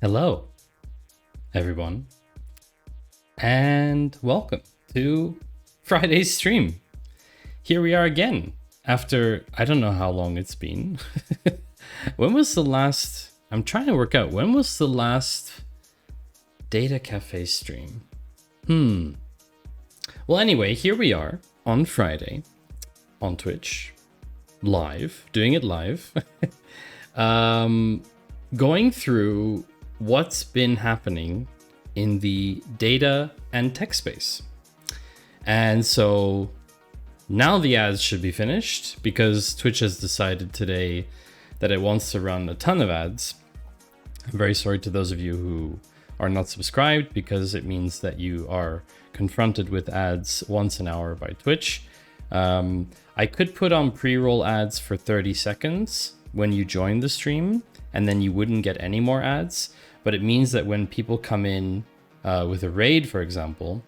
Hello, everyone, and welcome to Friday's stream. Here we are again after I don't know how long it's been. When was the last? I'm trying to work out when was the last Data Cafe stream. Well, anyway, here we are on Friday on Twitch, live, doing it live, going through what's been happening in the data and tech space. And so now the ads should be finished because Twitch has decided today that it wants to run a ton of ads. I'm very sorry to those of you who are not subscribed because it means that you are confronted with ads once an hour by Twitch. I could put on pre-roll ads for 30 seconds when you join the stream, and then you wouldn't get any more ads. But it means that when people come in with a raid, for example,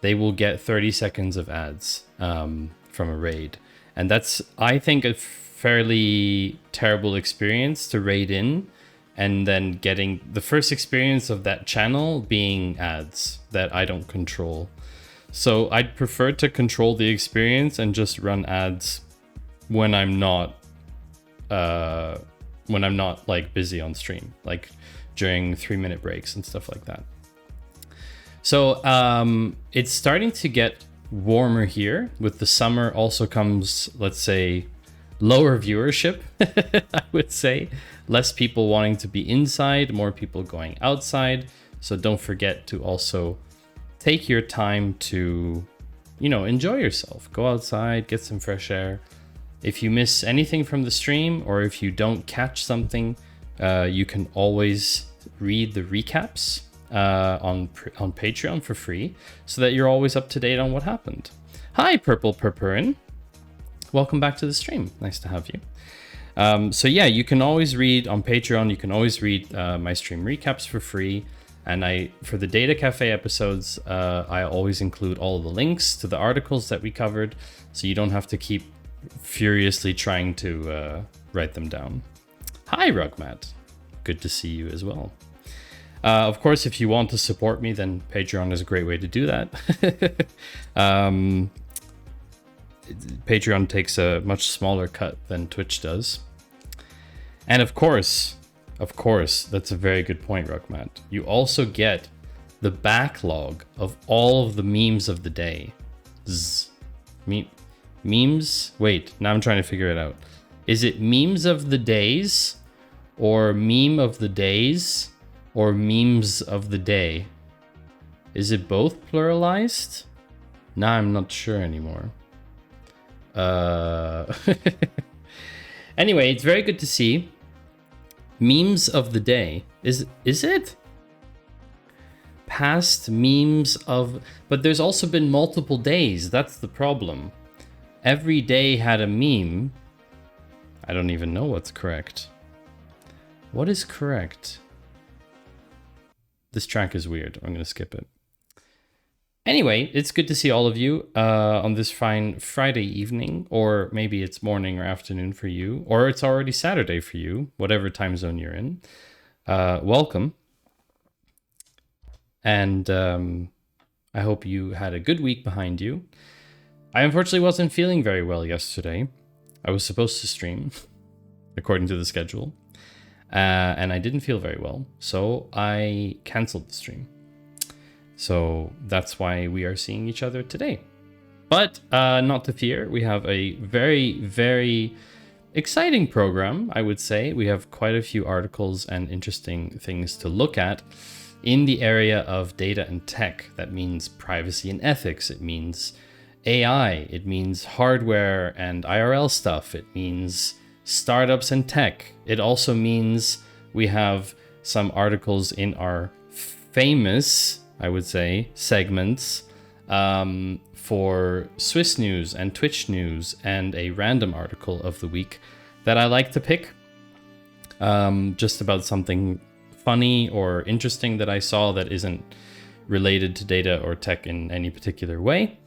they will get 30 seconds of ads from a raid. And that's, I think, a fairly terrible experience to raid in and then getting the first experience of that channel being ads that I don't control. So I'd prefer to control the experience and just run ads when I'm not like busy on stream, like during 3-minute breaks and stuff like that. So it's starting to get warmer here. With the summer also comes, let's say, lower viewership, I would say. Less people wanting to be inside, more people going outside. So don't forget to also take your time to, enjoy yourself. Go outside, get some fresh air. If you miss anything from the stream or if you don't catch something, you can always read the recaps on Patreon for free so that you're always up to date on what happened. Hi, Purple Purpurin. Welcome back to the stream. Nice to have you. So yeah, you can always read on Patreon. You can always read my stream recaps for free. And for the Data Cafe episodes, I always include all of the links to the articles that we covered, so you don't have to keep furiously trying to write them down. Hi, Rugmat. Good to see you as well. Of course, if you want to support me, then Patreon is a great way to do that. Patreon takes a much smaller cut than Twitch does. And of course, that's a very good point, Rugmat. You also get the backlog of all of the memes of the day. Memes? Wait, now I'm trying to figure it out. Is it memes of the days, or meme of the days, or memes of the day? Is it both pluralized? Now I'm not sure anymore. Anyway, it's very good to see. Memes of the day. Is it? Past memes of... But there's also been multiple days. That's the problem. Every day had a meme. I don't even know what's correct. What is correct? This track is weird. I'm going to skip it. Anyway, it's good to see all of you on this fine Friday evening, or maybe it's morning or afternoon for you, or it's already Saturday for you, whatever time zone you're in. Welcome. And I hope you had a good week behind you. I unfortunately wasn't feeling very well yesterday. I was supposed to stream, according to the schedule, and I didn't feel very well, so I canceled the stream. So that's why we are seeing each other today. But not to fear, we have a very, very exciting program, I would say. We have quite a few articles and interesting things to look at in the area of data and tech. That means privacy and ethics. It means AI. It means hardware and IRL stuff. It means startups and tech. It also means we have some articles in our famous, I would say, segments for Swiss news and Twitch news and a random article of the week that I like to pick. Just about something funny or interesting that I saw that isn't related to data or tech in any particular way.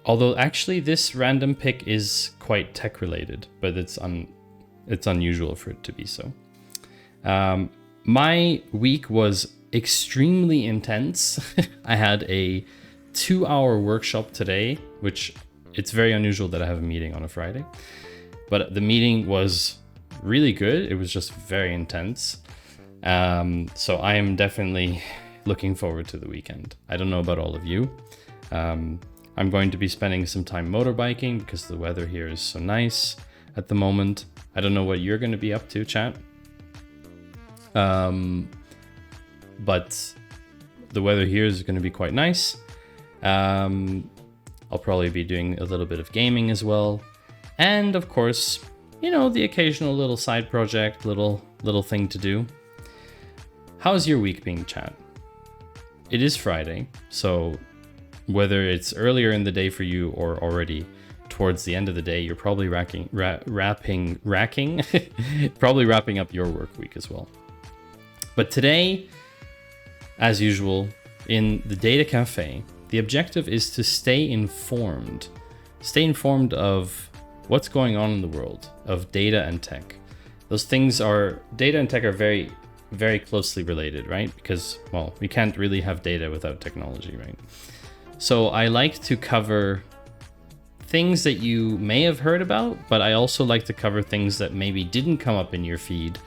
Although actually this random pick is quite tech related, but it's unusual for it to be so. My week was extremely intense. I had a 2-hour workshop today, which it's very unusual that I have a meeting on a Friday. But the meeting was really good. It was just very intense. So I am definitely looking forward to the weekend. I don't know about all of you. I'm going to be spending some time motorbiking because the weather here is so nice at the moment. I don't know what you're going to be up to, chat. But the weather here is going to be quite nice. I'll probably be doing a little bit of gaming as well. And of course, you know, the occasional little side project, little thing to do. How's your week being, chat? It is Friday, so whether it's earlier in the day for you or already towards the end of the day, you're probably probably wrapping up your work week as well. But today, as usual, in the Data Cafe, the objective is to stay informed. Stay informed of what's going on in the world of data and tech. Those things are, data and tech are very, very closely related, right? Because, well, we can't really have data without technology, right? So I like to cover things that you may have heard about, but I also like to cover things that maybe didn't come up in your feed.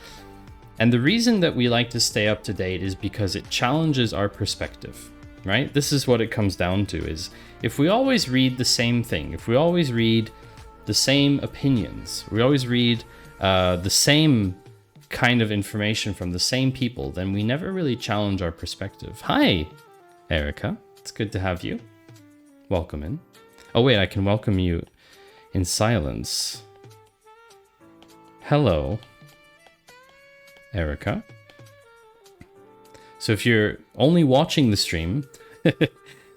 And the reason that we like to stay up to date is because it challenges our perspective, right? This is what it comes down to, is if we always read the same thing, if we always read the same opinions, we always read the same kind of information from the same people, then we never really challenge our perspective. Hi, Erica. It's good to have you. Welcome in. Oh wait, I can welcome you in silence. Hello, Erica. So if you're only watching the stream,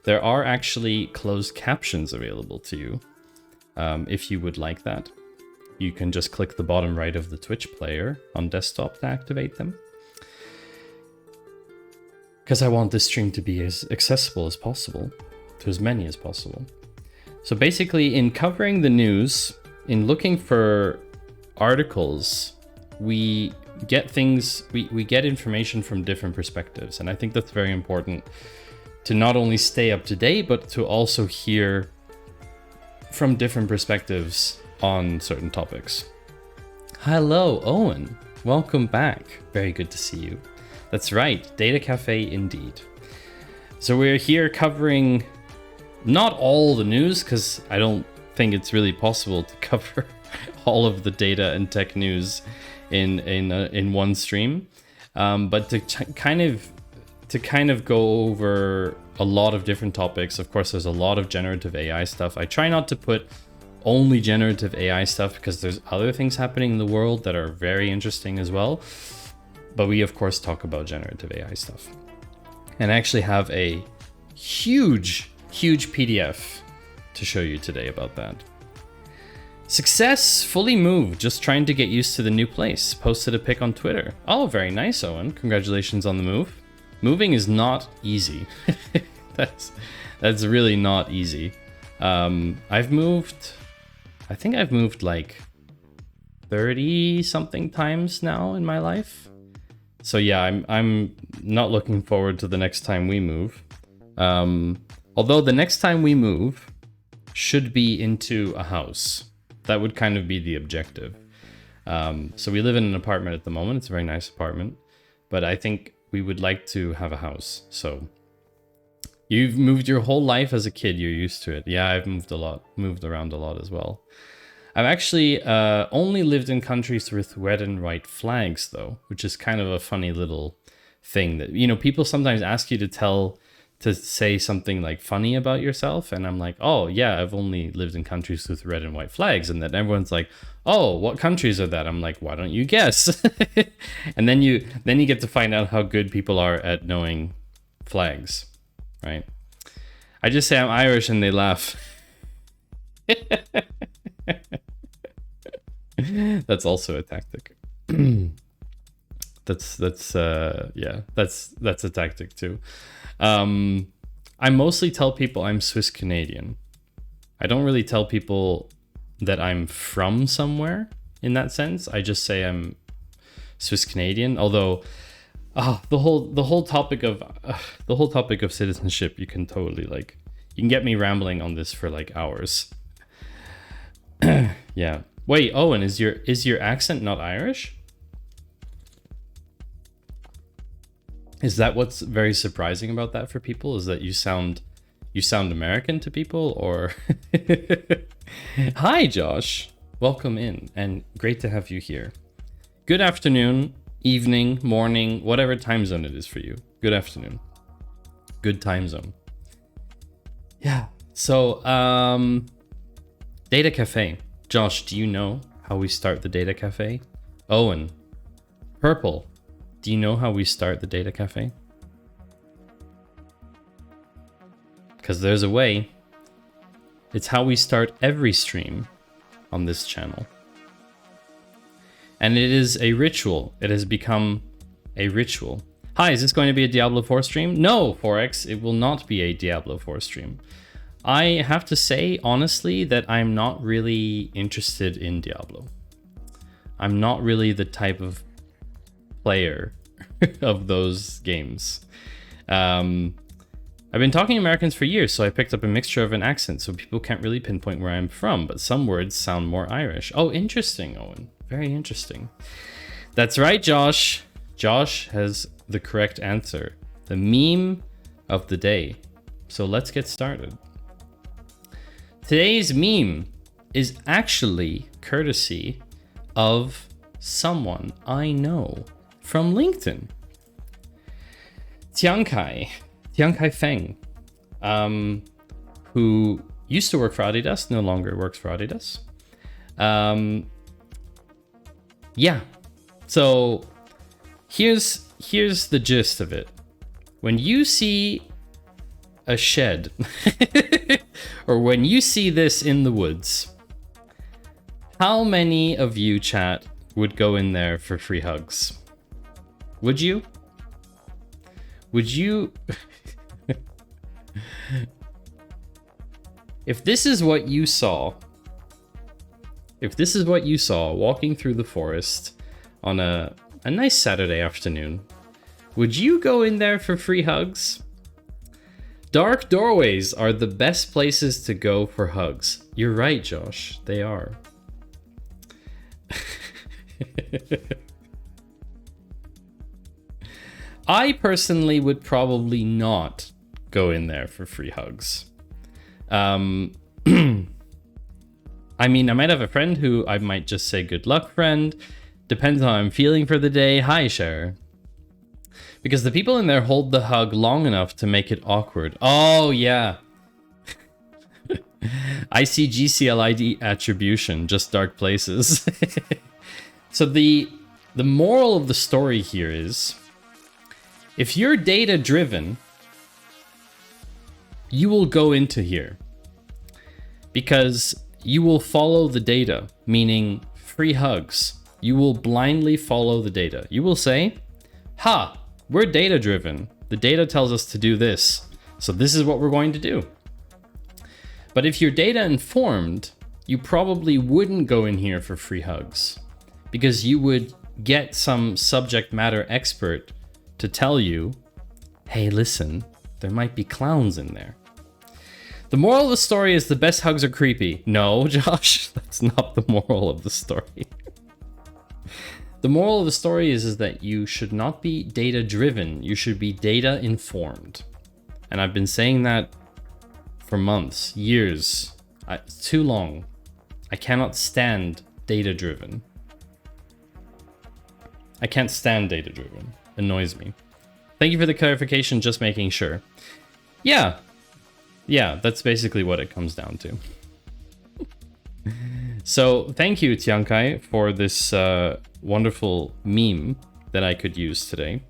there are actually closed captions available to you. If you would like that, you can just click the bottom right of the Twitch player on desktop to activate them. Because I want this stream to be as accessible as possible to as many as possible. So basically, in covering the news, in looking for articles, we get things, we get information from different perspectives. And I think that's very important to not only stay up to date, but to also hear from different perspectives on certain topics. Hello, Owen. Welcome back. Very good to see you. That's right, Data Cafe indeed. So we're here covering not all the news, because I don't think it's really possible to cover all of the data and tech news in one stream, but to kind of go over a lot of different topics. Of course, there's a lot of generative AI stuff. I try not to put only generative AI stuff because there's other things happening in the world that are very interesting as well. But we, of course, talk about generative AI stuff. And I actually have a huge PDF to show you today about that. Success, fully moved, just trying to get used to the new place. Posted a pic on Twitter. Oh, very nice, Owen. Congratulations on the move. Moving is not easy. That's really not easy. I think I've moved like 30 something times now in my life. So yeah, I'm not looking forward to the next time we move. Although the next time we move should be into a house. That would kind of be the objective. So we live in an apartment at the moment. It's a very nice apartment, but I think we would like to have a house. So you've moved your whole life as a kid. You're used to it. Yeah, I've moved around a lot as well. I've actually only lived in countries with red and white flags, though, which is kind of a funny little thing that, you know, people sometimes ask you to say something like funny about yourself. And I'm like, oh yeah, I've only lived in countries with red and white flags. And then everyone's like, oh, what countries are that? I'm like, why don't you guess? And then you get to find out how good people are at knowing flags, right? I just say I'm Irish and they laugh. That's also a tactic. That's a tactic too. I mostly tell people I'm Swiss Canadian. I don't really tell people that I'm from somewhere in that sense. I just say I'm Swiss Canadian, although the whole topic of citizenship, you can totally like, you can get me rambling on this for like hours. Yeah. Wait, Owen, is your accent not Irish? Is that what's very surprising about that for people? Is that you sound American to people, or? Hi, Josh. Welcome in, and great to have you here. Good afternoon, evening, morning, whatever time zone it is for you. Good afternoon. Good time zone. Yeah. So, Data Cafe. Josh, do you know how we start the Data Cafe? Owen, Purple, do you know how we start the Data Cafe? Because there's a way. It's how we start every stream on this channel. And it is a ritual. It has become a ritual. Hi, is this going to be a Diablo 4 stream? No, Forex, it will not be a Diablo 4 stream. I have to say, honestly, that I'm not really interested in Diablo. I'm not really the type of player of those games. I've been talking to Americans for years, so I picked up a mixture of an accent, so people can't really pinpoint where I'm from, but some words sound more Irish. Oh, interesting, Owen. Very interesting. That's right, Josh. Josh has the correct answer. The meme of the day. So let's get started. Today's meme is actually courtesy of someone I know from LinkedIn. Tiankai Feng, who used to work for Adidas, no longer works for Adidas. Yeah, so here's the gist of it. When you see a shed, or when you see this in the woods, how many of you, chat, would go in there for free hugs? Would you? Would you? If this is what you saw walking through the forest on a nice Saturday afternoon, would you go in there for free hugs? Dark doorways are the best places to go for hugs. You're right, Josh. They are. I personally would probably not go in there for free hugs. I mean, I might have a friend who I might just say good luck, friend. Depends on how I'm feeling for the day. Hi, Cher. Because the people in there hold the hug long enough to make it awkward. Oh, yeah. I see GCLID attribution, just dark places. So the moral of the story here is, if you're data driven, you will go into here because you will follow the data, meaning free hugs. You will blindly follow the data. You will say, ha, we're data driven. The data tells us to do this. So this is what we're going to do. But if you're data informed, you probably wouldn't go in here for free hugs because you would get some subject matter expert to tell you, hey, listen, there might be clowns in there. The moral of the story is the best hugs are creepy. No, Josh, that's not the moral of the story. The moral of the story is that you should not be data driven. You should be data informed. And I've been saying that for months, years. It's too long. I cannot stand data driven. I can't stand data driven. Annoys me. Thank you for the clarification, just making sure. Yeah, that's basically what it comes down to. So thank you, Tiankai, for this wonderful meme that I could use today.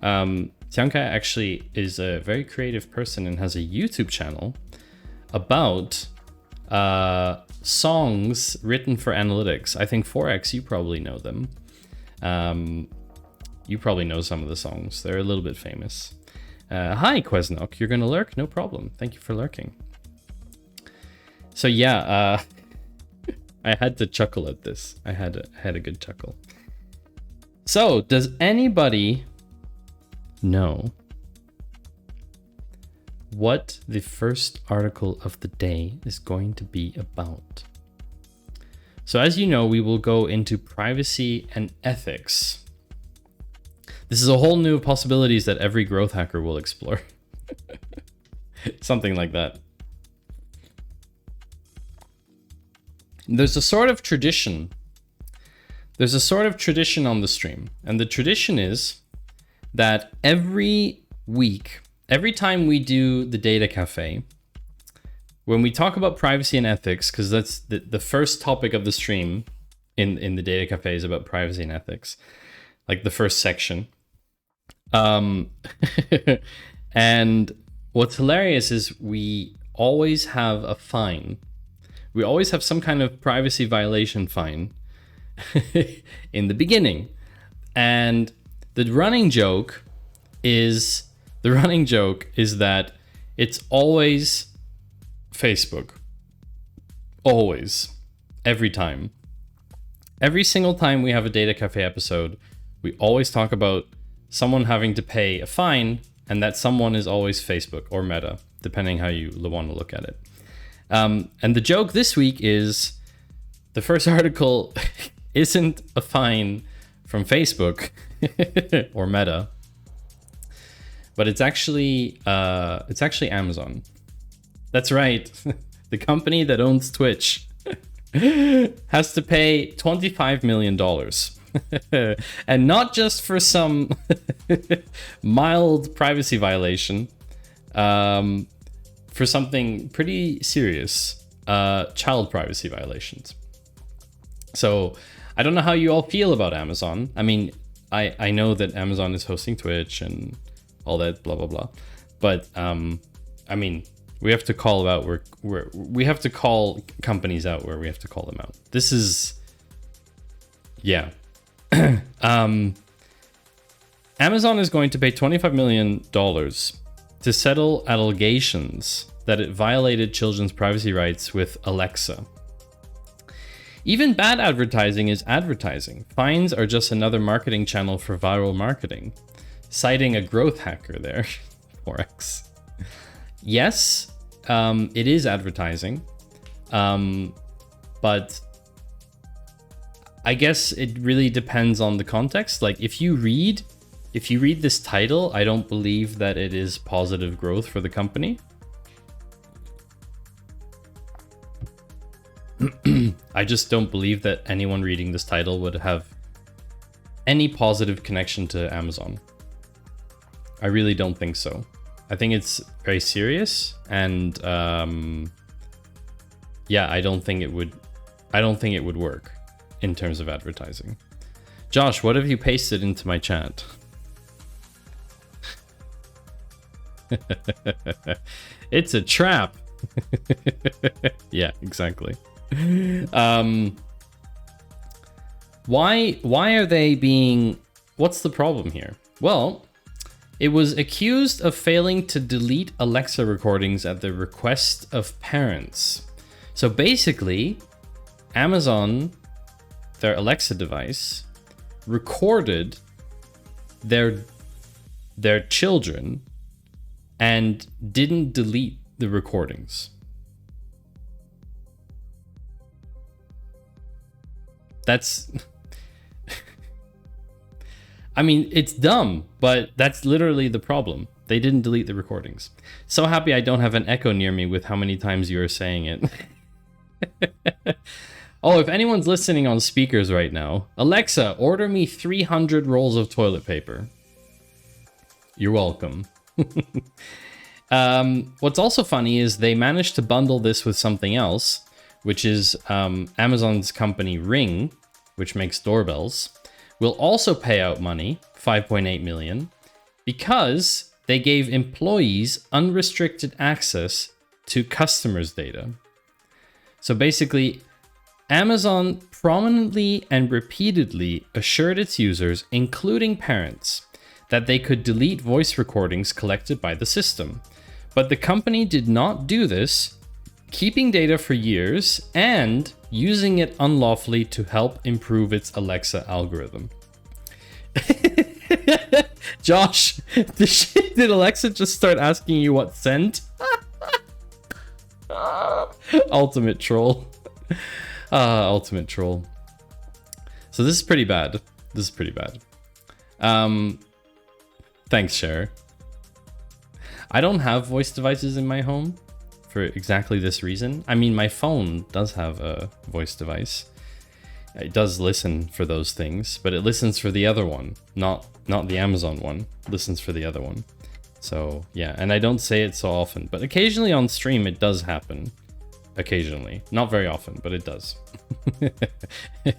Tiankai actually is a very creative person and has a YouTube channel about songs written for analytics. I think 4X, you probably know them. You probably know some of the songs. They're a little bit famous. Hi, Quesnok. You're going to lurk? No problem. Thank you for lurking. So yeah, I had to chuckle at this. I had a good chuckle. So, does anybody know what the first article of the day is going to be about. So as you know, we will go into privacy and ethics. This is a whole new possibilities that every growth hacker will explore. Something like that. There's a sort of tradition. There's a sort of tradition on the stream. And the tradition is that every week, every time we do the Data Cafe, when we talk about privacy and ethics, because that's the first topic of the stream in the Data Cafe is about privacy and ethics, like the first section. And what's hilarious is we always have a fine. We always have some kind of privacy violation fine in the beginning. And the running joke is that it's always Facebook. Always. Every time. Every single time we have a Data Cafe episode, we always talk about someone having to pay a fine, and that someone is always Facebook or Meta, depending how you want to look at it. And the joke this week is the first article isn't a fine from Facebook or Meta, but it's actually Amazon. That's right. The company that owns Twitch has to pay $25 million. And not just for some mild privacy violation, for something pretty serious, child privacy violations. So I don't know how you all feel about Amazon. I mean, I know that Amazon is hosting Twitch and all that blah blah blah, but I mean, we have to call out we have to call companies out where we have to call them out. This is, yeah. Amazon is going to pay $25 million to settle allegations that it violated children's privacy rights with Alexa. Even bad advertising is advertising. Fines are just another marketing channel for viral marketing. Citing a growth hacker there, Forex. Yes, it is advertising, but I guess it really depends on the context. Like if you read this title, I don't believe that it is positive growth for the company. I just don't believe that anyone reading this title would have any positive connection to Amazon. I really don't think so. I think it's very serious, and yeah, I don't think it would work in terms of advertising. Josh, what have you pasted into my chat? It's a trap. Yeah, exactly. Why are they being... What's the problem here? Well, it was accused of failing to delete Alexa recordings at the request of parents. So basically, Amazon, their Alexa device, recorded their children and didn't delete the recordings. That's... I mean, it's dumb, but that's literally the problem. They didn't delete the recordings. So happy I don't have an echo near me with how many times you are saying it. Oh, if anyone's listening on speakers right now, Alexa, order me 300 rolls of toilet paper. You're welcome. What's also funny is they managed to bundle this with something else, which is Amazon's company Ring, which makes doorbells, will also pay out money, 5.8 million, because they gave employees unrestricted access to customers' data. So basically, Amazon prominently and repeatedly assured its users, including parents, that they could delete voice recordings collected by the system. But the company did not do this, keeping data for years and using it unlawfully to help improve its Alexa algorithm. Josh, did Alexa just start asking you what scent? Ultimate troll. Ultimate troll. So this is pretty bad. This is pretty bad. Thanks, Cher. I don't have voice devices in my home for exactly this reason. I mean, my phone does have a voice device. It does listen for those things, but it listens for the other one, not the Amazon one. It listens for the other one. So yeah, and I don't say it so often, but occasionally on stream it does happen. Occasionally, not very often, but it does.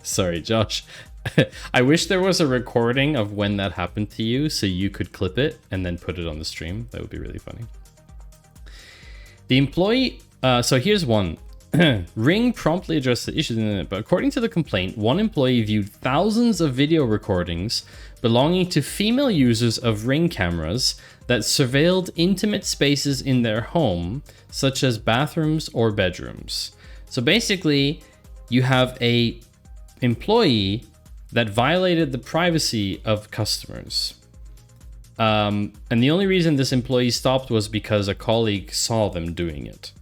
Sorry, Josh. I wish there was a recording of when that happened to you so you could clip it and then put it on the stream. That would be really funny. The employee, so here's one. Ring promptly addressed the issues in it, but according to the complaint, one employee viewed thousands of video recordings belonging to female users of Ring cameras that surveilled intimate spaces in their home, such as bathrooms or bedrooms. So basically, you have a employee that violated the privacy of customers. And the only reason this employee stopped was because a colleague saw them doing it.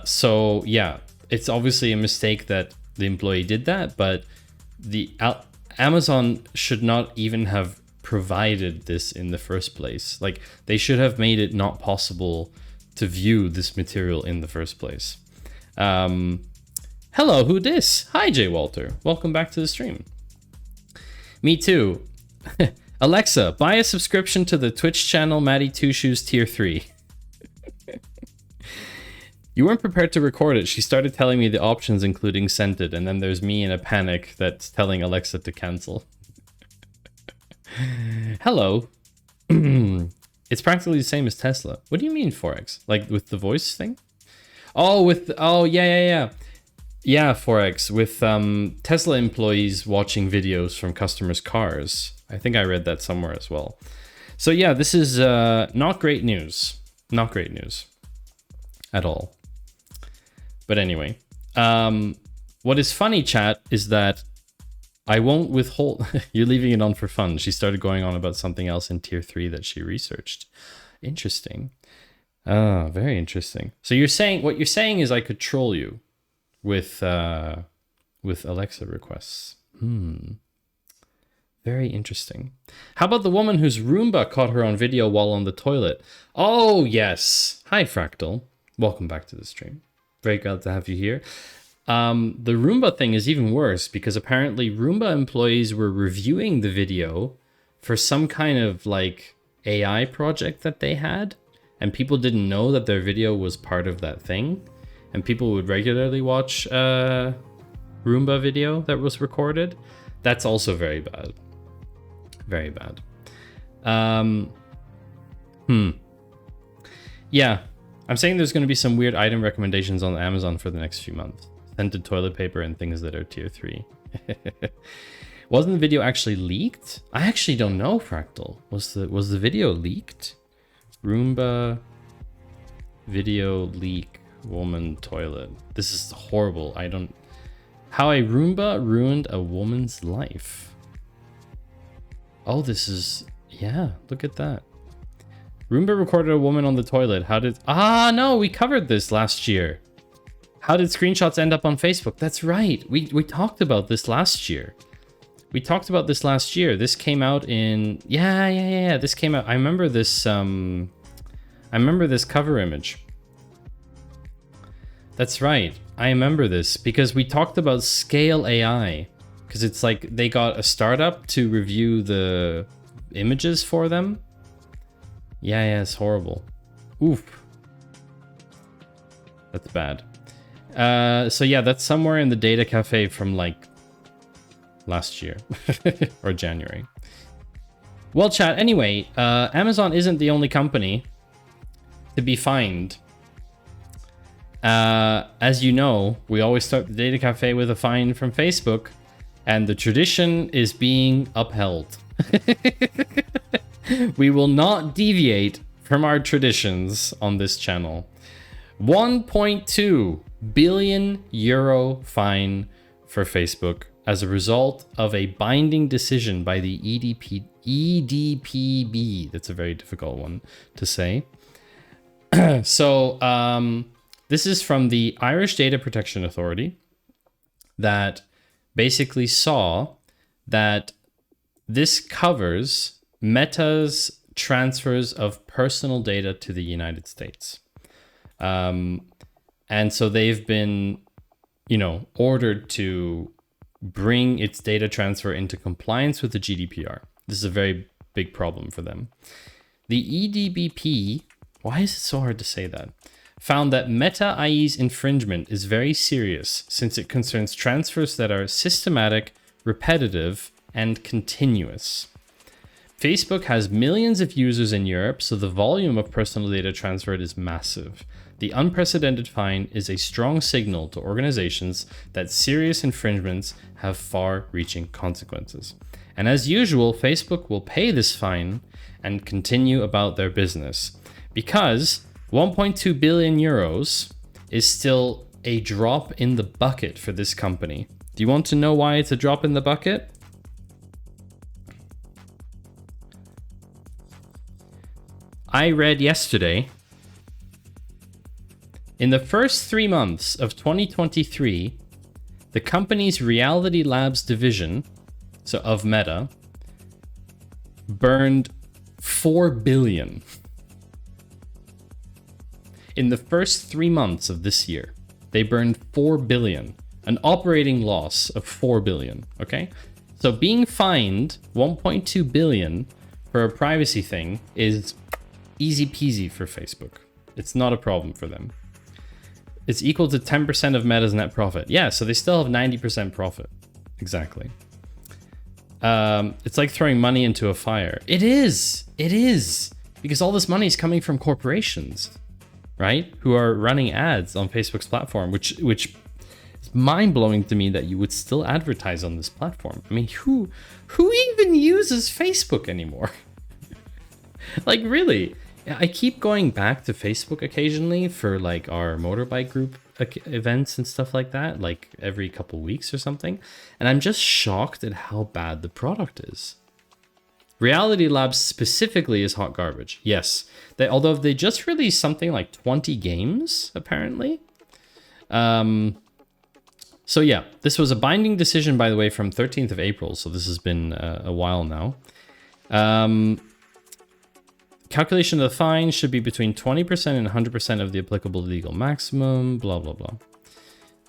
So yeah, it's obviously a mistake that the employee did that, but the Amazon should not even have provided this in the first place. Like, they should have made it not possible to view this material in the first place. Hello, who dis? Hi, Jay Walter. Welcome back to the stream. Me too. Alexa, buy a subscription to the Twitch channel Maddie Two Shoes Tier 3. You weren't prepared to record it. She started telling me the options, including scented, and then there's me in a panic that's telling Alexa to cancel. Hello. It's practically the same as Tesla. What do you mean, Forex? Like with the voice thing? Oh, yeah. Yeah, Forex, with Tesla employees watching videos from customers' cars. I think I read that somewhere as well. So yeah, this is not great news. Not great news at all. But anyway, what is funny, chat, is that I won't withhold... You're leaving it on for fun. She started going on about something else in tier 3 that she researched. Interesting. Ah, very interesting. So you're saying... What you're saying is I could troll you with Alexa requests. Very interesting. How about the woman whose Roomba caught her on video while on the toilet? Oh, yes. Hi, Fractal. Welcome back to the stream. Very glad to have you here. The Roomba thing is even worse because apparently Roomba employees were reviewing the video for some kind of like AI project that they had, and people didn't know that their video was part of that thing, and people would regularly watch Roomba video that was recorded. That's also very bad. Very bad. Yeah. I'm saying there's going to be some weird item recommendations on Amazon for the next few months. Scented toilet paper and things that are tier 3. Wasn't the video actually leaked? I actually don't know, Fractal. Was the video leaked? Roomba video leak woman toilet. This is horrible. How a Roomba ruined a woman's life. Oh, this is... Yeah, look at that. Roomba recorded a woman on the toilet. How did... no, we covered this last year. How did screenshots end up on Facebook? That's right. We talked about this last year. This came out in... Yeah. This came out... I remember this cover image. That's right. I remember this because we talked about Scale AI. Because it's like they got a startup to review the images for them. Yeah, it's horrible. Oof. That's bad. So yeah, that's somewhere in the data cafe from like last year or January. Well, chat, anyway, Amazon isn't the only company to be fined. As you know, we always start the data cafe with a fine from Facebook, and the tradition is being upheld. We will not deviate from our traditions on this channel. 1.2 billion euro fine for Facebook as a result of a binding decision by the EDPB. That's a very difficult one to say. So this is from the Irish Data Protection Authority that basically saw that this covers Meta's transfers of personal data to the United States. And so they've been, ordered to bring its data transfer into compliance with the GDPR. This is a very big problem for them. The EDBP, why is it so hard to say that? Found that Meta IE's infringement is very serious since it concerns transfers that are systematic, repetitive, and continuous. Facebook has millions of users in Europe, so the volume of personal data transferred is massive. The unprecedented fine is a strong signal to organizations that serious infringements have far-reaching consequences. And as usual, Facebook will pay this fine and continue about their business because 1.2 billion euros is still a drop in the bucket for this company. Do you want to know why it's a drop in the bucket? I read yesterday, in the first 3 months of 2023, the company's Reality Labs division, so of Meta, burned 4 billion. In the first 3 months of this year, they burned 4 billion, an operating loss of 4 billion, okay? So being fined 1.2 billion for a privacy thing is easy peasy for Facebook. It's not a problem for them. It's equal to 10% of Meta's net profit. Yeah, so they still have 90% profit. Exactly. It's like throwing money into a fire. It is. Because all this money is coming from corporations, right? Who are running ads on Facebook's platform, which is mind-blowing to me that you would still advertise on this platform. I mean, who even uses Facebook anymore? Like, really? I keep going back to Facebook occasionally for like our motorbike group events and stuff like that, like every couple weeks or something. And I'm just shocked at how bad the product is. Reality Labs specifically is hot garbage. Yes, although they just released something like 20 games, apparently. So yeah, this was a binding decision, by the way, from 13th of April. So this has been a while now. Calculation of the fine should be between 20% and 100% of the applicable legal maximum, blah, blah, blah.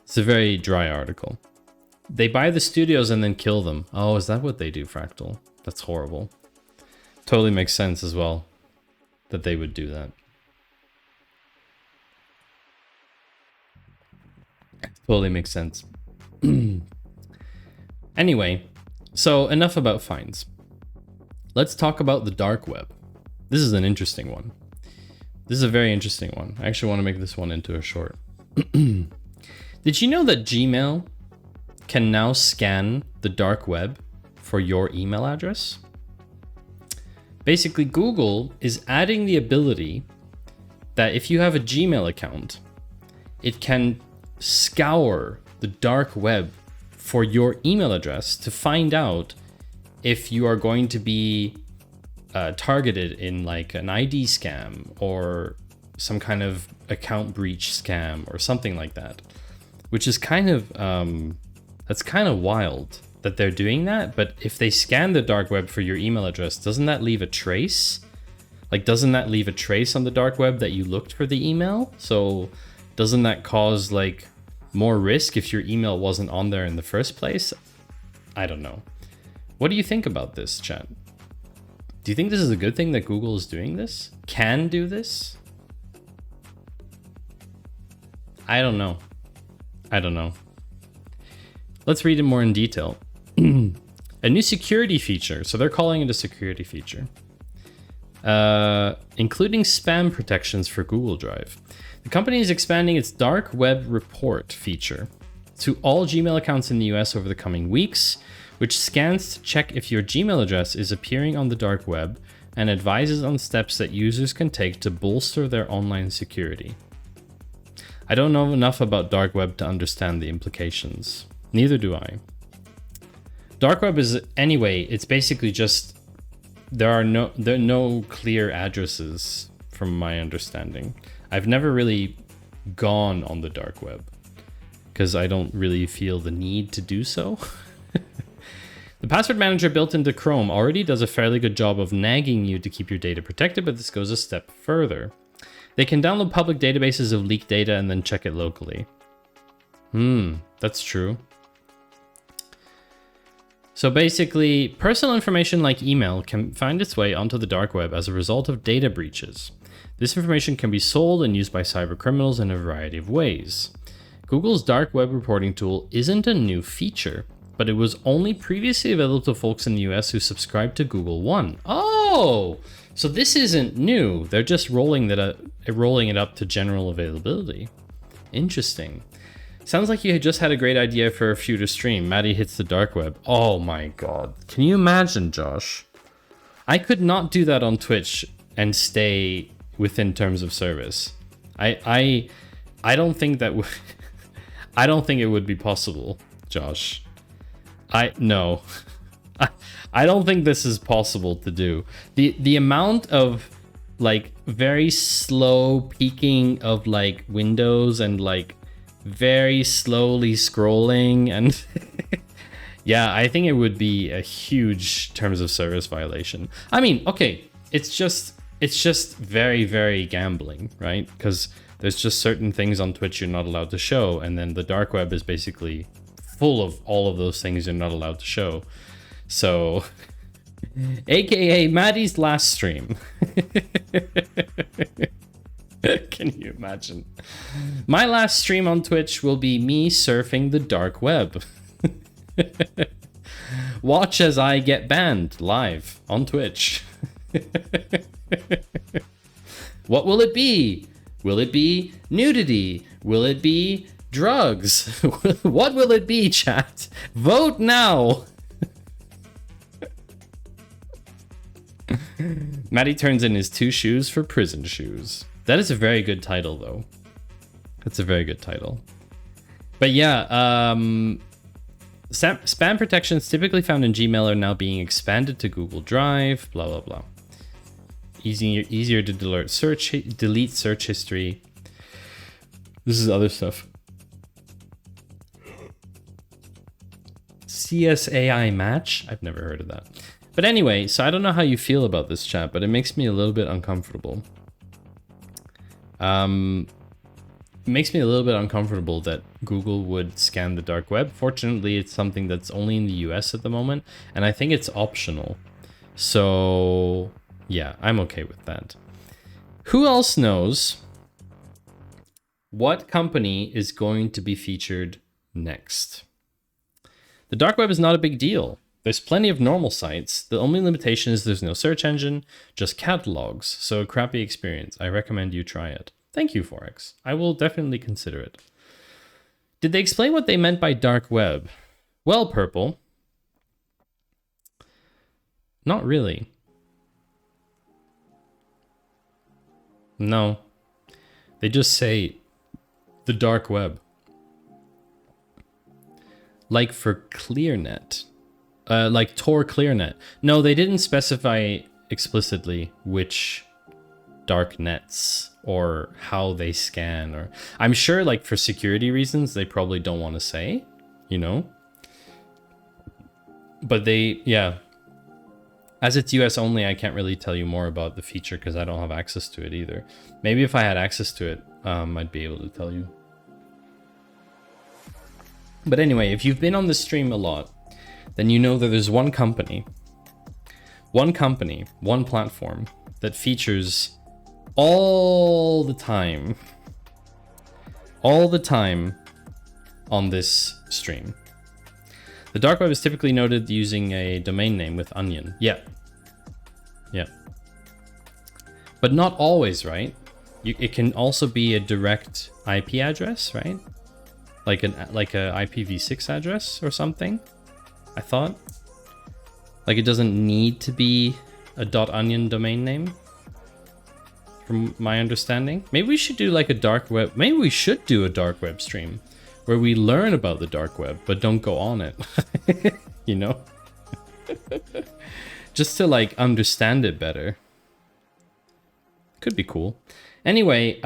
It's a very dry article. They buy the studios and then kill them. Oh, is that what they do, Fractal? That's horrible. Totally makes sense as well that they would do that. Totally makes sense. Anyway, so enough about fines. Let's talk about the dark web. This is an interesting one. This is a very interesting one. I actually want to make this one into a short. Did you know that Gmail can now scan the dark web for your email address? Basically, Google is adding the ability that if you have a Gmail account, it can scour the dark web for your email address to find out if you are going to be targeted in like an ID scam or some kind of account breach scam or something like that, which is kind of that's kind of wild that they're doing that. But if they scan the dark web for your email address, doesn't that leave a trace? Like, doesn't that leave a trace on the dark web that you looked for the email? So doesn't that cause like more risk if your email wasn't on there in the first place? I don't know. What do you think about this, chat? Do you think this is a good thing that Google is doing this? Can do this? I don't know. Let's read it more in detail. A new security feature. So they're calling it a security feature. Including spam protections for Google Drive. The company is expanding its dark web report feature to all Gmail accounts in the US over the coming weeks, which scans to check if your Gmail address is appearing on the dark web and advises on steps that users can take to bolster their online security. I don't know enough about dark web to understand the implications. Neither do I. Dark web is, anyway, it's basically just, there are no clear addresses from my understanding. I've never really gone on the dark web because I don't really feel the need to do so. The password manager built into Chrome already does a fairly good job of nagging you to keep your data protected, but this goes a step further. They can download public databases of leaked data and then check it locally. That's true. So basically, personal information like email can find its way onto the dark web as a result of data breaches. This information can be sold and used by cyber criminals in a variety of ways. Google's dark web reporting tool isn't a new feature, but it was only previously available to folks in the US who subscribed to Google One. Oh, so this isn't new. They're just rolling it up to general availability. Interesting. Sounds like you just had a great idea for a future stream. Maddie hits the dark web. Oh my God. Can you imagine, Josh? I could not do that on Twitch and stay within terms of service. I don't think that I don't think it would be possible, Josh. No. I don't think this is possible to do. The amount of like very slow peaking of like windows and like very slowly scrolling and yeah, I think it would be a huge terms of service violation. I mean, okay, it's just very, very gambling, right? Because there's just certain things on Twitch you're not allowed to show, and then the dark web is basically full of all of those things you're not allowed to show. So, aka Maddie's last stream. Can you imagine? My last stream on Twitch will be me surfing the dark web. Watch as I get banned live on Twitch. What will it be? Will it be nudity? Will it be drugs? What will it be, chat? Vote now! Maddie turns in his 2 shoes for prison shoes. That is a very good title, though. That's a very good title. But yeah, spam protections typically found in Gmail are now being expanded to Google Drive, blah, blah, blah. Easier to delete search history. This is other stuff. CSAI match? I've never heard of that. But anyway, so I don't know how you feel about this, chat, but it makes me a little bit uncomfortable. It makes me a little bit uncomfortable that Google would scan the dark web. Fortunately, it's something that's only in the US at the moment, and I think it's optional. So yeah, I'm okay with that. Who else knows what company is going to be featured next? The dark web is not a big deal. There's plenty of normal sites. The only limitation is there's no search engine, just catalogs. So a crappy experience. I recommend you try it. Thank you, Forex. I will definitely consider it. Did they explain what they meant by dark web? Well, Purple. Not really. No. They just say the dark web. Like for ClearNet. Like Tor ClearNet. No, they didn't specify explicitly which dark nets or how they scan, or I'm sure like for security reasons they probably don't want to say, you know. But they, yeah. As it's US only, I can't really tell you more about the feature because I don't have access to it either. Maybe if I had access to it, I'd be able to tell you. But anyway, if you've been on the stream a lot, then you know that there's one company, one platform that features all the time on this stream. The dark web is typically noted using a domain name with onion. Yeah. But not always, right? It can also be a direct IP address, right? Like a IPv6 address or something. I thought. Like it doesn't need to be a .onion domain name. From my understanding. Maybe we should do like a dark web. Maybe we should do a dark web stream where we learn about the dark web but don't go on it. You know? Just to like understand it better. Could be cool. Anyway,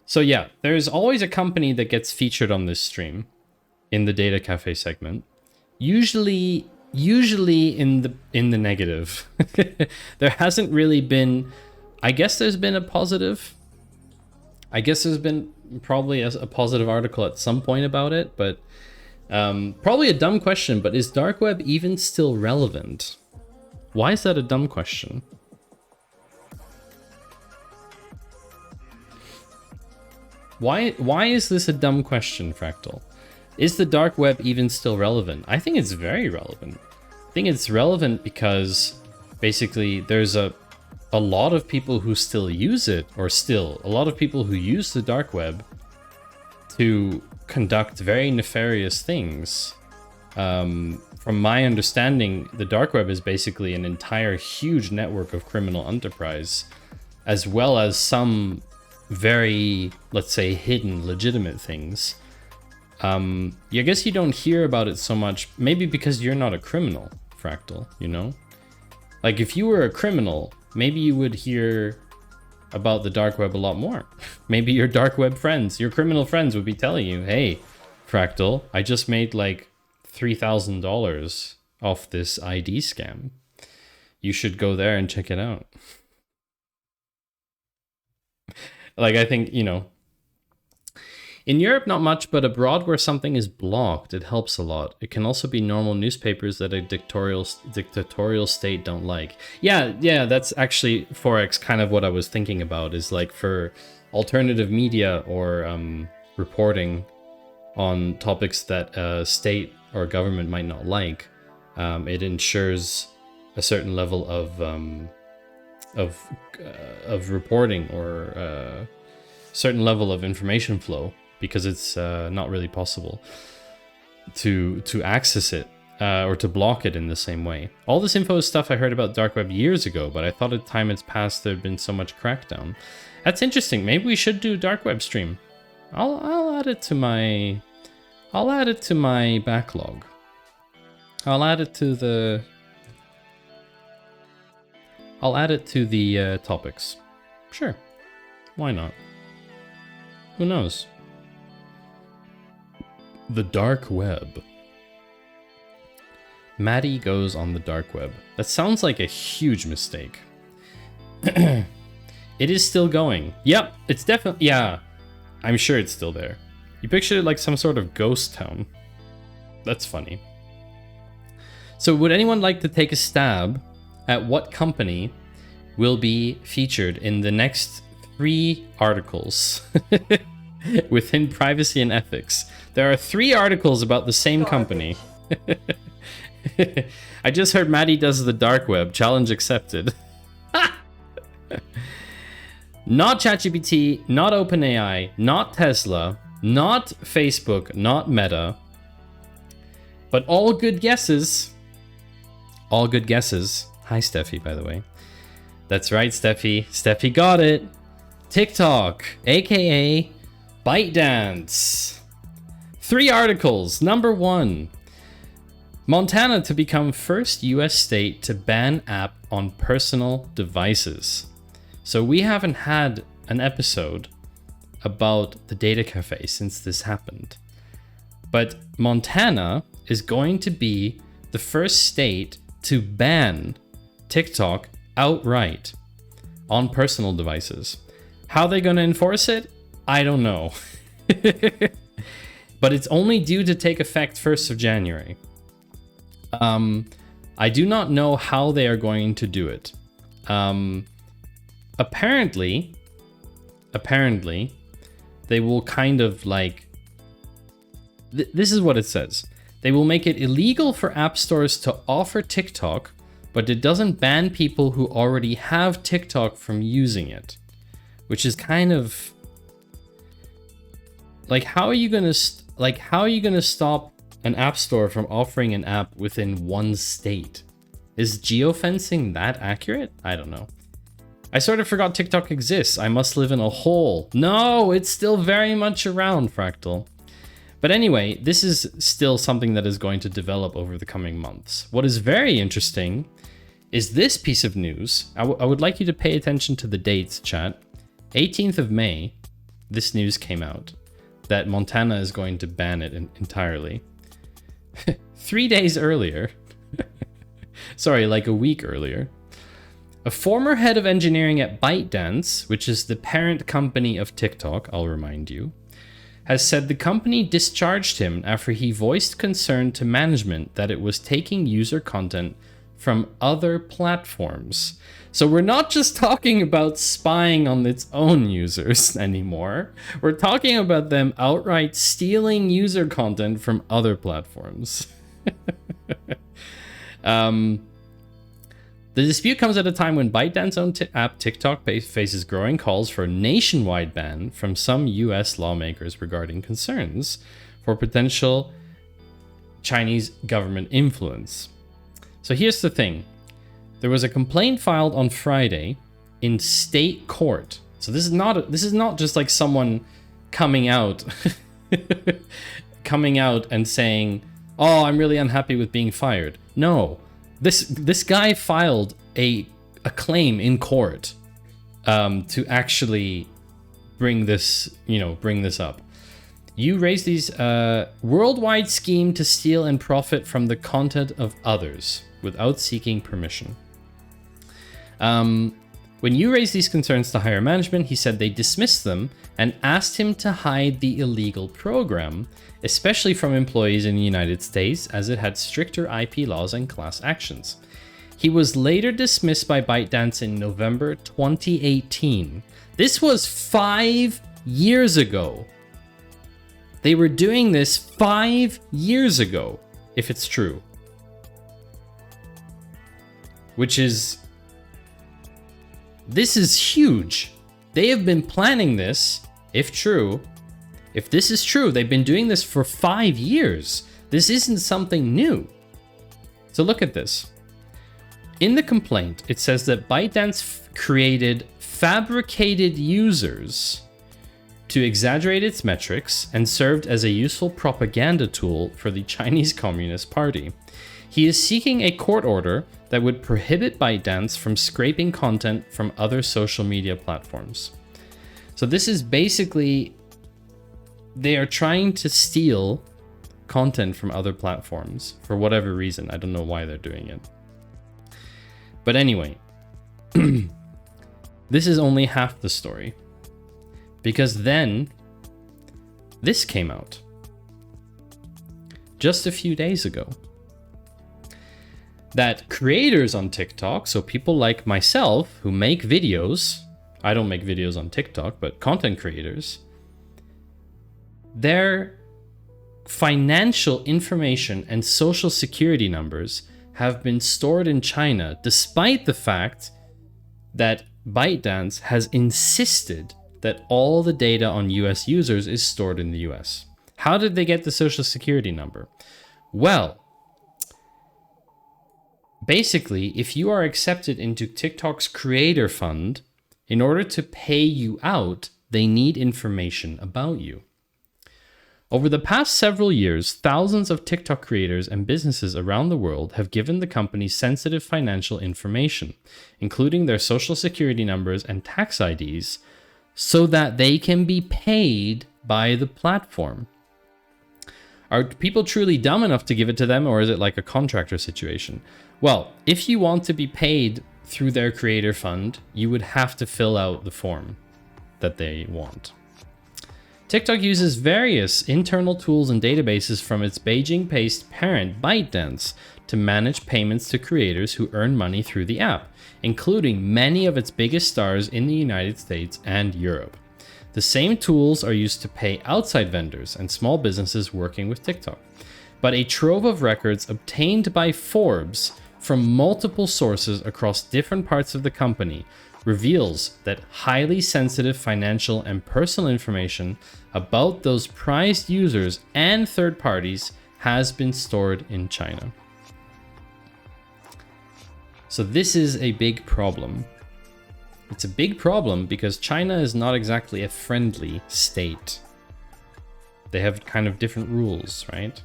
so yeah, there's always a company that gets featured on this stream in the Data Cafe segment. Usually in the negative. There hasn't really been, I guess there's been a positive. I guess there's been probably a positive article at some point about it, but probably a dumb question, but is dark web even still relevant? Why is that a dumb question? Why is this a dumb question, Fractal? Is the dark web even still relevant? I think it's very relevant. I think it's relevant because basically there's a lot of people who still use it, or a lot of people who use the dark web to conduct very nefarious things. From my understanding, the dark web is basically an entire huge network of criminal enterprise, as well as some very, let's say, hidden legitimate things. I guess you don't hear about it so much, maybe because you're not a criminal, Fractal, you know? Like, if you were a criminal, maybe you would hear about the dark web a lot more. Maybe your dark web friends, your criminal friends would be telling you, hey, Fractal, I just made like $3,000 off this ID scam. You should go there and check it out. Like, I think, you know, in Europe, not much, but abroad where something is blocked, it helps a lot. It can also be normal newspapers that a dictatorial state don't like. Yeah, that's actually, Forex, kind of what I was thinking about, is like for alternative media or reporting on topics that a state or government might not like, it ensures a certain level of reporting or certain level of information flow, because it's not really possible to access it or to block it in the same way. All this info is stuff I heard about dark web years ago, but I thought at time it's passed there had been so much crackdown. That's interesting. Maybe we should do dark web stream. I'll add it to my backlog. I'll add it to the topics. Sure. Why not? Who knows? The dark web. Maddie goes on the dark web. That sounds like a huge mistake. It is still going. Yep, it's definitely... Yeah, I'm sure it's still there. You pictured it like some sort of ghost town. That's funny. So would anyone like to take a stab at what company will be featured in the next 3 articles within privacy and ethics? There are 3 articles about the same company. I just heard Maddie does the dark web. Challenge accepted. Not ChatGPT, not OpenAI, not Tesla, not Facebook, not Meta. But all good guesses. All good guesses. Hi, Steffi, by the way. That's right, Steffi. Steffi got it. TikTok, aka ByteDance. 3 articles. Number 1. Montana to become first US state to ban app on personal devices. So we haven't had an episode about the Data Cafe since this happened. But Montana is going to be the first state to ban TikTok outright on personal devices. How are they going to enforce it? I don't know. But it's only due to take effect 1st of January. I do not know how they are going to do it. Apparently, they will kind of like... this is what it says. They will make it illegal for app stores to offer TikTok, but it doesn't ban people who already have TikTok from using it. Which is kind of... like, how are you gonna stop an app store from offering an app within one state? Is geofencing that accurate? I don't know. I sort of forgot TikTok exists. I must live in a hole. No, it's still very much around, Fractal. But anyway, this is still something that is going to develop over the coming months. What is very interesting is this piece of news. I would like you to pay attention to the dates, chat. 18th of May, this news came out that Montana is going to ban it entirely. 3 days earlier, sorry, like a week earlier, a former head of engineering at ByteDance, which is the parent company of TikTok, I'll remind you, has said the company discharged him after he voiced concern to management that it was taking user content from other platforms. So we're not just talking about spying on its own users anymore. We're talking about them outright stealing user content from other platforms. The dispute comes at a time when ByteDance's own app TikTok faces growing calls for a nationwide ban from some US lawmakers regarding concerns for potential Chinese government influence. So here's the thing. There was a complaint filed on Friday in state court. So this is not just like someone coming out and saying, "Oh, I'm really unhappy with being fired." No. This guy filed a claim in court to actually bring this up. You raise these worldwide scheme to steal and profit from the content of others without seeking permission. When you raised these concerns to higher management, he said they dismissed them and asked him to hide the illegal program, especially from employees in the United States, as it had stricter IP laws and class actions. He was later dismissed by ByteDance in November 2018. This was 5 years ago. They were doing this 5 years ago, if it's true. This is huge. They have been planning this, if true. If this is true, they've been doing this for 5 years. This isn't something new. So look at this. In the complaint, it says that ByteDance created fabricated users to exaggerate its metrics and served as a useful propaganda tool for the Chinese Communist Party. He is seeking a court order that would prohibit ByteDance from scraping content from other social media platforms. So this is basically, they are trying to steal content from other platforms for whatever reason. I don't know why they're doing it. But anyway, this is only half the story. Because then this came out just a few days ago. That creators on TikTok, so people like myself who make videos, I don't make videos on TikTok, but content creators, their financial information and social security numbers have been stored in China, despite the fact that ByteDance has insisted that all the data on US users is stored in the US. How did they get the social security number? Well, basically, if you are accepted into TikTok's creator fund, in order to pay you out, they need information about you. Over the past several years, thousands of TikTok creators and businesses around the world have given the company sensitive financial information, including their social security numbers and tax IDs, so that they can be paid by the platform. Are people truly dumb enough to give it to them, or is it like a contractor situation? Well, if you want to be paid through their creator fund, you would have to fill out the form that they want. TikTok uses various internal tools and databases from its Beijing-based parent ByteDance to manage payments to creators who earn money through the app, including many of its biggest stars in the United States and Europe. The same tools are used to pay outside vendors and small businesses working with TikTok. But a trove of records obtained by Forbes from multiple sources across different parts of the company reveals that highly sensitive financial and personal information about those prized users and third parties has been stored in China. So this is a big problem. It's a big problem because China is not exactly a friendly state. They have kind of different rules, right?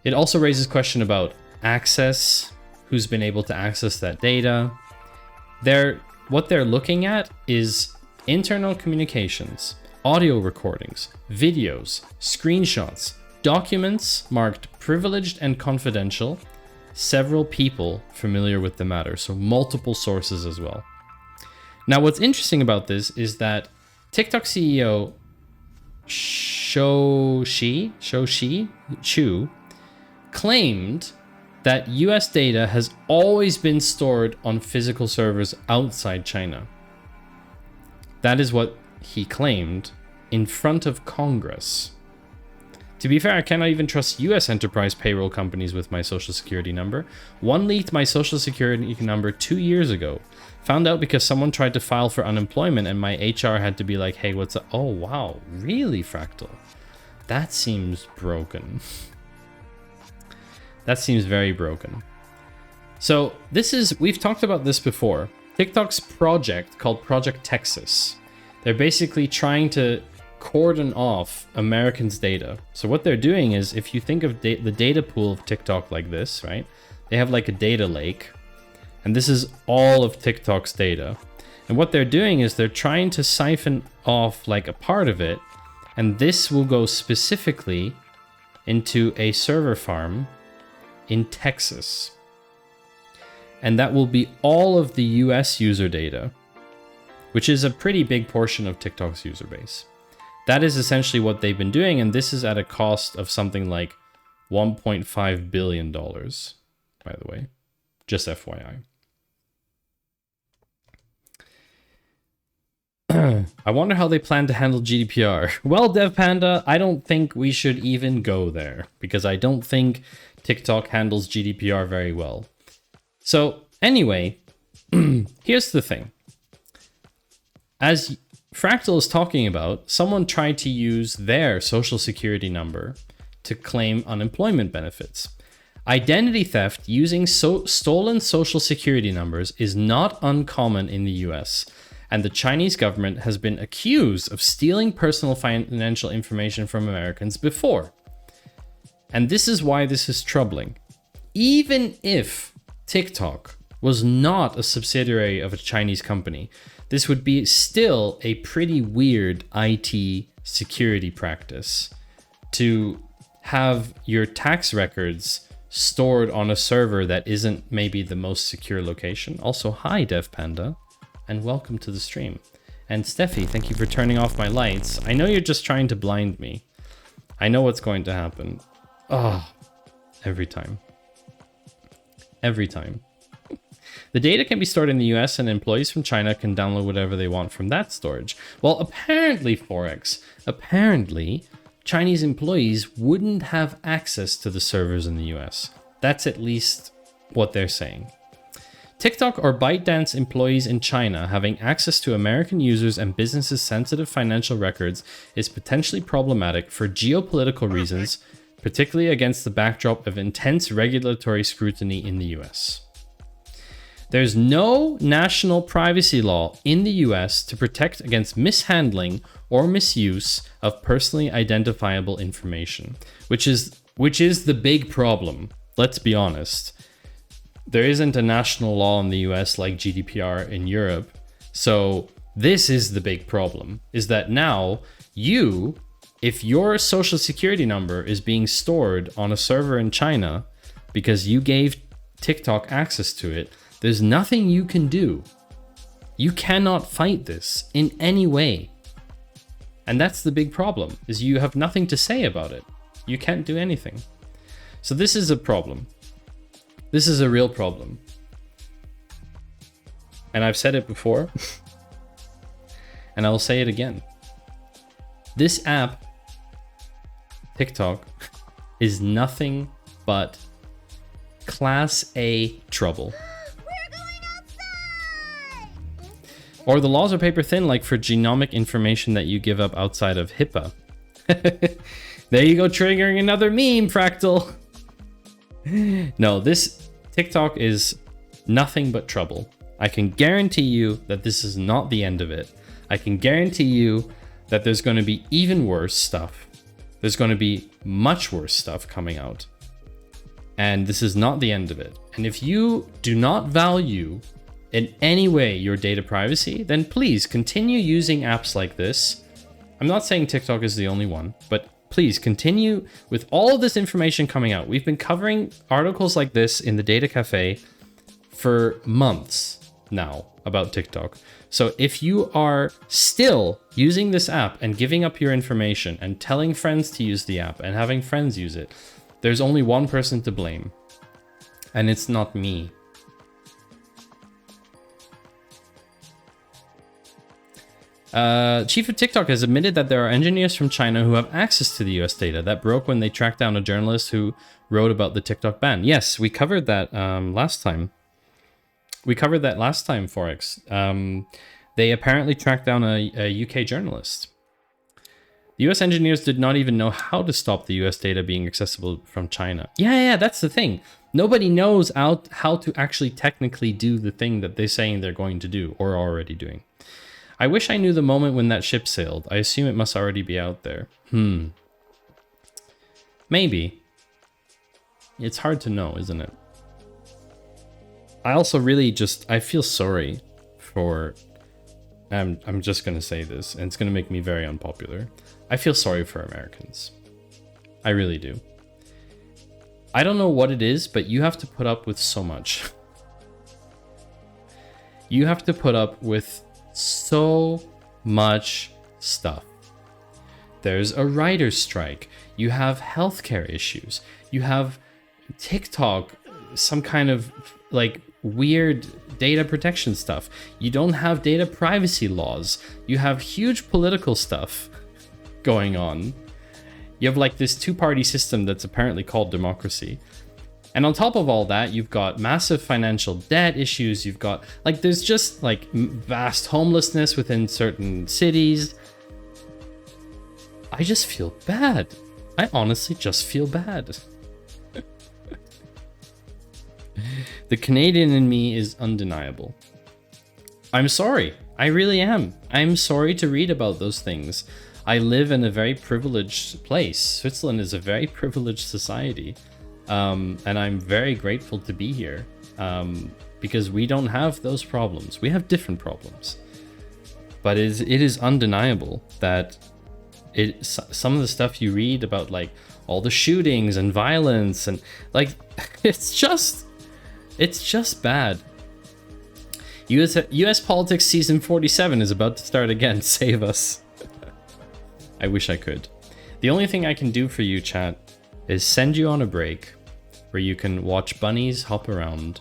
It also raises question about access, who's been able to access that data. What they're looking at is internal communications, audio recordings, videos, screenshots, documents marked privileged and confidential, several people familiar with the matter, so multiple sources as well. Now, what's interesting about this is that TikTok CEO Shou Chu claimed that US data has always been stored on physical servers outside China. That is what he claimed in front of Congress. To be fair, I cannot even trust US enterprise payroll companies with my social security number. One leaked my social security number 2 years ago. Found out because someone tried to file for unemployment and my HR had to be like, hey, what's up? Oh, wow. Really, Fractal? That seems broken. That seems very broken. So we've talked about this before. TikTok's project called Project Texas. They're basically trying to cordon off Americans' data. So what they're doing is, if you think of the data pool of TikTok like this, right? They have like a data lake, and this is all of TikTok's data. And what they're doing is they're trying to siphon off like a part of it, and this will go specifically into a server farm in Texas. And that will be all of the US user data, which is a pretty big portion of TikTok's user base. That is essentially what they've been doing, and this is at a cost of something like $1.5 billion, by the way, just FYI. I wonder how they plan to handle GDPR. Well, DevPanda, I don't think we should even go there, because I don't think TikTok handles GDPR very well. So anyway, here's the thing. As Fractal is talking about, someone tried to use their social security number to claim unemployment benefits. Identity theft using stolen social security numbers is not uncommon in the US, and the Chinese government has been accused of stealing personal financial information from Americans before. And this is why this is troubling. Even if TikTok was not a subsidiary of a Chinese company, this would be still a pretty weird IT security practice to have your tax records stored on a server that isn't maybe the most secure location. Also, hi DevPanda, and welcome to the stream. And Steffi, thank you for turning off my lights. I know you're just trying to blind me. I know what's going to happen. Oh, every time. Every time. The data can be stored in the US and employees from China can download whatever they want from that storage. Well, apparently, Forex, Chinese employees wouldn't have access to the servers in the US. That's at least what they're saying. TikTok or ByteDance employees in China having access to American users and businesses' sensitive financial records is potentially problematic for geopolitical reasons, particularly against the backdrop of intense regulatory scrutiny in the US. There's no national privacy law in the US to protect against mishandling or misuse of personally identifiable information, which is the big problem. Let's be honest. There isn't a national law in the US like GDPR in Europe. So this is the big problem, is that now if your social security number is being stored on a server in China because you gave TikTok access to it, there's nothing you can do. You cannot fight this in any way. And that's the big problem, is you have nothing to say about it. You can't do anything. So this is a problem. This is a real problem. And I've said it before, and I'll say it again. This app, TikTok, is nothing but Class A trouble. Or the laws are paper thin, like for genomic information that you give up outside of HIPAA. There you go, triggering another meme, Fractal. No, this TikTok is nothing but trouble. I can guarantee you that this is not the end of it. I can guarantee you that there's going to be even worse stuff. There's going to be much worse stuff coming out. And this is not the end of it. And if you do not value in any way your data privacy, then please continue using apps like this. I'm not saying TikTok is the only one, but please continue with all of this information coming out. We've been covering articles like this in the Data Cafe for months now about TikTok. So if you are still using this app and giving up your information and telling friends to use the app and having friends use it, there's only one person to blame, and it's not me. Chief of TikTok has admitted that there are engineers from China who have access to the US data. That broke when they tracked down a journalist who wrote about the TikTok ban. Yes, we covered that last time. We covered that last time, Forex. They apparently tracked down a UK journalist. The US engineers did not even know how to stop the US data being accessible from China. Yeah, that's the thing. Nobody knows how to actually technically do the thing that they're saying they're going to do or are already doing. I wish I knew the moment when that ship sailed. I assume it must already be out there. Maybe. It's hard to know, isn't it? I also really I feel sorry for... I'm just going to say this, and it's going to make me very unpopular. I feel sorry for Americans. I really do. I don't know what it is, but you have to put up with so much. You have to put up with so much stuff. There's a writer's strike. You have healthcare issues. You have TikTok, some kind of like weird data protection stuff. You don't have data privacy laws. You have huge political stuff going on. You have like this two-party system that's apparently called democracy. And on top of all that, you've got massive financial debt issues. You've got like, there's just like vast homelessness within certain cities. I just feel bad. I honestly just feel bad. The Canadian in me is undeniable. I'm sorry. I really am. I'm sorry to read about those things. I live in a very privileged place. Switzerland is a very privileged society. And I'm very grateful to be here because we don't have those problems. We have different problems. But it is undeniable that some of the stuff you read about like all the shootings and violence and like it's just bad. US politics season 47 is about to start again. Save us. I wish I could. The only thing I can do for you, chat, is send you on a break where you can watch bunnies hop around,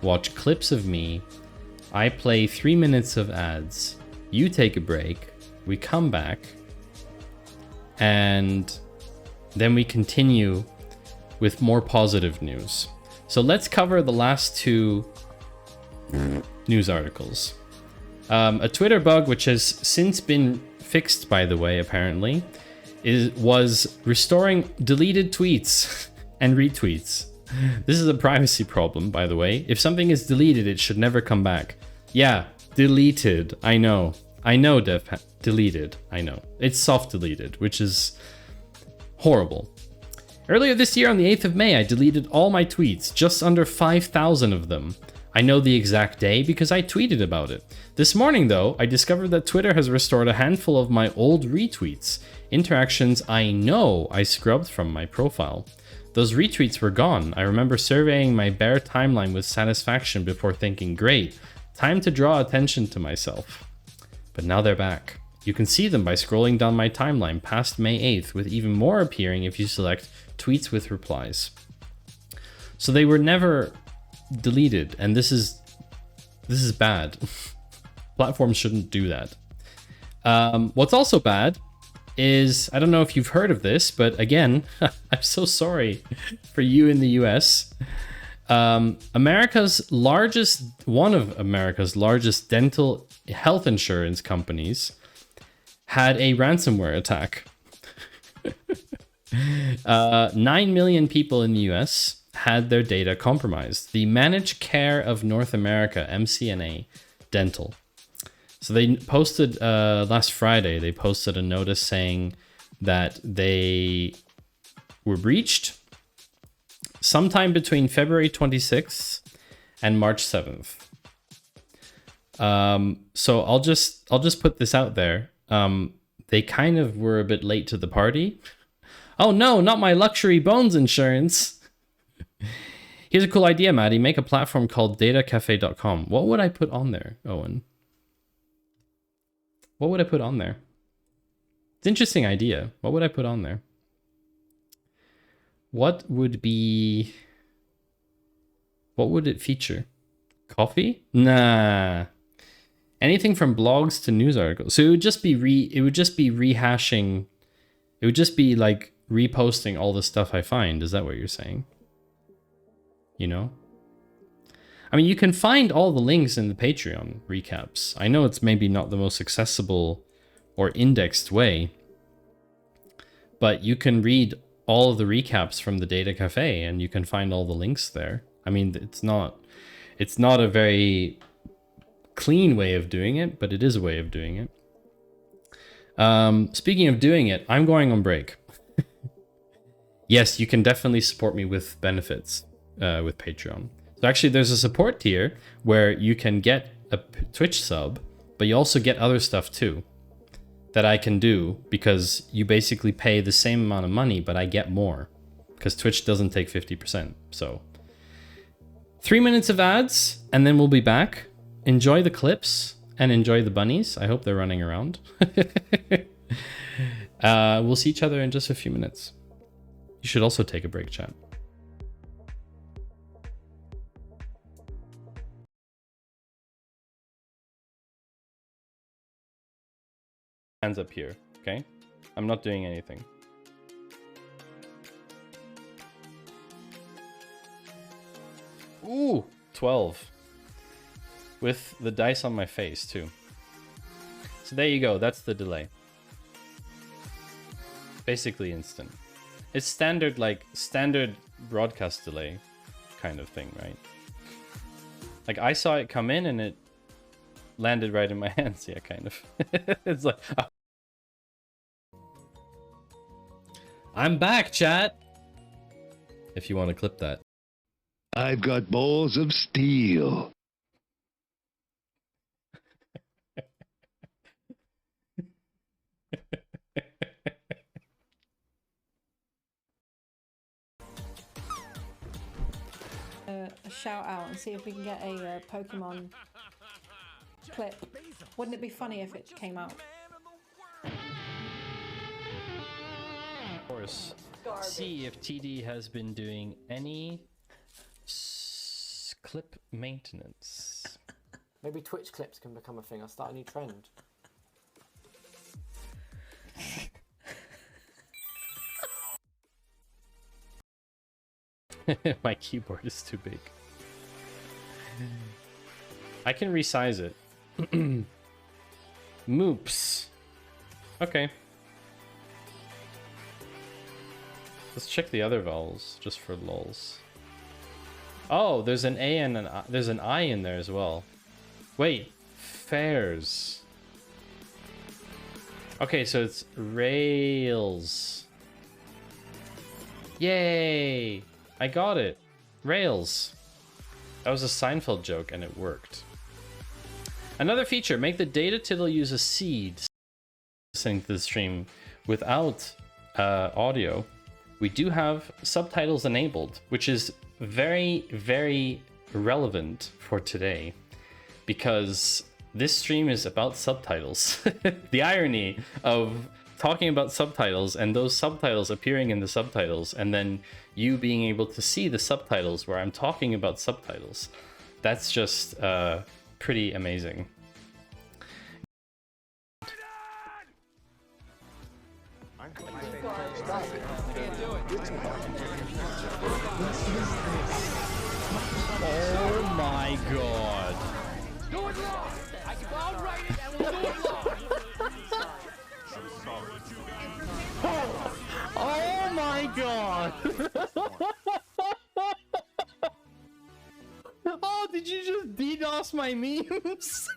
watch clips of me, I play 3 minutes of ads, you take a break, we come back, and then we continue with more positive news. So let's cover the last two news articles. A Twitter bug, which has since been fixed, by the way, apparently, was restoring deleted tweets and retweets. This is a privacy problem, by the way. If something is deleted, it should never come back. Yeah, deleted. I know, Dev. Deleted. I know. It's soft deleted, which is horrible. Earlier this year, on the 8th of May, I deleted all my tweets, just under 5,000 of them. I know the exact day because I tweeted about it. This morning, though, I discovered that Twitter has restored a handful of my old retweets, interactions I know I scrubbed from my profile. Those retweets were gone. I remember surveying my bare timeline with satisfaction before thinking, great, time to draw attention to myself. But now they're back. You can see them by scrolling down my timeline past May 8th, with even more appearing if you select tweets with replies. So they were never deleted, and this is bad. Platforms shouldn't do that. What's also bad is, I don't know if you've heard of this, but again, I'm so sorry for you in the US. One of America's largest dental health insurance companies had a ransomware attack. 9 million people in the US had their data compromised. The Managed Care of North America, MCNA Dental. So they posted last Friday, they posted a notice saying that they were breached sometime between February 26th and March 7th. So I'll just put this out there. They kind of were a bit late to the party. Oh no, not my luxury bones insurance. Here's a cool idea, Maddie. Make a platform called datacafe.com. What would I put on there, Owen? What would I put on there? It's an interesting idea. What would I put on there? What would it feature? Coffee? Nah. Anything from blogs to news articles. So it would just be rehashing. It would just be like reposting all the stuff I find. Is that what you're saying? You know? I mean, you can find all the links in the Patreon recaps. I know it's maybe not the most accessible or indexed way, but you can read all of the recaps from the Data Cafe and you can find all the links there. I mean, it's not a very clean way of doing it, but it is a way of doing it. Speaking of doing it, I'm going on break. Yes, you can definitely support me with benefits with Patreon. So actually there's a support tier where you can get a Twitch sub, but you also get other stuff too that I can do because you basically pay the same amount of money, but I get more because Twitch doesn't take 50%. So 3 minutes of ads and then we'll be back. Enjoy the clips and enjoy the bunnies. I hope they're running around. We'll see each other in just a few minutes. You should also take a break, chat. Hands up here, okay? I'm not doing anything. Ooh, 12. With the dice on my face, too. So there you go, that's the delay. Basically instant. It's standard, like, standard broadcast delay kind of thing, right? Like, I saw it come in and it landed right in my hands, yeah, kind of. It's like... Oh. I'm back, chat! If you want to clip that. I've got balls of steel. A shout out and see if we can get a Pokemon clip. Wouldn't it be funny if it came out? Of course. See if TD has been doing any clip maintenance. Maybe Twitch clips can become a thing. I'll start a new trend. My keyboard is too big. I can resize it. Moops. Okay. Let's check the other vowels just for lols. Oh, there's an A and an I, there's an I in there as well. Wait, fairs. Okay, so it's rails. Yay! I got it. Rails. That was a Seinfeld joke and it worked. Another feature, make the data tittle use a seed. Listening to the stream without audio. We do have subtitles enabled, which is very, very relevant for today because this stream is about subtitles. The irony of talking about subtitles and those subtitles appearing in the subtitles and then you being able to see the subtitles where I'm talking about subtitles. That's just pretty amazing. Oh my god. Do it wrong! I'll write it and we'll do it wrong! Oh my god! Oh, did you just DDoS my memes?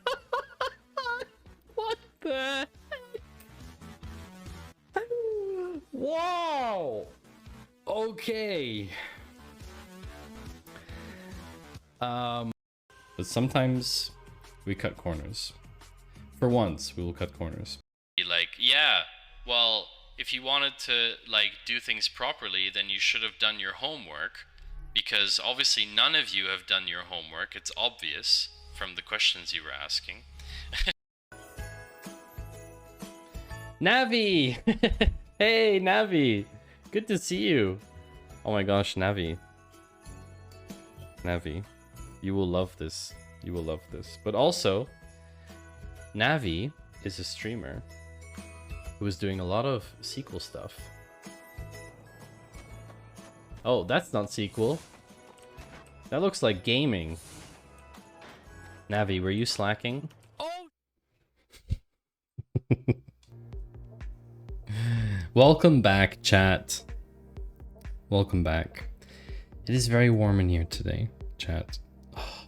the heck? Wow. Okay. But sometimes we cut corners. For once, we will cut corners. Like, yeah, well, if you wanted to, like, do things properly, then you should have done your homework. Because obviously none of you have done your homework. It's obvious from the questions you were asking. Navi! Hey, Navi! Good to see you. Oh my gosh, Navi. Navi, you will love this. You will love this. But also, Navi is a streamer who is doing a lot of SQL stuff. Oh, that's not SQL. That looks like gaming. Navi, were you slacking? Oh! Welcome back, chat. Welcome back. It is very warm in here today, chat. Oh.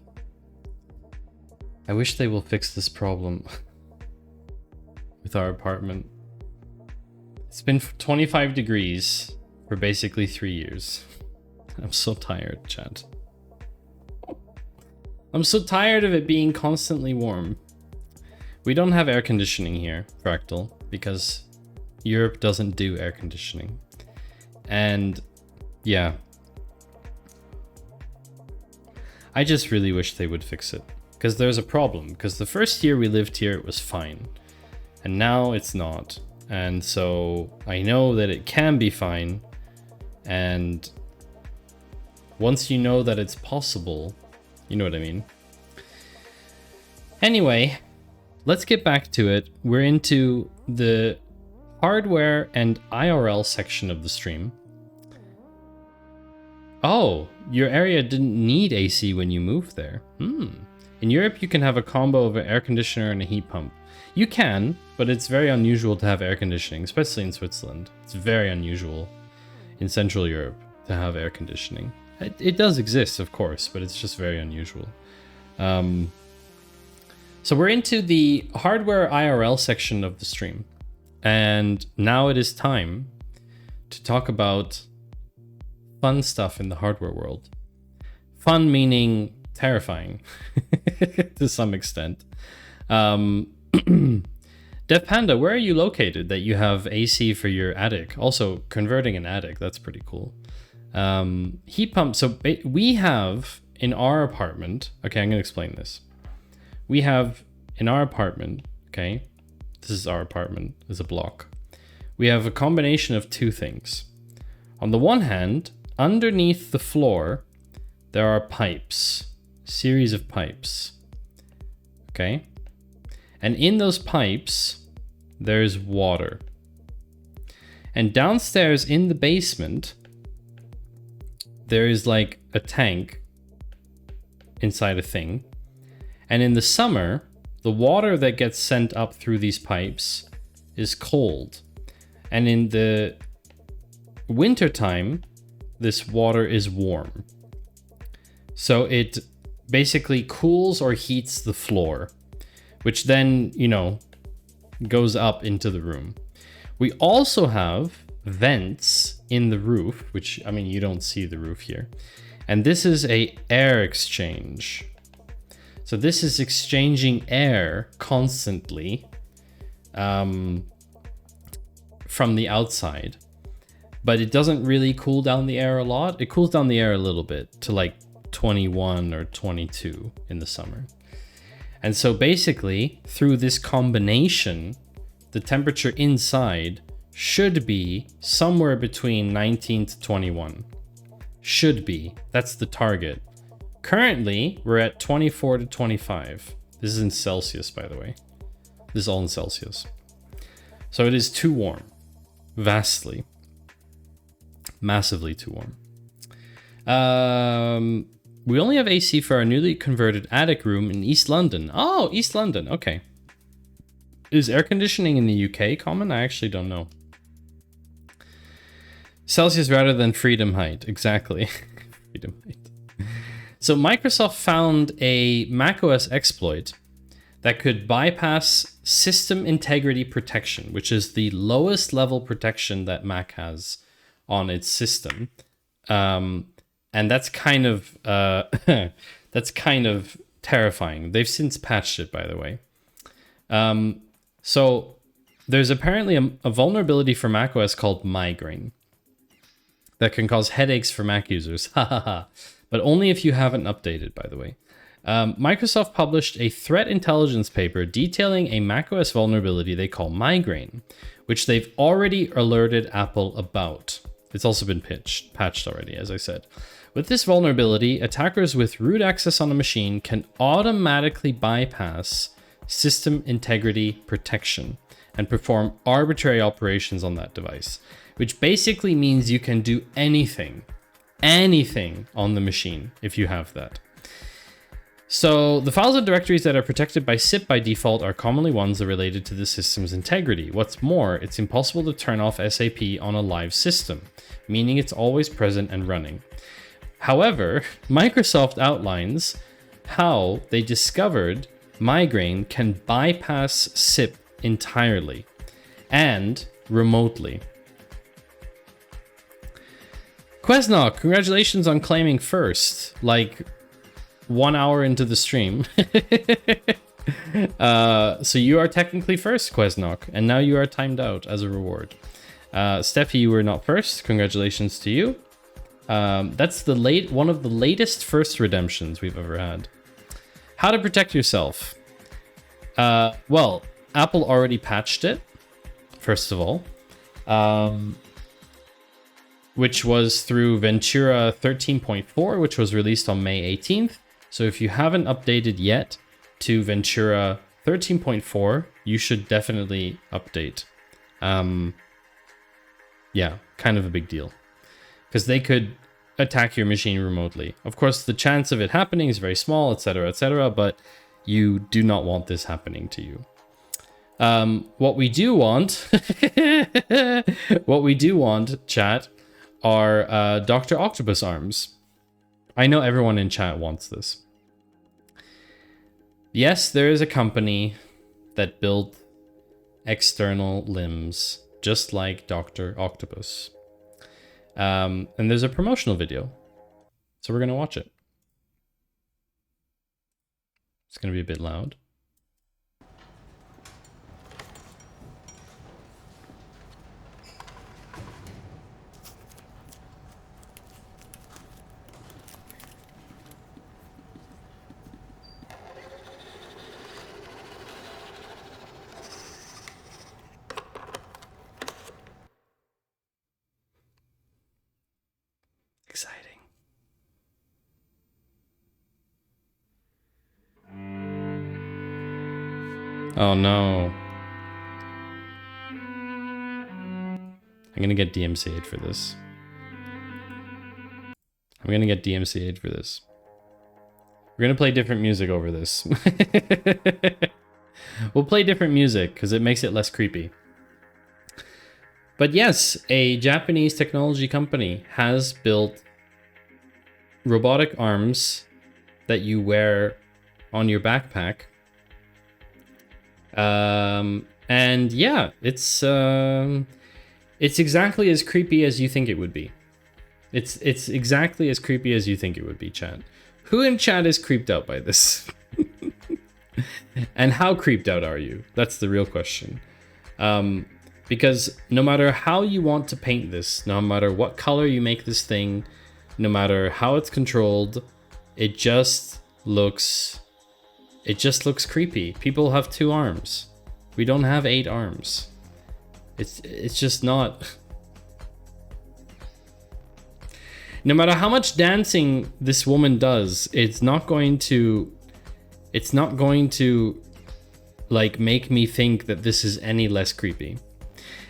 I wish they will fix this problem with our apartment. It's been 25 degrees for basically 3 years. I'm so tired, chat. I'm so tired of it being constantly warm. We don't have air conditioning here, Fractal, because Europe doesn't do air conditioning. And yeah, I just really wish they would fix it, because there's a problem. Because the first year we lived here, it was fine, and now it's not. And so I know that it can be fine, and once you know that it's possible, you know what I mean. Anyway, let's get back to it. We're into the hardware and IRL section of the stream. Oh, your area didn't need AC when you moved there. In Europe, you can have a combo of an air conditioner and a heat pump. You can, but it's very unusual to have air conditioning, especially in Switzerland. It's very unusual in Central Europe to have air conditioning. It does exist, of course, but it's just very unusual. So we're into the hardware IRL section of the stream. And now it is time to talk about fun stuff in the hardware world. Fun meaning terrifying to some extent. Dev Panda, where are you located that you have AC for your attic? Also, converting an attic, that's pretty cool. Heat pump. So we have in our apartment. Okay, I'm gonna explain this. We have in our apartment. Okay, this is our apartment. It's a block. We have a combination of two things. On the one hand, underneath the floor, there are pipes, series of pipes. Okay, and in those pipes, there's water. And downstairs in the basement, there is like a tank inside a thing. And in the summer, the water that gets sent up through these pipes is cold. And in the wintertime, this water is warm. So it basically cools or heats the floor, which then, you know, goes up into the room. We also have vents in the roof, which, I mean, you don't see the roof here. And this is a air exchange. So this is exchanging air constantly from the outside. But it doesn't really cool down the air a lot. It cools down the air a little bit to like 21 or 22 in the summer. And so basically, through this combination, the temperature inside should be somewhere between 19 to 21. Should be. That's the target. Currently, we're at 24 to 25. This is in Celsius, by the way. This is all in Celsius. So it is too warm. Vastly. Massively too warm. We only have AC for our newly converted attic room in East London. Oh, East London. Okay. Is air conditioning in the UK common? I actually don't know. Celsius rather than freedom height. Exactly. Freedom height. So Microsoft found a macOS exploit that could bypass system integrity protection, which is the lowest level protection that Mac has on its system. And that's kind of that's kind of terrifying. They've since patched it, by the way. So there's apparently a vulnerability for macOS called migraine that can cause headaches for Mac users. But only if you haven't updated, by the way. Microsoft published a threat intelligence paper detailing a macOS vulnerability they call migraine, which they've already alerted Apple about. It's also been patched already, as I said. With this vulnerability, attackers with root access on a machine can automatically bypass system integrity protection and perform arbitrary operations on that device, which basically means you can do anything on the machine if you have that. So the files and directories that are protected by SIP by default are commonly ones that are related to the system's integrity. What's more, it's impossible to turn off SAP on a live system, meaning it's always present and running. However, Microsoft outlines how they discovered migraine can bypass SIP entirely and remotely. Quesnock, congratulations on claiming first, like 1 hour into the stream. So you are technically first, Quesnock, and now you are timed out as a reward. Steffi, you were not first. Congratulations to you. That's one of the latest first redemptions we've ever had. How to protect yourself? Well, Apple already patched it, first of all, which was through Ventura 13.4, which was released on May 18th. So if you haven't updated yet to Ventura 13.4, you should definitely update. Yeah, kind of a big deal, because they could attack your machine remotely. Of course, the chance of it happening is very small, etc., but you do not want this happening to you. What we do want, chat, are Dr. Octopus arms. I know everyone in chat wants this. Yes, there is a company that built external limbs, just like Dr. Octopus. And there's a promotional video, so we're gonna watch it. It's gonna be a bit loud. Exciting. Oh no. I'm gonna get DMCA'd for this. We're gonna play different music over this. We'll play different music because it makes it less creepy. But yes, a Japanese technology company has built robotic arms that you wear on your backpack. And yeah, it's exactly as creepy as you think it would be. It's exactly as creepy as you think it would be, chat. Who in chat is creeped out by this? And how creeped out are you? That's the real question. Because no matter how you want to paint this, no matter what color you make this thing, no matter how it's controlled, it just looks creepy. People have 2 arms. We don't have 8 arms. It's just not. No matter how much dancing this woman does, it's not going to like make me think that this is any less creepy.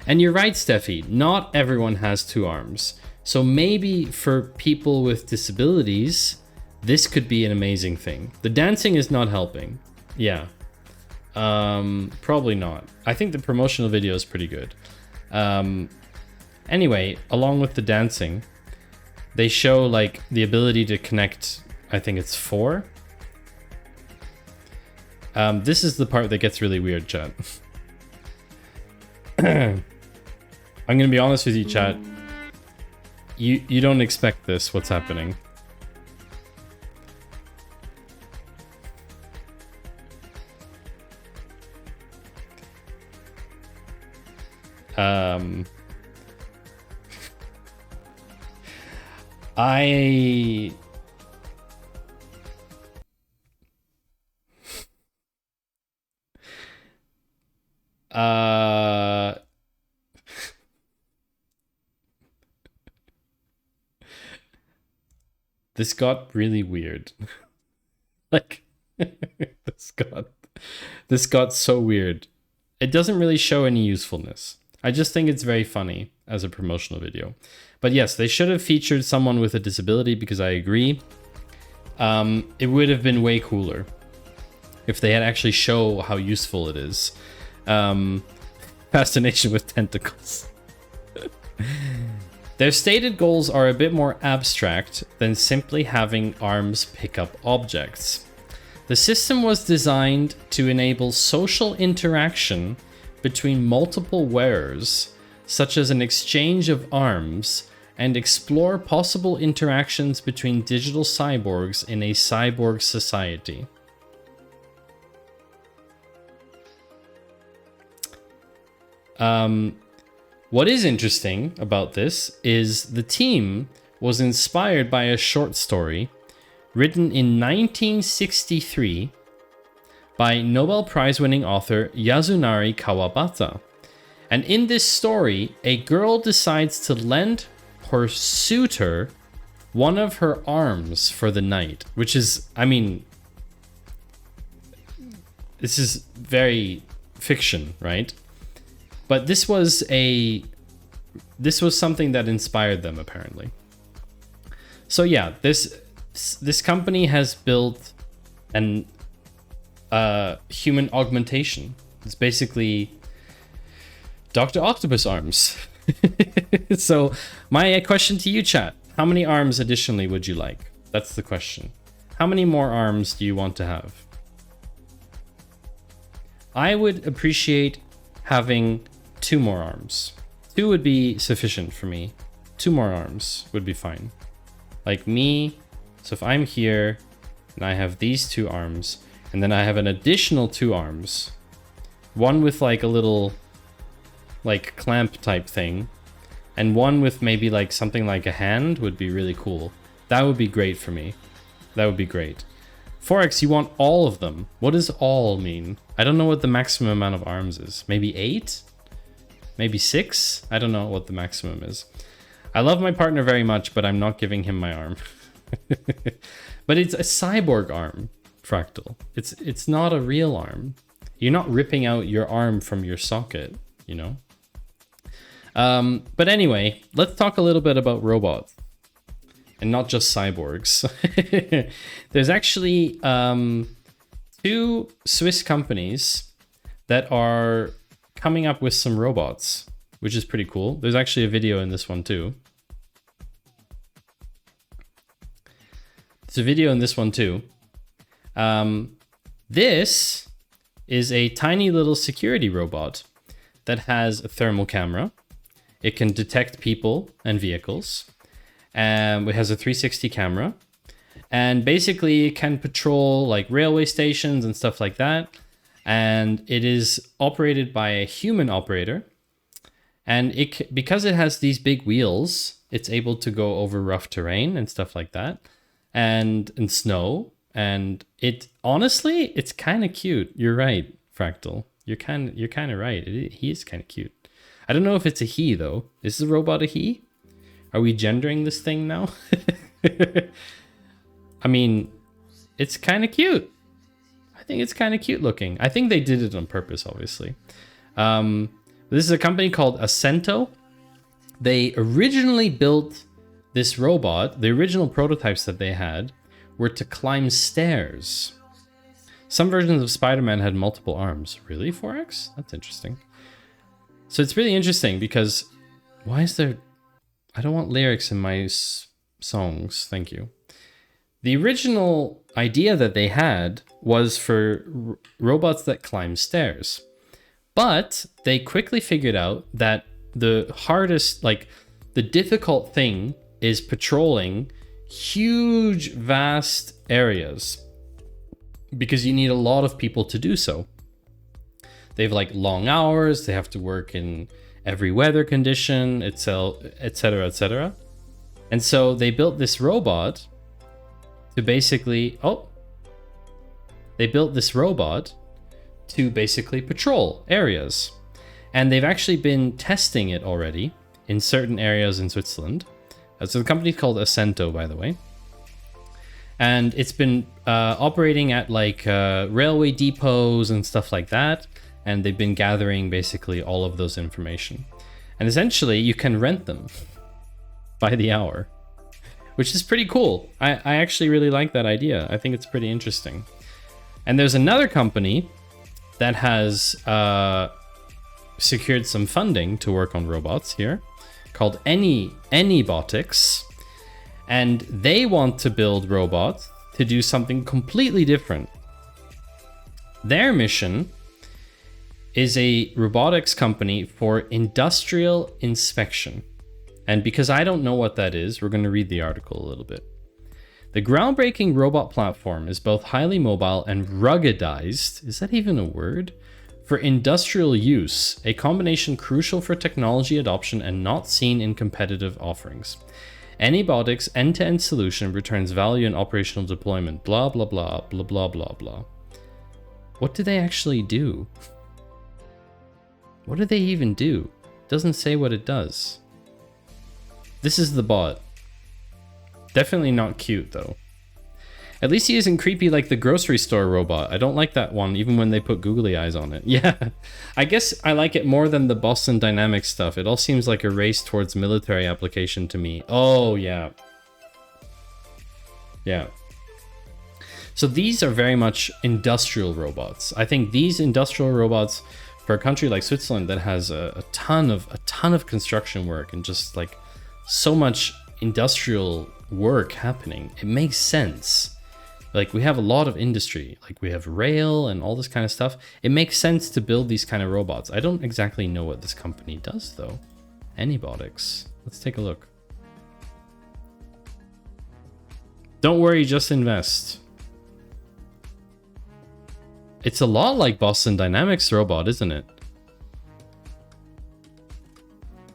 And you're right, Steffi, not everyone has 2 arms. So maybe for people with disabilities, this could be an amazing thing. The dancing is not helping. Yeah. Probably not. I think the promotional video is pretty good. Anyway, along with the dancing, they show like the ability to connect, I think it's 4 This is the part that gets really weird, chat. I'm gonna be honest with you, chat. You don't expect this, what's happening. I... This got really weird. Like, this got so weird. It doesn't really show any usefulness. I just think it's very funny as a promotional video. But yes, they should have featured someone with a disability, because I agree. It would have been way cooler if they had actually show how useful it is. Fascination with tentacles. Their stated goals are a bit more abstract than simply having arms pick up objects. The system was designed to enable social interaction between multiple wearers, such as an exchange of arms, and explore possible interactions between digital cyborgs in a cyborg society. What is interesting about this is the team was inspired by a short story written in 1963 by Nobel Prize-winning author Yasunari Kawabata. And in this story, a girl decides to lend her suitor one of her arms for the night, which is, I mean, this is very fiction, right? But this was something that inspired them, apparently. So yeah, this company has built an human augmentation. It's basically Dr. Octopus arms. So my question to you, chat, how many arms additionally would you like? That's the question. How many more arms do you want to have? I would appreciate having 2 more arms. 2 would be sufficient for me. 2 more arms would be fine. Like me, so if I'm here and I have these 2 arms, and then I have an additional 2 arms, one with like a little like clamp type thing, and one with maybe like something like a hand would be really cool. That would be great for me. That would be great. Forex, you want all of them. What does all mean? I don't know what the maximum amount of arms is. Maybe 8? Maybe 6? I don't know what the maximum is. I love my partner very much, but I'm not giving him my arm. But it's a cyborg arm, Fractal. It's not a real arm. You're not ripping out your arm from your socket, you know? But anyway, let's talk a little bit about robots. And not just cyborgs. There's actually 2 Swiss companies that are coming up with some robots, which is pretty cool. There's actually a video in this one too. There's a video in this one too. This is a tiny little security robot that has a thermal camera. It can detect people and vehicles. It has a 360 camera. And basically it can patrol like railway stations and stuff like that. And it is operated by a human operator. And because it has these big wheels, it's able to go over rough terrain and stuff like that. And snow. And honestly, it's kind of cute. You're right, Fractal. You're kind of right. He is kind of cute. I don't know if it's a he though. Is the robot a he? Are we gendering this thing now? I mean, it's kind of cute. I think it's kind of cute looking. I think they did it on purpose, obviously. This is a company called Ascento. They originally built this robot. The original prototypes that they had were to climb stairs. Some versions of Spider-Man had multiple arms. Really, Forex? That's interesting. So it's really interesting because why is there... I don't want lyrics in my songs. Thank you. The original idea that they had was for robots that climb stairs. But they quickly figured out that the hardest, like the difficult thing is patrolling huge, vast areas because you need a lot of people to do so. They have like long hours, they have to work in every weather condition, etc., etc. And so they built this robot to basically, patrol areas. And they've actually been testing it already in certain areas in Switzerland. So the company's called Ascento, by the way. And it's been operating at like railway depots and stuff like that. And they've been gathering basically all of those information. And essentially you can rent them by the hour, which is pretty cool. I actually really like that idea. I think it's pretty interesting. And there's another company that has secured some funding to work on robots here called Anybotics. And they want to build robots to do something completely different. Their mission is a robotics company for industrial inspection. And because I don't know what that is, we're going to read the article a little bit. The groundbreaking robot platform is both highly mobile and ruggedized, is that even a word? For industrial use, a combination crucial for technology adoption and not seen in competitive offerings. Anybotics' end-to-end solution returns value in operational deployment, blah, blah, blah, blah, blah, blah, blah. What do they actually do? What do they even do? Doesn't say what it does. This is the bot. Definitely not cute though. At least he isn't creepy like the grocery store robot. I don't like that one, even when they put googly eyes on it. Yeah, I guess I like it more than the Boston Dynamics stuff. It all seems like a race towards military application to me. Oh, yeah. Yeah. So these are very much industrial robots. I think these industrial robots, for a country like Switzerland that has a ton of construction work and just like so much industrial work happening, it makes sense. Like we have a lot of industry, like we have rail and all this kind of stuff. It makes sense to build these kind of robots. I don't exactly know what this company does though. Anybotics. Let's take a look. Don't worry, just invest. It's a lot like Boston Dynamics robot, isn't it?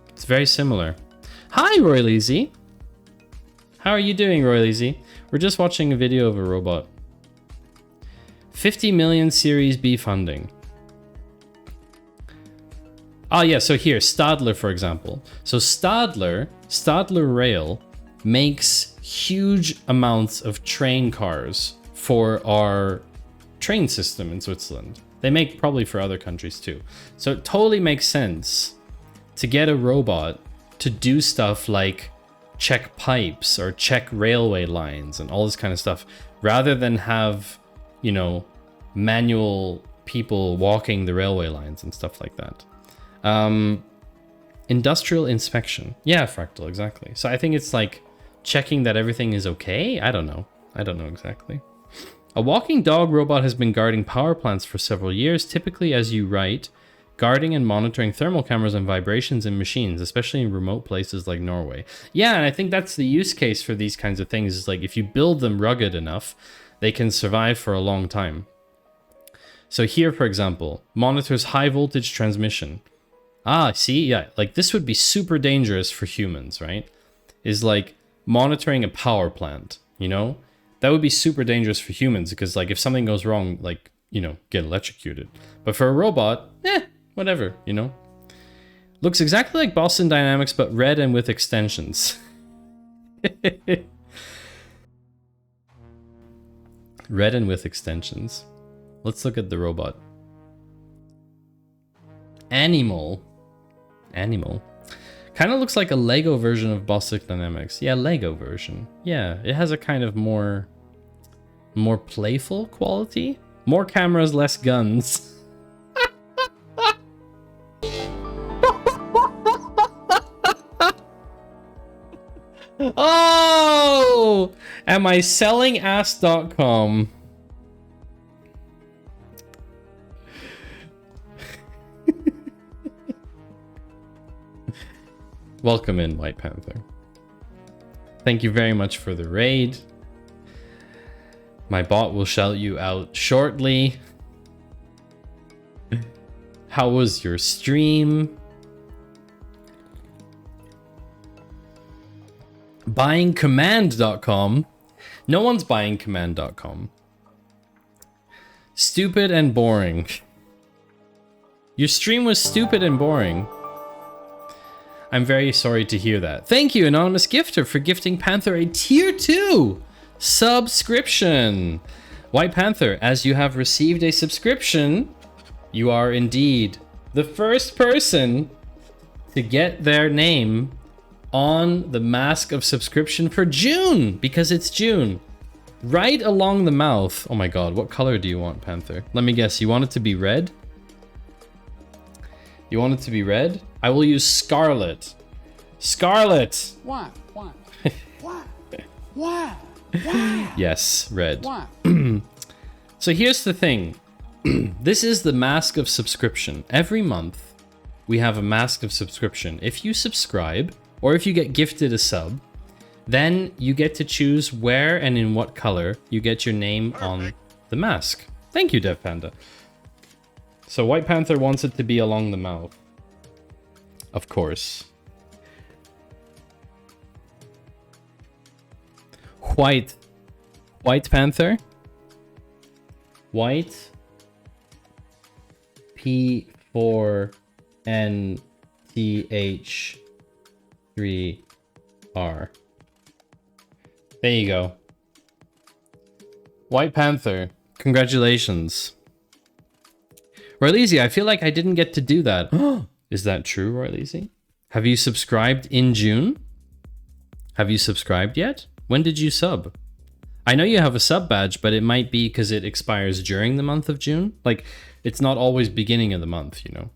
It's very similar. Hi, Roy Leezy. How are you doing, Roy Leezy? We're just watching a video of a robot. 50 million Series B funding. Ah, yeah, so here, Stadler, for example. So Stadler Rail makes huge amounts of train cars for our train system in Switzerland. They make probably for other countries too. So it totally makes sense to get a robot to do stuff like check pipes or check railway lines and all this kind of stuff, rather than have, you know, manual people walking the railway lines and stuff like that. Industrial inspection. Yeah, Fractal, exactly. So I think it's like checking that everything is okay. I don't know exactly. A walking dog robot has been guarding power plants for several years, typically, as you write, guarding and monitoring thermal cameras and vibrations in machines, especially in remote places like Norway. Yeah, and I think that's the use case for these kinds of things, is like if you build them rugged enough, they can survive for a long time. So here, for example, monitors high voltage transmission. Ah, see, yeah, like this would be super dangerous for humans, right? Is like monitoring a power plant, you know? That would be super dangerous for humans because like if something goes wrong, like, you know, get electrocuted. But for a robot, whatever, you know? Looks exactly like Boston Dynamics, but red and with extensions. Red and with extensions. Let's look at the robot. Animal. Kind of looks like a Lego version of Boston Dynamics. Yeah, Lego version. Yeah, it has a kind of more playful quality. More cameras, less guns. Oh! Am I selling ass.com? Welcome in, White Panther. Thank you very much for the raid. My bot will shout you out shortly. How was your stream? Buyingcommand.com. No one's buying command.com. Stupid and boring. Your stream was stupid and boring. I'm very sorry to hear that. Thank you, Anonymous Gifter, for gifting Panther a tier 2 subscription. White Panther, as you have received a subscription, you are indeed the first person to get their name on the mask of subscription for June, because it's June. Right along the mouth. Oh my god, what color do you want, Panther? Let me guess, you want it to be red? You want it to be red? I will use scarlet. Scarlet! Why? Why? Why? Why? Why? Yes, red. Why? So here's the thing. This is the mask of subscription. Every month, we have a mask of subscription. If you subscribe, or if you get gifted a sub, then you get to choose where and in what color you get your name on the mask. Thank you, Dev Panda. So White Panther wants it to be along the mouth. Of course. White Panther. White P4NTH3R. There you go. White Panther, congratulations. Royleezy, I feel like I didn't get to do that. Is that true, Royleezy? Have you subscribed in June? Have you subscribed yet? When did you sub? I know you have a sub badge, but it might be because it expires during the month of June. Like, it's not always beginning of the month, you know.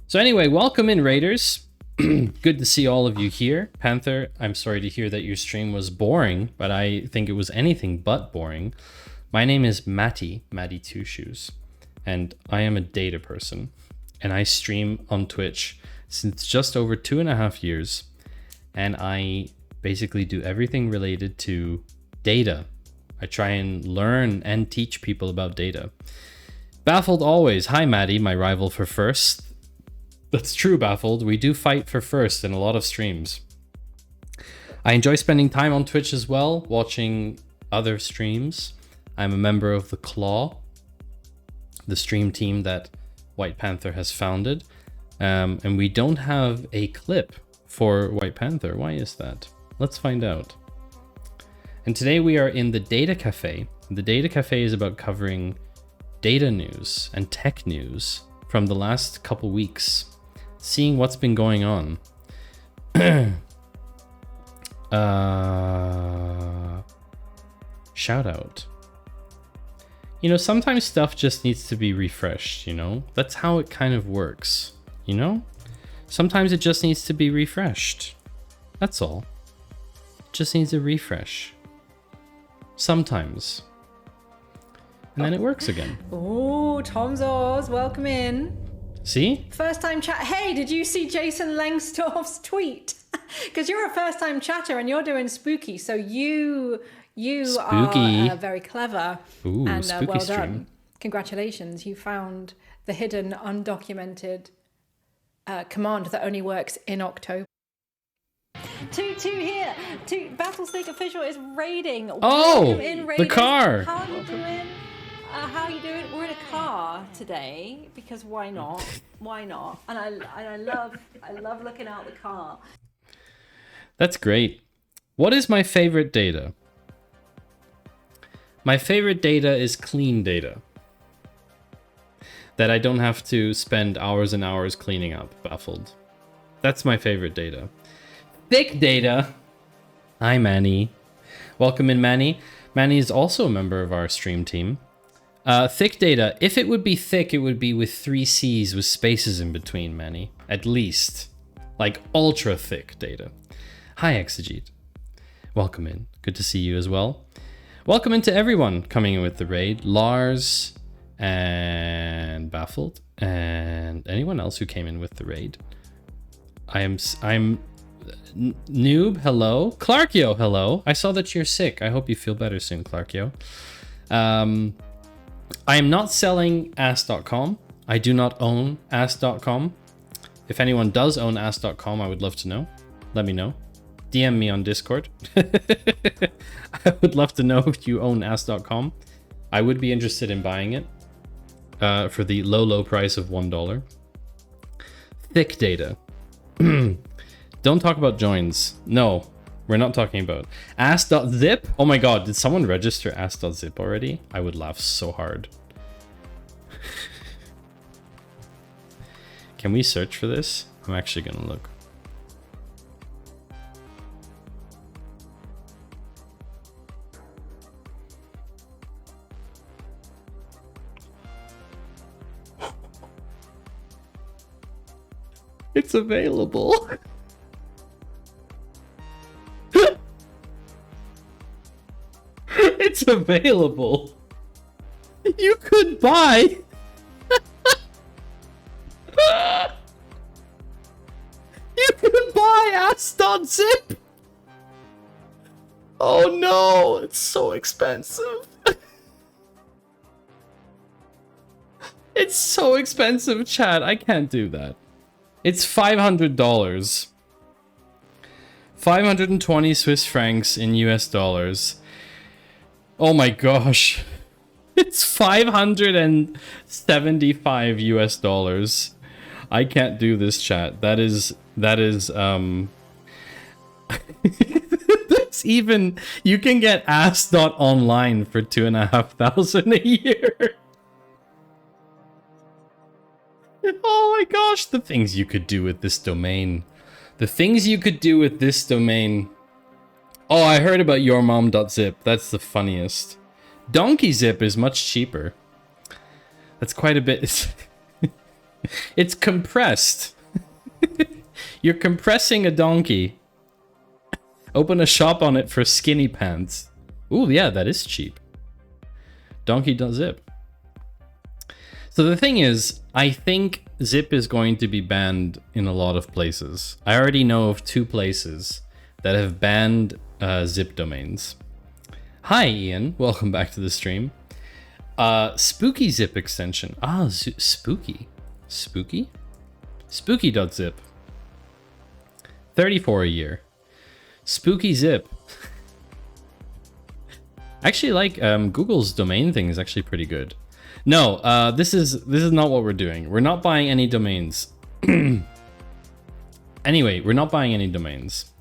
So anyway, welcome in, Raiders. Good to see all of you here. Panther, I'm sorry to hear that your stream was boring, but I think it was anything but boring. My name is Matty Two Shoes, and I am a data person. And I stream on Twitch since just over 2.5 years. And I basically do everything related to data. I try and learn and teach people about data. Baffled always. Hi, Maddie, my rival for first. That's true, Baffled. We do fight for first in a lot of streams. I enjoy spending time on Twitch as well, watching other streams. I'm a member of the Claw, the stream team that White Panther has founded. And we don't have a clip for White Panther. Why is that? Let's find out. And today we are in the Data Cafe. The Data Cafe is about covering data news and tech news from the last couple weeks, seeing what's been going on. Shout out. You know, sometimes stuff just needs to be refreshed, you know? That's how it kind of works, you know? Sometimes it just needs to be refreshed. That's all. It just needs a refresh. Sometimes. And then it works again. Oh, Tom's Oz, welcome in. See? First time chat. Hey, did you see Jason Langsdorff's tweet? Because you're a first time chatter and you're doing spooky. So you Spooky. are very clever. Ooh, and spooky well stream. done. Congratulations. You found the hidden, undocumented command that only works in October. Two here. Battlesnake Official is raiding. Oh, Welcome in, the raiders. car. How are you doing? How you doing? We're in a car today because why not? Why not? And I love looking out the car. That's great. What is my favorite data? My favorite data is clean data. That I don't have to spend hours and hours cleaning up, Baffled. That's my favorite data. Thick data. Hi, Manny. Welcome in, Manny. Manny is also a member of our stream team. Thick data. If it would be thick, it would be with 3 C's with spaces in between, Manny. At least. Like ultra thick data. Hi, Exegete. Welcome in. Good to see you as well. Welcome into everyone coming in with the raid. Lars and Baffled and anyone else who came in with the raid. I'm Noob, hello. Clarkio, hello. I saw that you're sick. I hope you feel better soon, Clarkio. I am not selling ass.com. I do not own ass.com. If anyone does own ass.com, I would love to know. Let me know. DM me on Discord. I would love to know if you own ass.com. I would be interested in buying it for the low price of $1. Thick data. Don't talk about joins. No, we're not talking about ass.zip. Oh my god, did someone register ass.zip already? I would laugh so hard. Can we search for this? I'm actually gonna look. It's available. It's available. You could buy. You could buy ass.zip. Oh no, it's so expensive. It's so expensive, chat. I can't do that. It's $500. 520 Swiss francs in US dollars. Oh my gosh. It's 575 US dollars. I can't do this, chat. That is that's even, you can get ass.online for 2,500 a year. Oh my gosh, the things you could do with this domain. The things you could do with this domain. Oh, I heard about yourmom.zip. That's the funniest. DonkeyZip is much cheaper. That's quite a bit. It's compressed. You're compressing a donkey. Open a shop on it for skinny pants. Ooh, yeah, that is cheap. Donkey.zip. So the thing is, I think Zip is going to be banned in a lot of places. I already know of 2 places that have banned Zip domains. Hi, Ian. Welcome back to the stream. Spooky Zip extension. Ah, spooky. Spooky? Spooky.zip. 34 a year. Spooky Zip. Actually, like, Google's domain thing is actually pretty good. No, this is not what we're doing. We're not buying any domains. Anyway, we're not buying any domains.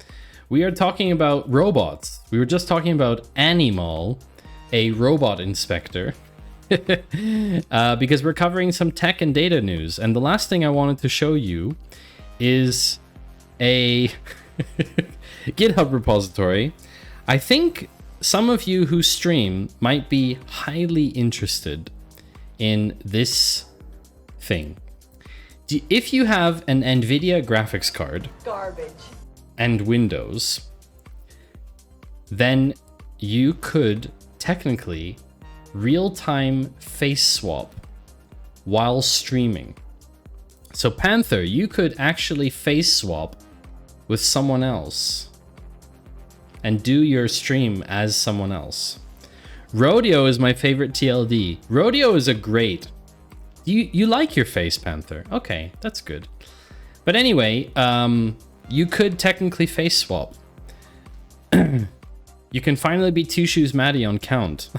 We are talking about robots. We were just talking about Animal, a robot inspector. Because we're covering some tech and data news. And the last thing I wanted to show you is a GitHub repository. I think some of you who stream might be highly interested in this thing. If you have an NVIDIA graphics card and Windows, then you could technically real-time face swap while streaming. So Panther, you could actually face swap with someone else and do your stream as someone else. Rodeo is my favorite TLD. Rodeo is a great... You like your face, Panther. Okay, that's good. But anyway, you could technically face swap. You can finally be Two Shoes Maddie on count.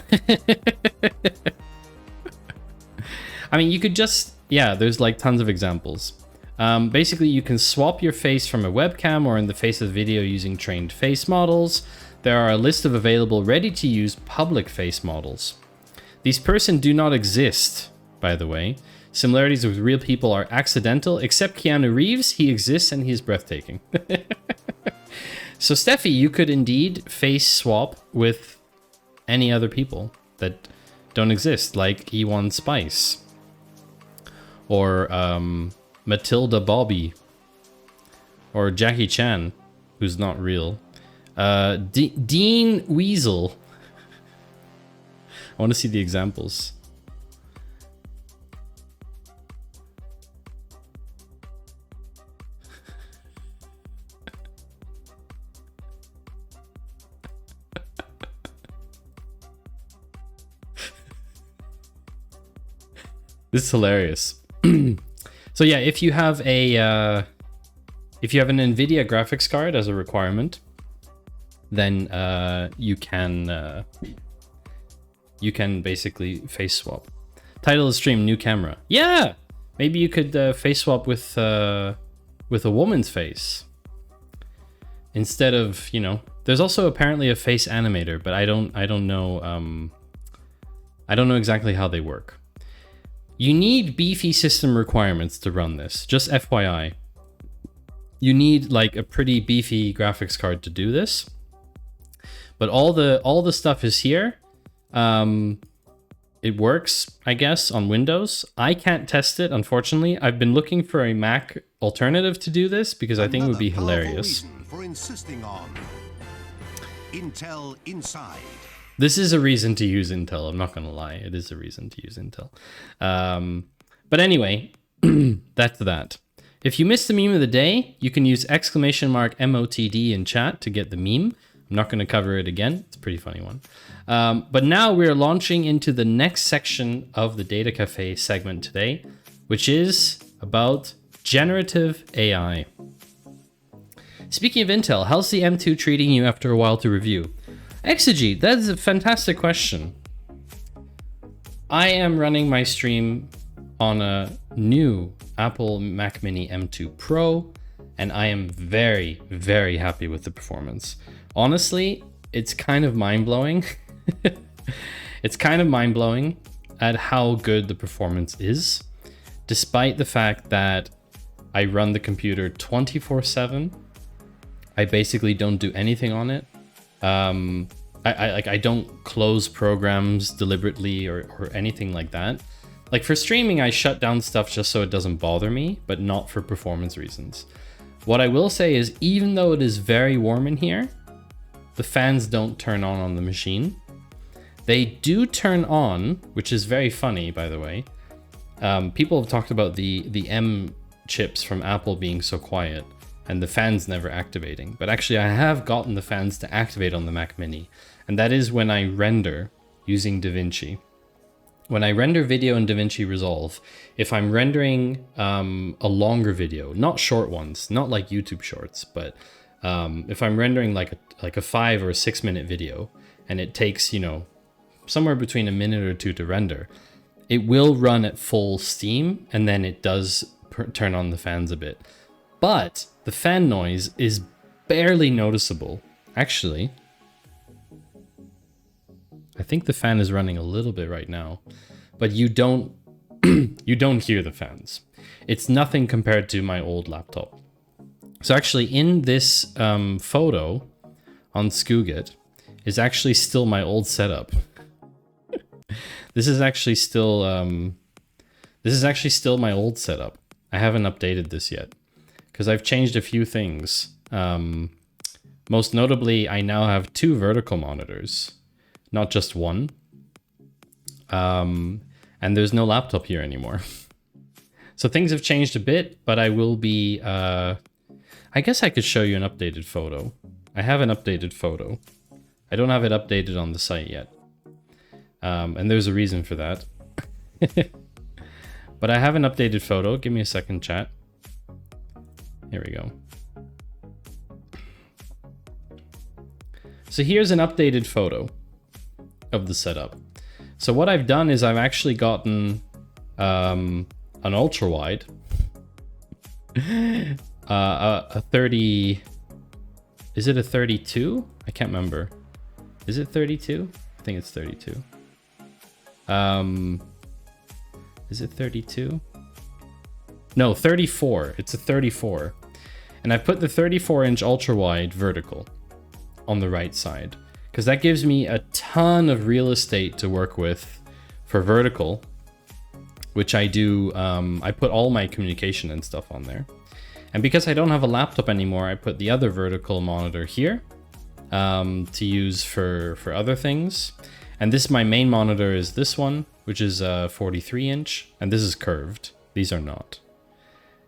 I mean, you could just... Yeah, there's like tons of examples. Basically, you can swap your face from a webcam or in the face of the video using trained face models. There are a list of available ready-to-use public face models. These persons do not exist, by the way. Similarities with real people are accidental, except Keanu Reeves. He exists and he's breathtaking. So, Steffi, you could indeed face swap with any other people that don't exist, like E1 Spice. Or Matilda Bobby. Or Jackie Chan, who's not real. Dean Weasel. I want to see the examples. This is hilarious. So yeah, if you have an NVIDIA graphics card as a requirement, then you can basically face swap. Title of stream: new camera. Yeah, maybe you could face swap with a woman's face instead of, you know. There's also apparently a face animator, but I don't know. I don't know exactly how they work. You need beefy system requirements to run this, just FYI. You need like a pretty beefy graphics card to do this. But all the stuff is here. It works, I guess, on Windows. I can't test it, unfortunately. I've been looking for a Mac alternative to do this because I think it would be hilarious. For insisting on Intel Inside. This is a reason to use Intel. I'm not going to lie. It is a reason to use Intel. But anyway, that's that. If you missed the meme of the day, you can use !MOTD in chat to get the meme. I'm not going to cover it again. It's a pretty funny one. But now we're launching into the next section of the Data Cafe segment today, which is about generative AI. Speaking of Intel, how's the M2 treating you after a while to review? Exegete, that is a fantastic question. I am running my stream on a new Apple Mac Mini M2 Pro, and I am very, very happy with the performance. Honestly, it's kind of mind-blowing. It's kind of mind-blowing at how good the performance is, despite the fact that I run the computer 24/7. I basically don't do anything on it. I don't close programs deliberately or anything like that. Like for streaming, I shut down stuff just so it doesn't bother me, but not for performance reasons. What I will say is, even though it is very warm in here, the fans don't turn on the machine. They do turn on, which is very funny, by the way. People have talked about the M chips from Apple being so quiet and the fans never activating. But actually, I have gotten the fans to activate on the Mac Mini. And that is when I render using DaVinci. When I render video in DaVinci Resolve, if I'm rendering a longer video, not short ones, not like YouTube shorts, but if I'm rendering like a 5 or 6 minute video, and it takes, you know, somewhere between a minute or two to render, it will run at full steam, and then it does turn on the fans a bit. But the fan noise is barely noticeable. Actually, I think the fan is running a little bit right now, but you don't you don't hear the fans. It's nothing compared to my old laptop. So actually, in this photo on Scooget is actually still my old setup. This is actually still my old setup. I haven't updated this yet because I've changed a few things. Most notably, I now have 2 vertical monitors, not just one. And there's no laptop here anymore. So things have changed a bit, but I will be... I guess I could show you an updated photo. I have an updated photo. I don't have it updated on the site yet. And there's a reason for that. But I have an updated photo. Give me a second, chat. Here we go. So here's an updated photo of the setup. So what I've done is I've actually gotten an ultra wide, a 30. Is it a 32? I can't remember. Is it 32? I think it's 32. Is it 32? No, 34. It's a 34. And I put the 34-inch ultra wide vertical on the right side, because that gives me a ton of real estate to work with for vertical, which I do. I put all my communication and stuff on there. And because I don't have a laptop anymore, I put the other vertical monitor here to use for other things. And this, my main monitor is this one, which is a 43-inch, and this is curved. These are not.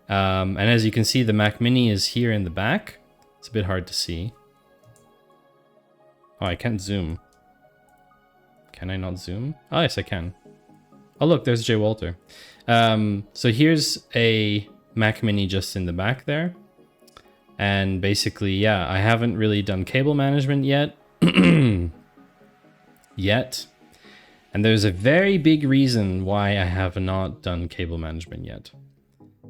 And as you can see, the Mac Mini is here in the back. It's a bit hard to see. Oh, I can't zoom. Can I not zoom? Oh, yes, I can. Oh, look, there's Jay Walter. So here's a Mac Mini just in the back there. And basically, yeah, I haven't really done cable management yet. And there's a very big reason why I have not done cable management yet.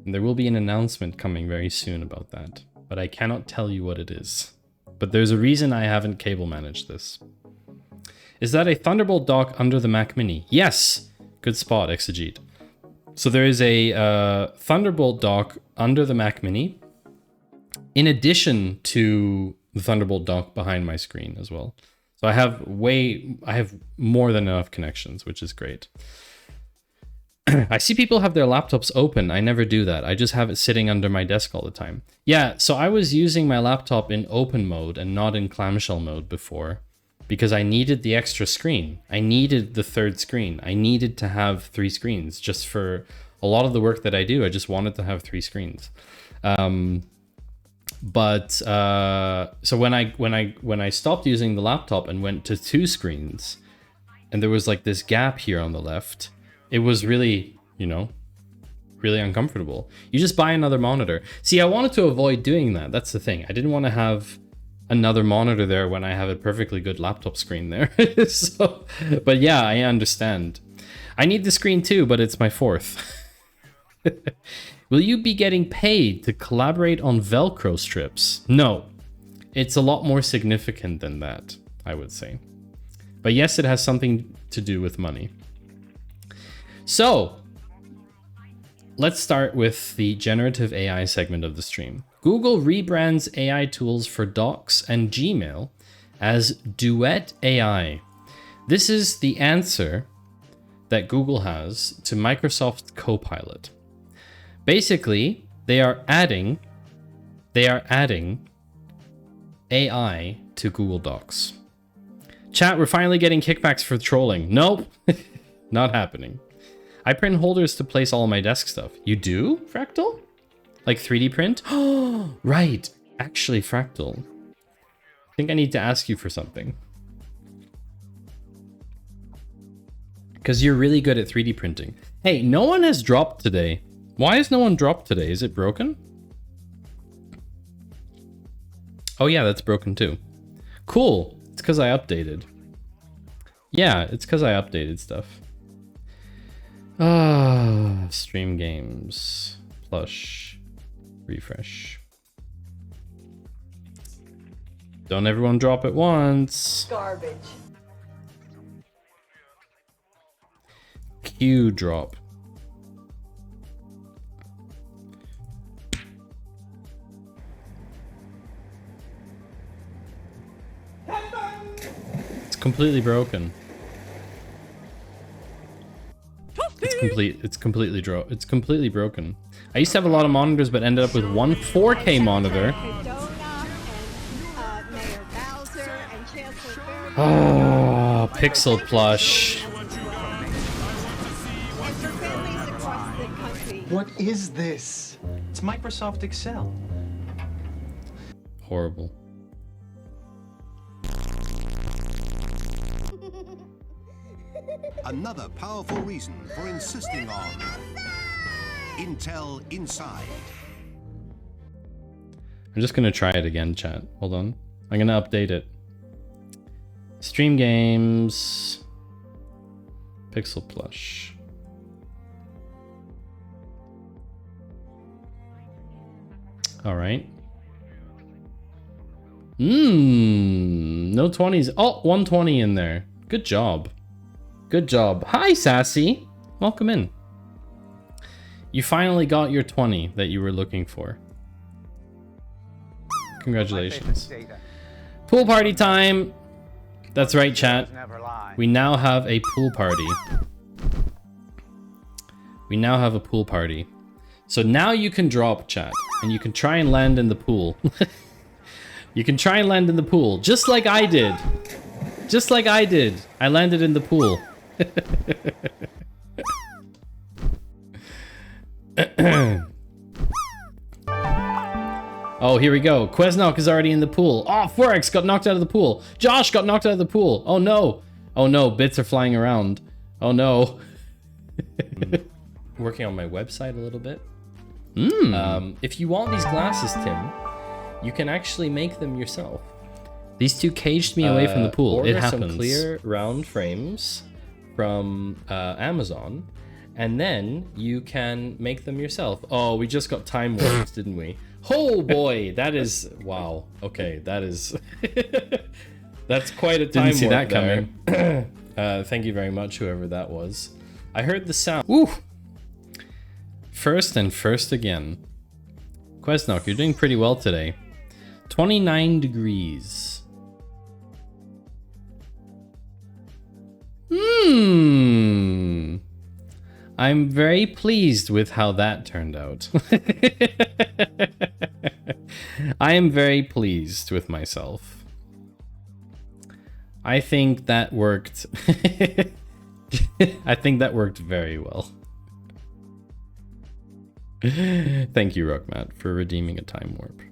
And there will be an announcement coming very soon about that. But I cannot tell you what it is. But there's a reason I haven't cable managed this. Is that a Thunderbolt dock under the Mac Mini? Yes! Good spot, Exegete. So there is a Thunderbolt dock under the Mac Mini, in addition to the Thunderbolt dock behind my screen as well. So I have more than enough connections, which is great. I see people have their laptops open. I never do that. I just have it sitting under my desk all the time. Yeah, so I was using my laptop in open mode and not in clamshell mode before because I needed the extra screen. I needed the third screen. I needed to have 3 screens just for a lot of the work that I do. I just wanted to have 3 screens. So when I stopped using the laptop and went to 2 screens, and there was like this gap here on the left, it was really, really uncomfortable. You just buy another monitor. See, I wanted to avoid doing that. That's the thing. I didn't want to have another monitor there when I have a perfectly good laptop screen there. But yeah, I understand. I need the screen too, but it's my 4th. Will you be getting paid to collaborate on Velcro strips? No, it's a lot more significant than that, I would say. But yes, it has something to do with money. So let's start with the generative AI segment of the stream. Google rebrands AI tools for Docs and Gmail as Duet AI. This is the answer that Google has to Microsoft Copilot. Basically, they are adding AI to Google Docs. Chat, we're finally getting kickbacks for trolling. Nope, not happening. I print holders to place all my desk stuff. You do, Fractal? Like 3D print? Oh, right. Actually, Fractal, I think I need to ask you for something. Because you're really good at 3D printing. Hey, no one has dropped today. Why has no one dropped today? Is it broken? Oh yeah, that's broken too. Cool. It's because I updated. Yeah, it's because I updated stuff. Stream games. Plush. Refresh. Don't everyone drop at once. Garbage. Q drop. It's completely broken. It's completely broken. I used to have a lot of monitors, but ended up with one 4K monitor. Oh, Pixel Plush. What is this? It's Microsoft Excel. Horrible. Another powerful reason for insisting on Intel Inside. I'm just gonna try it again, chat. Hold on. I'm gonna update it. Stream games. Pixel Plush. All right. No 20s. Oh, 120 in there. Good job. Good job. Hi, Sassy. Welcome in. You finally got your 20 that you were looking for. Congratulations. Pool party time. That's right, chat. We now have a pool party. We now have a pool party. So now you can drop, chat, and you can try and land in the pool. You can try and land in the pool, just like I did. Just like I did. I landed in the pool. Oh, here we go. Quesnock is already in the pool. Oh, Forex got knocked out of the pool. Josh got knocked out of the pool. Oh no. Oh no, bits are flying around. Oh no. Working on my website a little bit. If you want these glasses, Tim, you can actually make them yourself. These two caged me away from the pool. Order It happens. some clear round frames from Amazon, and then you can make them yourself. Oh, we just got time warps, didn't we? Oh boy, that is wow. Okay, that is that's quite a time Didn't see warp that there. coming. Thank you very much, whoever that was. I heard the sound. Woo! First and first again. Quesnock, you're doing pretty well today. 29 degrees. I'm very pleased with how that turned out. I am very pleased with myself. I think that worked. I think that worked very well. Thank you, Rockmat, for redeeming a time warp.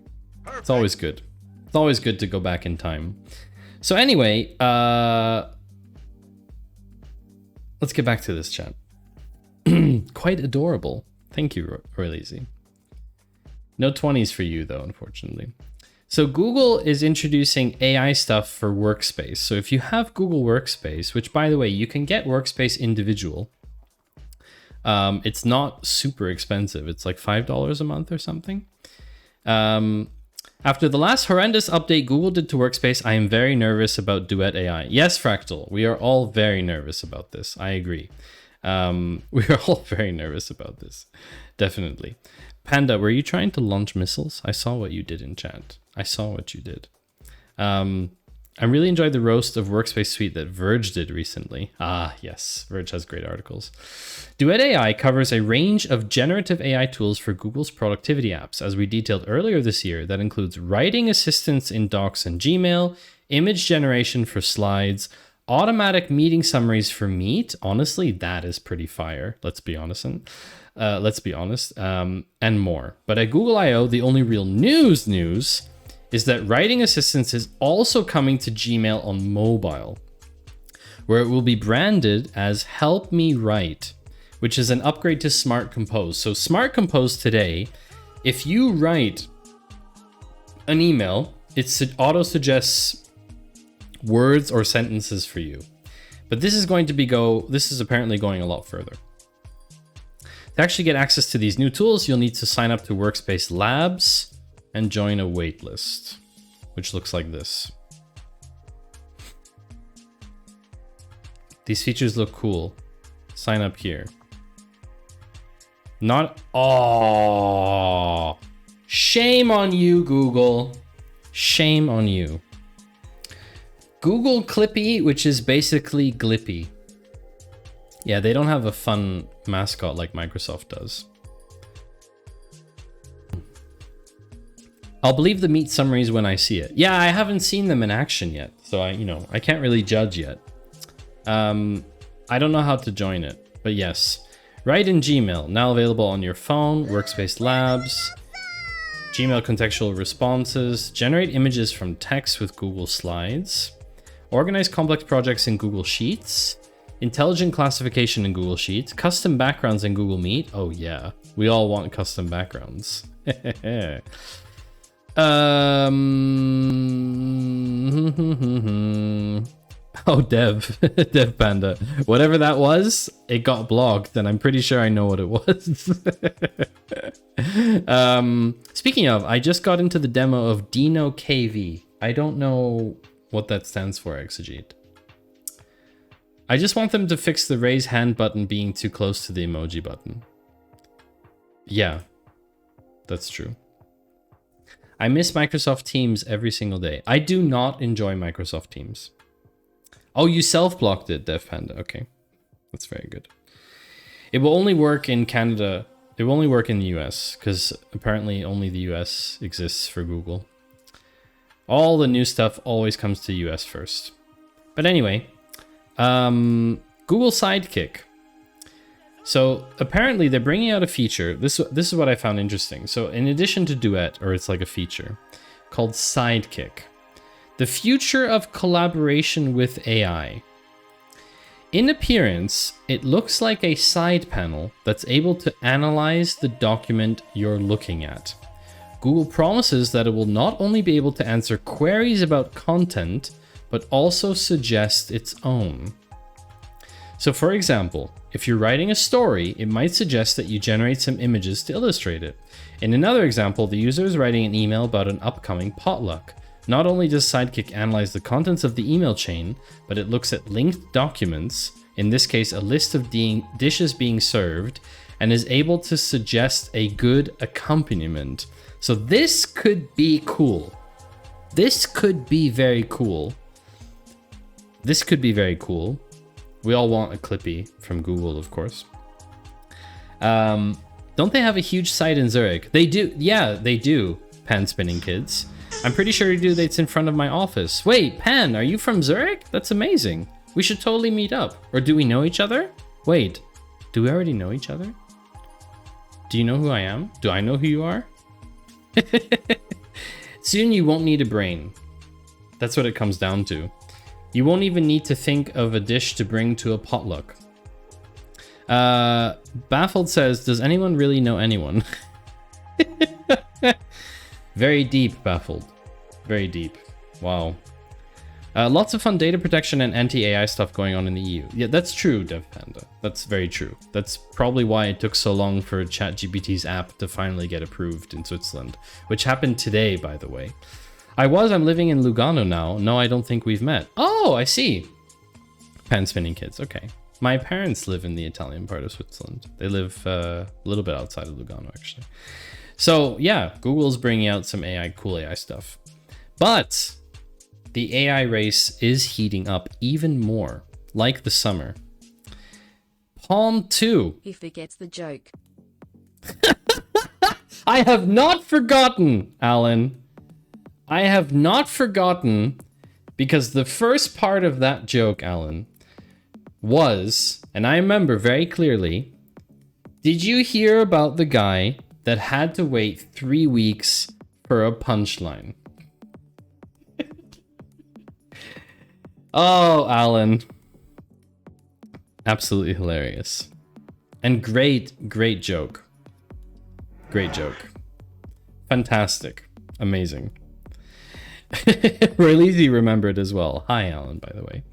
It's always good. It's always good to go back in time. So anyway, let's get back to this chat. Quite adorable. Thank you, Royleasy. No 20s for you, though, unfortunately. So Google is introducing AI stuff for Workspace. So if you have Google Workspace, which, by the way, you can get Workspace individual. It's not super expensive. It's like $5 a month or something. After the last horrendous update Google did to Workspace, I am very nervous about Duet AI. Yes, Fractal, we are all very nervous about this. I agree. We are all very nervous about this. Definitely. Panda, were you trying to launch missiles? I saw what you did in chat. I saw what you did. I really enjoyed the roast of Workspace Suite that Verge did recently. Ah, yes. Verge has great articles. Duet AI covers a range of generative AI tools for Google's productivity apps, as we detailed earlier this year. That includes writing assistance in Docs and Gmail, image generation for slides, automatic meeting summaries for Meet. Honestly, that is pretty fire. Let's be honest. And more. But at Google I/O, the only real news is that writing assistance is also coming to Gmail on mobile, where it will be branded as Help Me Write, which is an upgrade to Smart Compose. So Smart Compose today, if you write an email, it auto-suggests words or sentences for you. But this is apparently going a lot further. To actually get access to these new tools, you'll need to sign up to Workspace Labs and join a waitlist, which looks like this. These features look cool. Sign up here. Shame on you, Google. Shame on you. Google Clippy, which is basically Glippy. Yeah, they don't have a fun mascot like Microsoft does. I'll believe the Meet summaries when I see it. Yeah, I haven't seen them in action yet, so I can't really judge yet. I don't know how to join it, but yes. Write in Gmail, now available on your phone, Workspace Labs, Gmail contextual responses, generate images from text with Google Slides, organize complex projects in Google Sheets, intelligent classification in Google Sheets, custom backgrounds in Google Meet. Oh yeah, we all want custom backgrounds. Oh, Dev Panda. Whatever that was, it got blocked, and I'm pretty sure I know what it was. Speaking of, I just got into the demo of Dino KV. I don't know what that stands for, Exegete. I just want them to fix the raise hand button being too close to the emoji button. Yeah, that's true. I miss Microsoft Teams every single day. I do not enjoy Microsoft Teams. Oh, you self-blocked it, Dev Panda. Okay, that's very good. It will only work in Canada. It will only work in the US, because apparently only the US exists for Google. All the new stuff always comes to US first. But anyway, Google Sidekick. So apparently they're bringing out a feature. This is what I found interesting. So in addition to Duet, or it's like a feature called Sidekick, the future of collaboration with AI. In appearance, it looks like a side panel that's able to analyze the document you're looking at. Google promises that it will not only be able to answer queries about content, but also suggest its own. So for example, if you're writing a story, it might suggest that you generate some images to illustrate it. In another example, the user is writing an email about an upcoming potluck. Not only does Sidekick analyze the contents of the email chain, but it looks at linked documents, in this case a list of dishes being served, and is able to suggest a good accompaniment. So this could be cool. This could be very cool. This could be very cool. We all want a Clippy from Google, of course. Don't they have a huge site in Zurich? They do. Yeah, they do, Pan Spinning Kids. I'm pretty sure you do. It's in front of my office. Wait, Pan, are you from Zurich? That's amazing. We should totally meet up. Or do we know each other? Wait, do we already know each other? Do you know who I am? Do I know who you are? Soon you won't need a brain. That's what it comes down to. You won't even need to think of a dish to bring to a potluck. Baffled says, does anyone really know anyone? Very deep, Baffled. Very deep. Wow. Lots of fun data protection and anti-AI stuff going on in the EU. Yeah, that's true, DevPanda. That's very true. That's probably why it took so long for ChatGPT's app to finally get approved in Switzerland, which happened today, by the way. I'm living in Lugano now. No, I don't think we've met. Oh, I see. Pan Spinning Kids, okay. My parents live in the Italian part of Switzerland. They live a little bit outside of Lugano, actually. So yeah, Google's bringing out some cool AI stuff. But the AI race is heating up even more, like the summer. Palm 2. He forgets the joke. I have not forgotten, Alan. I have not forgotten, because the first part of that joke, Alan, was, and I remember very clearly, did you hear about the guy that had to wait 3 weeks for a punchline? Oh, Alan. Absolutely hilarious. And great, great joke. Great joke. Fantastic. Amazing. Releasy remembered as well. Hi, Alan, by the way.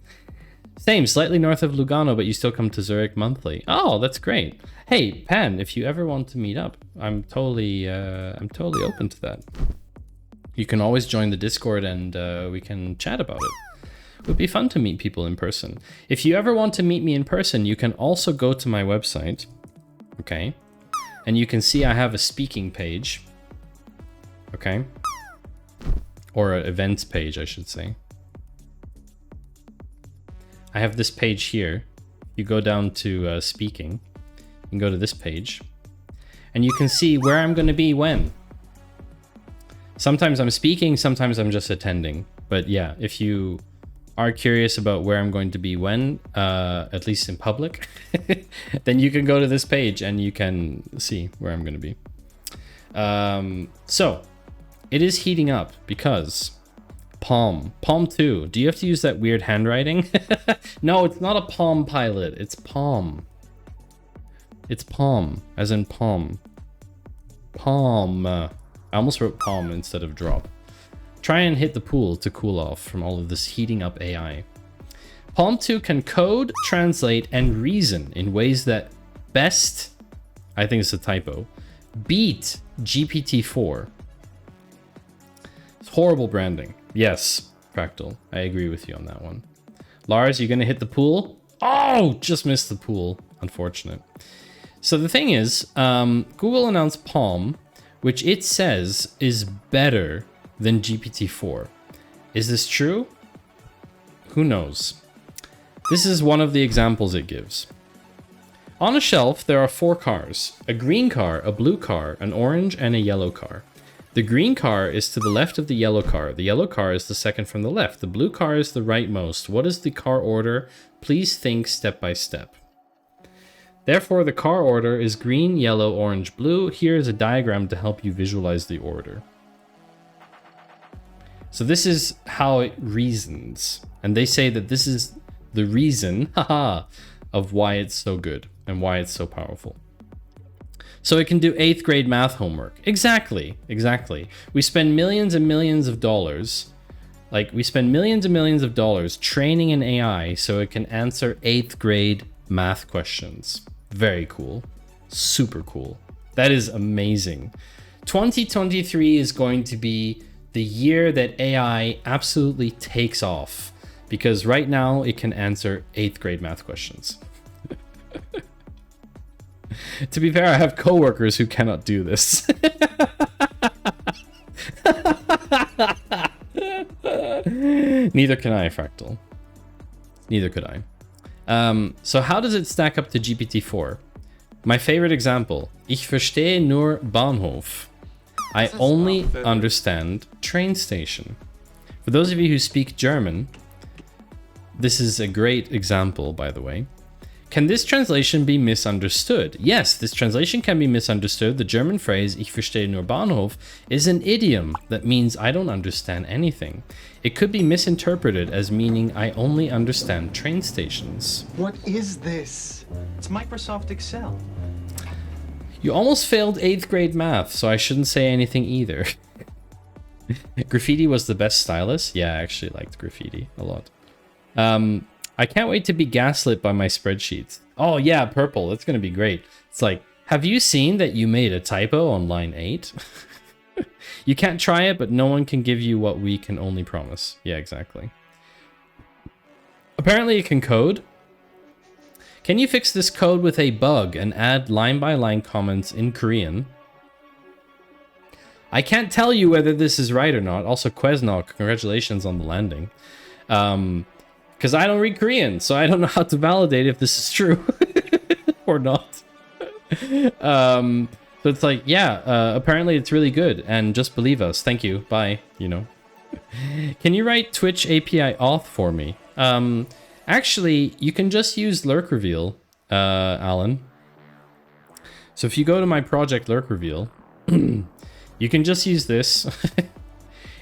Same, slightly north of Lugano, but you still come to Zurich monthly. Oh, that's great. Hey, Pan, if you ever want to meet up, I'm totally open to that. You can always join the Discord and we can chat about it. It would be fun to meet people in person. If you ever want to meet me in person, you can also go to my website, okay? And you can see I have a speaking page, okay? Or an events page, I should say. I have this page here. You go down to speaking, you can go to this page, and you can see where I'm going to be when. Sometimes I'm speaking, sometimes I'm just attending. But yeah, if you are curious about where I'm going to be when, at least in public, then you can go to this page and you can see where I'm going to be. So it is heating up because Palm 2. Do you have to use that weird handwriting? No, it's not a Palm Pilot. It's Palm. It's Palm, as in palm. Palm. I almost wrote palm instead of drop. Try and hit the pool to cool off from all of this heating up AI. Palm 2 can code, translate, and reason in ways that best, I think it's a typo, beat GPT-4. It's horrible branding. Yes, Fractal, I agree with you on that one. Lars, you gonna hit the pool? Oh, just missed the pool. Unfortunate. So the thing is, Google announced Palm, which it says is better than GPT-4. Is this true? Who knows? This is one of the examples it gives. On a shelf, there are 4 cars. A green car, a blue car, an orange, and a yellow car. The green car is to the left of the yellow car. The yellow car is the second from the left. The blue car is the rightmost. What is the car order? Please think step by step. Therefore, the car order is green, yellow, orange, blue. Here is a diagram to help you visualize the order. So this is how it reasons. And they say that this is the reason, haha, of why it's so good and why it's so powerful. So it can do 8th grade math homework. Exactly. We spend millions and millions of dollars. Like, we spend millions and millions of dollars training an AI so it can answer 8th grade math questions. Very cool. Super cool. That is amazing. 2023 is going to be the year that AI absolutely takes off, because right now it can answer 8th grade math questions. To be fair, I have coworkers who cannot do this. Neither can I, Fractal. Neither could I. So how does it stack up to GPT-4? My favorite example. Ich verstehe nur Bahnhof. I only understand train station. For those of you who speak German, this is a great example, by the way. Can this translation be misunderstood? Yes, this translation can be misunderstood. The German phrase Ich verstehe nur Bahnhof is an idiom that means I don't understand anything. It could be misinterpreted as meaning I only understand train stations. What is this? It's Microsoft Excel. You almost failed 8th grade math, so I shouldn't say anything either. Graffiti was the best stylus? Yeah, I actually liked graffiti a lot. I can't wait to be gaslit by my spreadsheets. Oh yeah, purple. That's going to be great. It's like, have you seen that you made a typo on line 8? You can't try it, but no one can give you what we can only promise. Yeah, exactly. Apparently it can code. Can you fix this code with a bug and add line-by-line comments in Korean? I can't tell you whether this is right or not. Also, Quesnok, congratulations on the landing. Because I don't read Korean, so I don't know how to validate if this is true or not. So it's like, yeah, apparently it's really good, and just believe us. Thank you. Bye. You know. Can you write Twitch API auth for me? Actually, you can just use lurk reveal, Alan. So if you go to my project lurk reveal, you can just use this.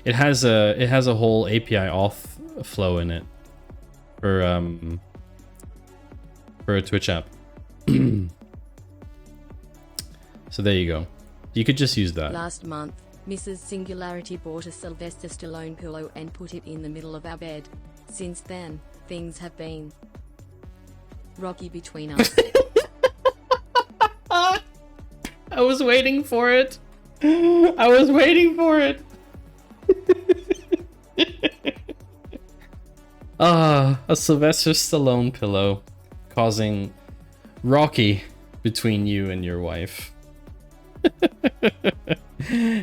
It has a whole API auth flow in it for a Twitch app. So there you go. You could just use that. Last month, Mrs. Singularity bought a Sylvester Stallone pillow and put it in the middle of our bed. Since then, things have been rocky between us. I was waiting for it. I was waiting for it. A Sylvester Stallone pillow causing rocky between you and your wife.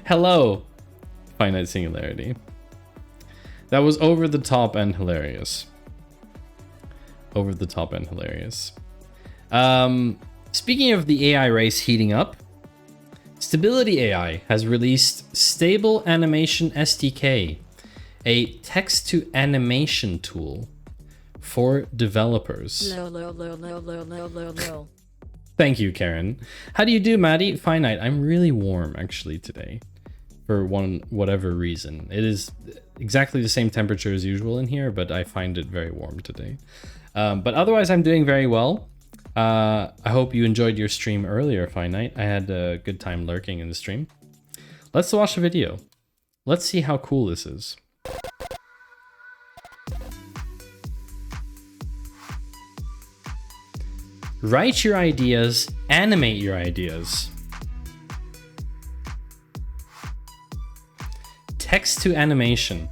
Hello, finite singularity. That was over the top and hilarious. Over the top and hilarious. Speaking of the AI race heating up, Stability AI has released Stable Animation SDK, a text-to-animation tool for developers. Thank you, Karen. How do you do, Maddie? Finite. I'm really warm, actually, today. For whatever reason. It is exactly the same temperature as usual in here, but I find it very warm today. But otherwise, I'm doing very well. I hope you enjoyed your stream earlier, Finite. I had a good time lurking in the stream. Let's watch a video. Let's see how cool this is. Write your ideas, animate your ideas. Text to animation.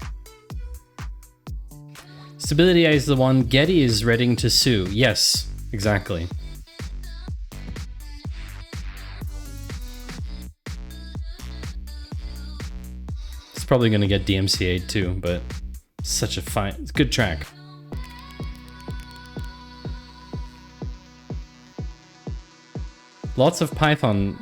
Stability AI is the one Getty is ready to sue. Yes, exactly. It's probably gonna get DMCA'd too, but such a fine, it's a good track. Lots of Python.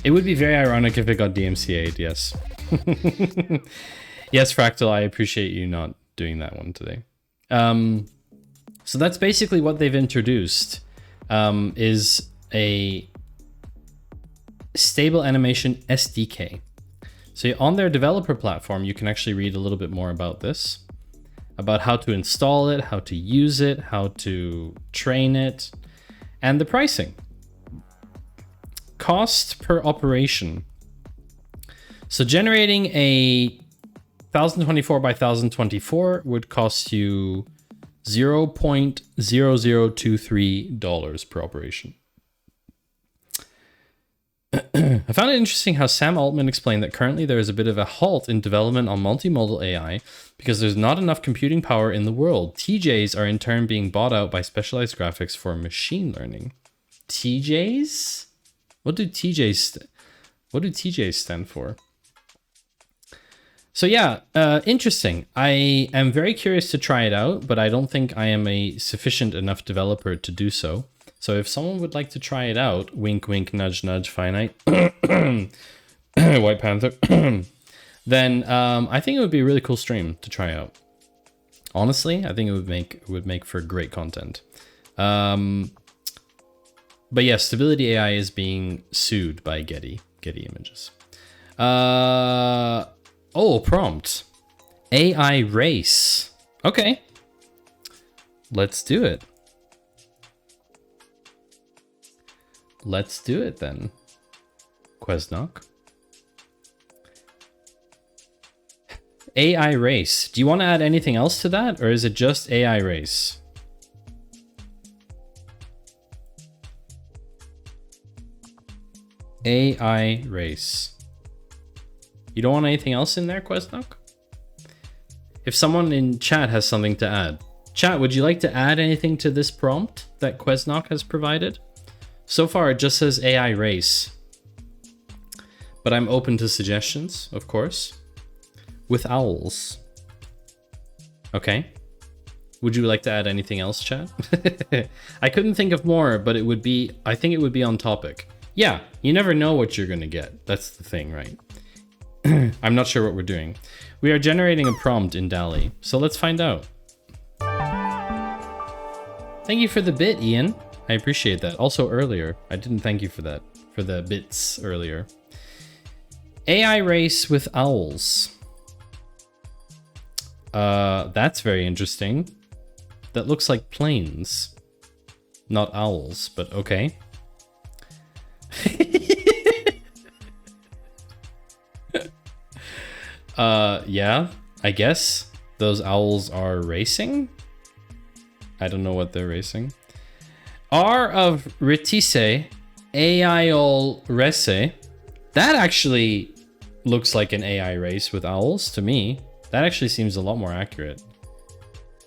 It would be very ironic if it got DMCA'd, yes. Yes, Fractal, I appreciate you not doing that one today. So that's basically what they've introduced. is a stable animation SDK. So on their developer platform, you can actually read a little bit more about this, about how to install it, how to use it, how to train it, and the pricing. Cost per operation. So generating a 1024 by 1024 would cost you $0.0023 per operation. I found it interesting how Sam Altman explained that currently there is a bit of a halt in development on multimodal AI because there's not enough computing power in the world. TJs are in turn being bought out by specialized graphics for machine learning. TJs? What do TJs stand for? So yeah, interesting. I am very curious to try it out, but I don't think I am a sufficient enough developer to do so. So if someone would like to try it out, wink, wink, nudge, nudge, finite, White Panther, then I think it would be a really cool stream to try out. Honestly, I think it would make for great content. But yeah, Stability AI is being sued by Getty Images. Oh, prompt. AI race. Okay. Let's do it. Let's do it then. Quesnock. AI race. Do you want to add anything else to that, or is it just AI race? AI race. You don't want anything else in there, Quesnock? If someone in chat has something to add. Chat, would you like to add anything to this prompt that Quesnock has provided? So far, it just says AI race. But I'm open to suggestions, of course. With owls. Okay. Would you like to add anything else, chat? I couldn't think of more, but I think it would be on topic. Yeah, you never know what you're gonna get. That's the thing, right? I'm not sure what we're doing. We are generating a prompt in DALL-E, so let's find out. Thank you for the bit, Ian. I appreciate that. Also earlier, I didn't thank you for that, for the bits earlier. AI race with owls. That's very interesting. That looks like planes. Not owls, but okay. Yeah, I guess those owls are racing. I don't know what they're racing. R of Retise, AIOL Rese. That actually looks like an AI race with owls to me. That actually seems a lot more accurate.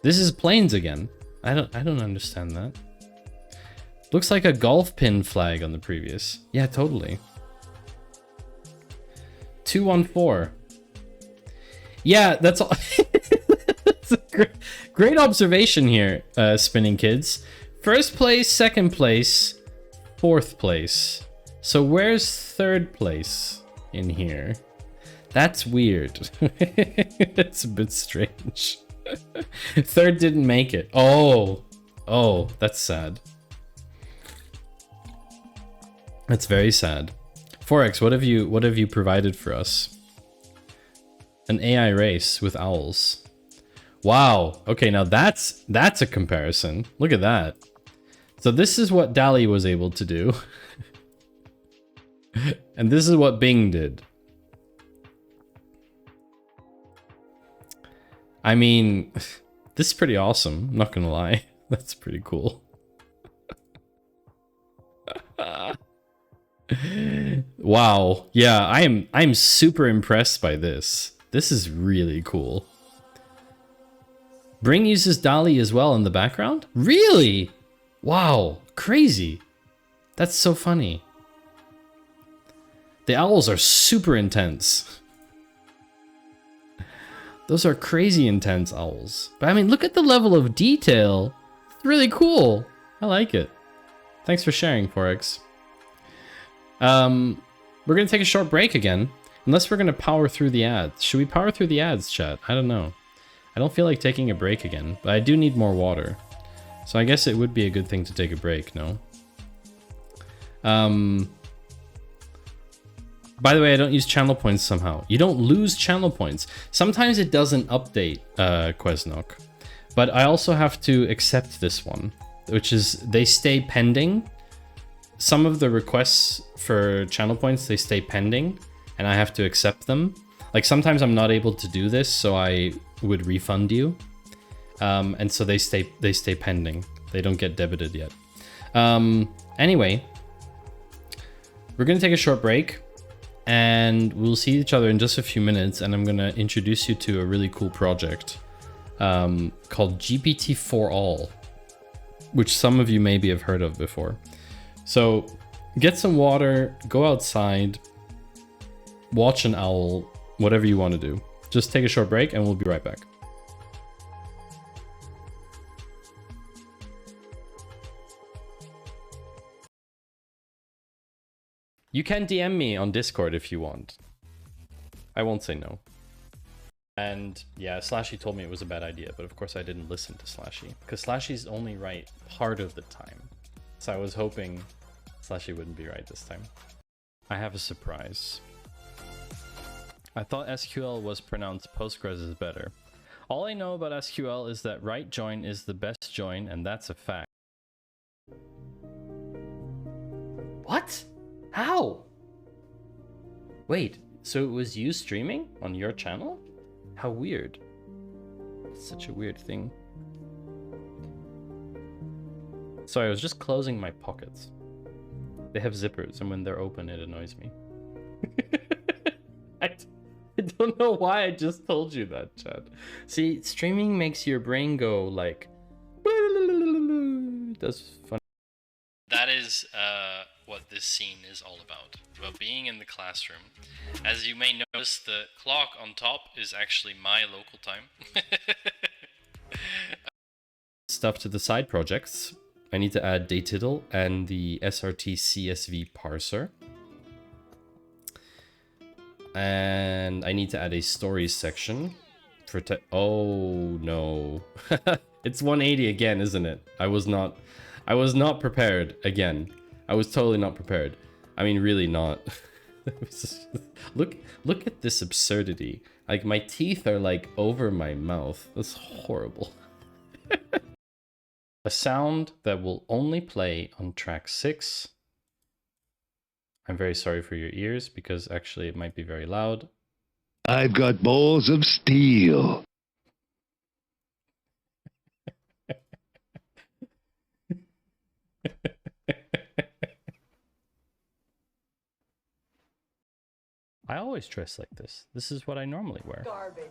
This is planes again. I don't understand that. Looks like a golf pin flag on the previous. Yeah, totally. 214. Yeah, that's all. That's a great observation here, Spinning Kids. First place, second place, fourth place. So where's third place in here? That's weird. It's a bit strange. Third didn't make it. Oh, that's sad. That's very sad. Forex, what have you provided for us? An AI race with owls. Wow. Okay, now that's a comparison. Look at that. So this is what DALL-E was able to do. And this is what Bing did. I mean, this is pretty awesome. I'm not gonna lie. That's pretty cool. Wow. Yeah, I'm super impressed by this. This is really cool. Bring uses DALL-E as well in the background? Really? Wow, crazy. That's so funny. The owls are super intense. Those are crazy intense owls. But I mean, look at the level of detail. It's really cool. I like it. Thanks for sharing, Forex. We're gonna take a short break again. Unless we're gonna power through the ads. Should we power through the ads, chat? I don't know. I don't feel like taking a break again, but I do need more water. So I guess it would be a good thing to take a break, no? By the way, I don't use channel points somehow. You don't lose channel points. Sometimes it doesn't update, Quesnok. But I also have to accept this one, which is they stay pending. Some of the requests for channel points, they stay pending, and I have to accept them. Like sometimes I'm not able to do this, so I would refund you. And so they stay pending. They don't get debited yet. Anyway, we're gonna take a short break, and we'll see each other in just a few minutes, and I'm gonna introduce you to a really cool project called GPT for All, which some of you maybe have heard of before. So get some water, go outside, watch an owl, whatever you want to do. Just take a short break and we'll be right back. You can DM me on Discord if you want. I won't say no. And yeah, Slashy told me it was a bad idea, but of course I didn't listen to Slashy, because Slashy's only right part of the time. So I was hoping Slashy wouldn't be right this time. I have a surprise. I thought SQL was pronounced Postgres is better. All I know about SQL is that right join is the best join, and that's a fact. What? How? Wait, so it was you streaming on your channel? How weird. Such a weird thing. Sorry, I was just closing my pockets. They have zippers, and when they're open, it annoys me. I don't know why I just told you that, Chad. See, streaming makes your brain go like... That's funny. That is what this scene is all about being in the classroom. As you may notice, the clock on top is actually my local time. Stuff to the side projects. I need to add datiddle and the SRT CSV parser. And I need to add a stories section. Oh no. It's 180 again, isn't it? I was not prepared again. I was totally not prepared. I mean, really not. Look at this absurdity. Like, my teeth are like over my mouth. That's horrible. A sound that will only play on track 6. I'm very sorry for your ears, because actually it might be very loud. I've got balls of steel. I always dress like this. This is what I normally wear. Garbage.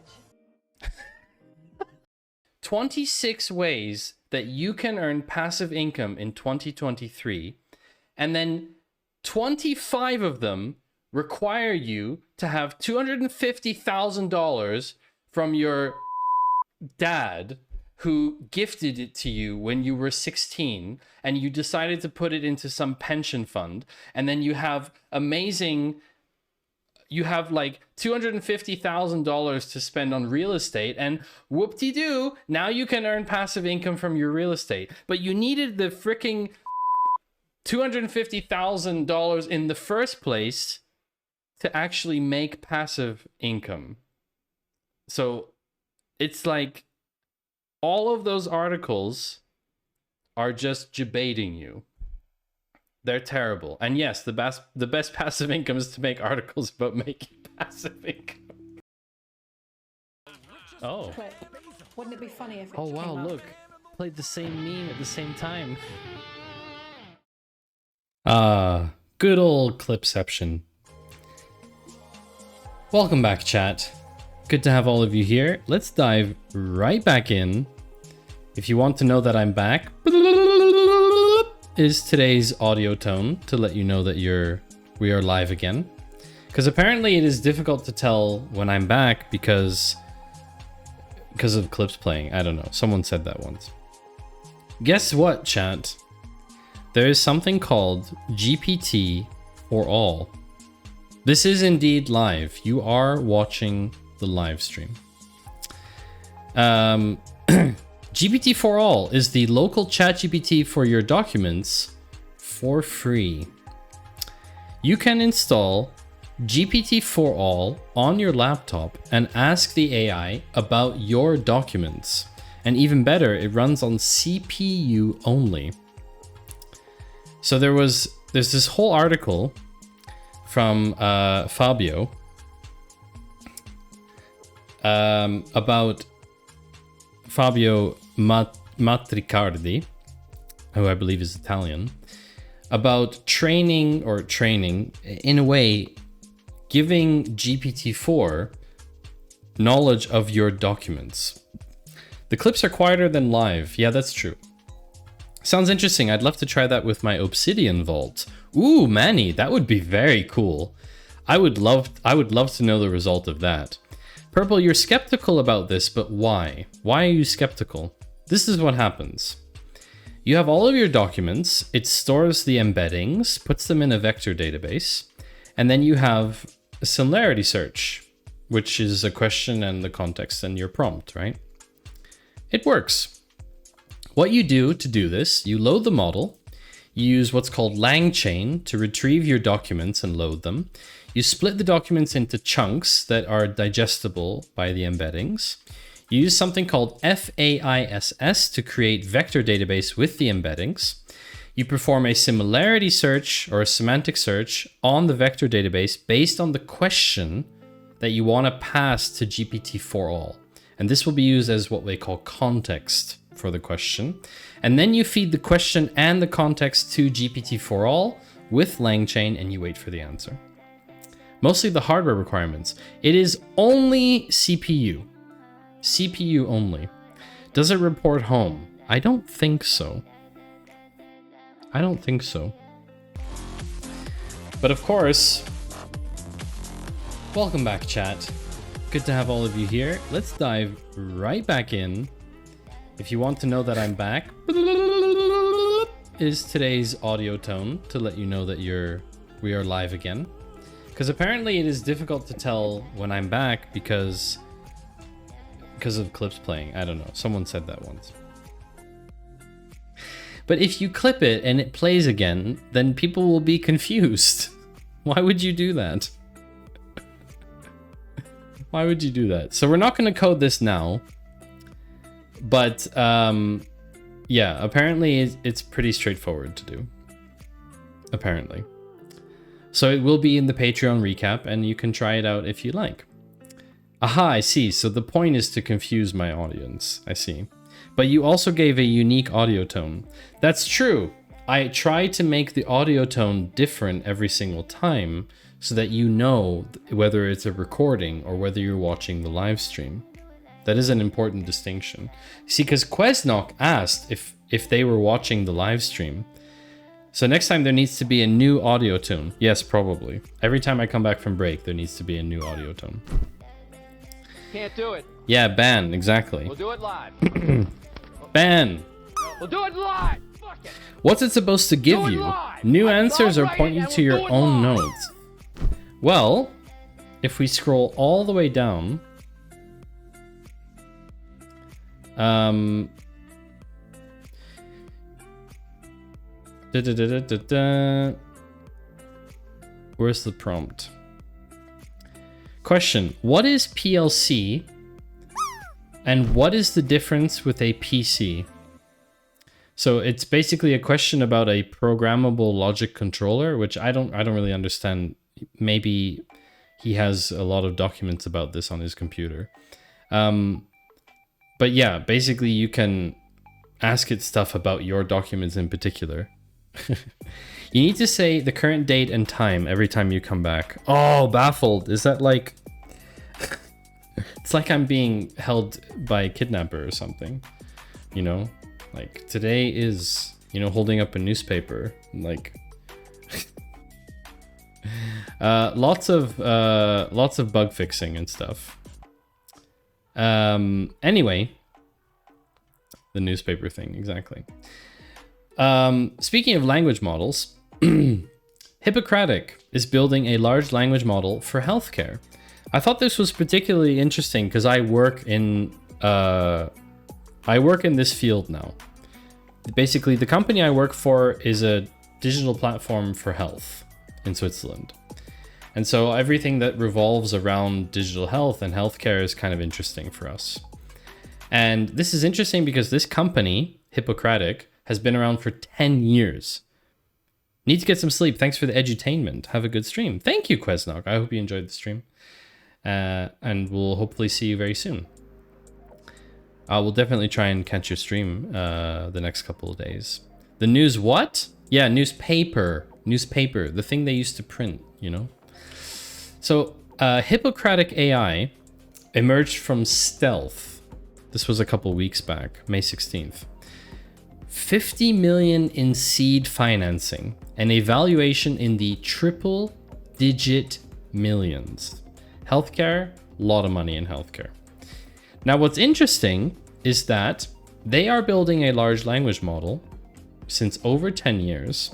26 ways that you can earn passive income in 2023, and then 25 of them require you to have $250,000 from your dad, who gifted it to you when you were 16, and you decided to put it into some pension fund, and then you have like $250,000 to spend on real estate, and whoop-de-doo, now you can earn passive income from your real estate. But you needed the freaking $250,000 in the first place to actually make passive income. So it's like all of those articles are just debating you. They're terrible. And yes, the best passive income is to make articles about making passive income. Oh. Clip. Wouldn't it be funny if it Oh came wow, up? look. Played the same meme at the same time. Ah, good old Clipception. Welcome back, chat. Good to have all of you here. Let's dive right back in. If you want to know that I'm back, is today's audio tone to let you know that we are live again. Because apparently it is difficult to tell when I'm back because of clips playing. I don't know. Someone said that once. Guess what, chat? There is something called GPT for All. This is indeed live. You are watching the live stream. GPT for All is the local chat GPT for your documents for free. you can install GPT-4All on your laptop and ask the AI about your documents. And even better, it runs on CPU only. So there's this whole article from Fabio about Fabio Matricardi, who I believe is Italian, about training, in a way, giving GPT-4 knowledge of your documents. The clips are quieter than live. Yeah, that's true. Sounds interesting. I'd love to try that with my Obsidian Vault. Ooh, Manny, that would be very cool. I would love to know the result of that. Purple, you're skeptical about this, but why? Why are you skeptical? This is what happens. You have all of your documents, it stores the embeddings, puts them in a vector database, and then you have a similarity search, which is a question and the context and your prompt, right? It works. What you do to do this, you load the model, you use what's called LangChain to retrieve your documents and load them. You split the documents into chunks that are digestible by the embeddings. You use something called FAISS to create vector database with the embeddings. You perform a similarity search or a semantic search on the vector database based on the question that you want to pass to GPT-4All. And this will be used as what they call context for the question. And then you feed the question and the context to GPT-4All with LangChain and you wait for the answer. Mostly the hardware requirements. It is only CPU. CPU only. Does it report home? I don't think so. I don't think so. But of course, welcome back, chat. Good to have all of you here. Let's dive right back in. If you want to know that I'm back, is today's audio tone to let you know that we are live again. Because apparently it is difficult to tell when I'm back because of clips playing. I don't know. Someone said that once. But if you clip it and it plays again, then people will be confused. Why would you do that? Why would you do that? So we're not going to code this now. But yeah, apparently it's pretty straightforward to do. Apparently. So it will be in the Patreon recap and you can try it out if you like. Aha, I see. So the point is to confuse my audience. I see. But you also gave a unique audio tone. That's true. I try to make the audio tone different every single time so that you know whether it's a recording or whether you're watching the live stream. That is an important distinction. See, because Quesnock asked if they were watching the live stream. So next time there needs to be a new audio tone. Yes, probably. Every time I come back from break, there needs to be a new audio tone. Can't do it. Yeah, ban, exactly. We'll do it live. Ban. We'll do it live. Fuck it. What's it supposed to give Do it you? live. New I'll answers or write point it you and to we'll your do it own live. notes? Well, if we scroll all the way down, where's the prompt? Question: what is PLC and what is the difference with a PC? So it's basically a question about a programmable logic controller, which I don't really understand. Maybe he has a lot of documents about this on his computer. But yeah, basically you can ask it stuff about your documents in particular. You need to say the current date and time every time you come back. Oh, baffled. Is that like... It's like I'm being held by a kidnapper or something. You know? Like, today is, you know, holding up a newspaper. Like... lots of bug fixing and stuff. Anyway, the newspaper thing, exactly. Speaking of language models, Hippocratic is building a large language model for healthcare. I thought this was particularly interesting because I work in this field now. Basically, the company I work for is a digital platform for health. in Switzerland. And so everything that revolves around digital health and healthcare is kind of interesting for us. And this is interesting because this company, Hippocratic, has been around for 10 years. Need to get some sleep. Thanks for the edutainment. Have a good stream. Thank you, Quesnog. I hope you enjoyed the stream. And we'll hopefully see you very soon. I will definitely try and catch your stream the next couple of days. The news what? Yeah, newspaper. Newspaper. The thing they used to print, you know? So, Hippocratic AI emerged from stealth. This was a couple weeks back, May 16th. 50 million in seed financing, and a valuation in the triple-digit millions. Healthcare, a lot of money in healthcare. Now, what's interesting is that they are building a large language model since over 10 years,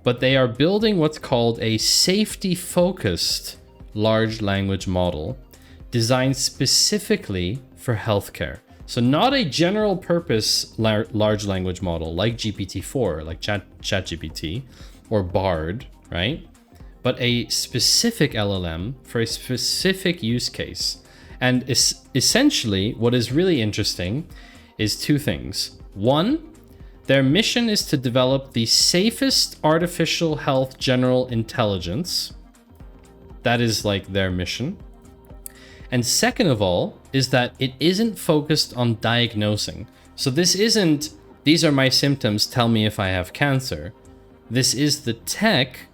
but they are building what's called a safety-focused large language model designed specifically for healthcare. So not a general purpose large language model like GPT-4, like ChatGPT or Bard, right? But a specific LLM for a specific use case. And essentially, what is really interesting is two things. One, their mission is to develop the safest artificial health general intelligence. That is like their mission. And second of all, is that it isn't focused on diagnosing. So this isn't, these are my symptoms, tell me if I have cancer. This is the tech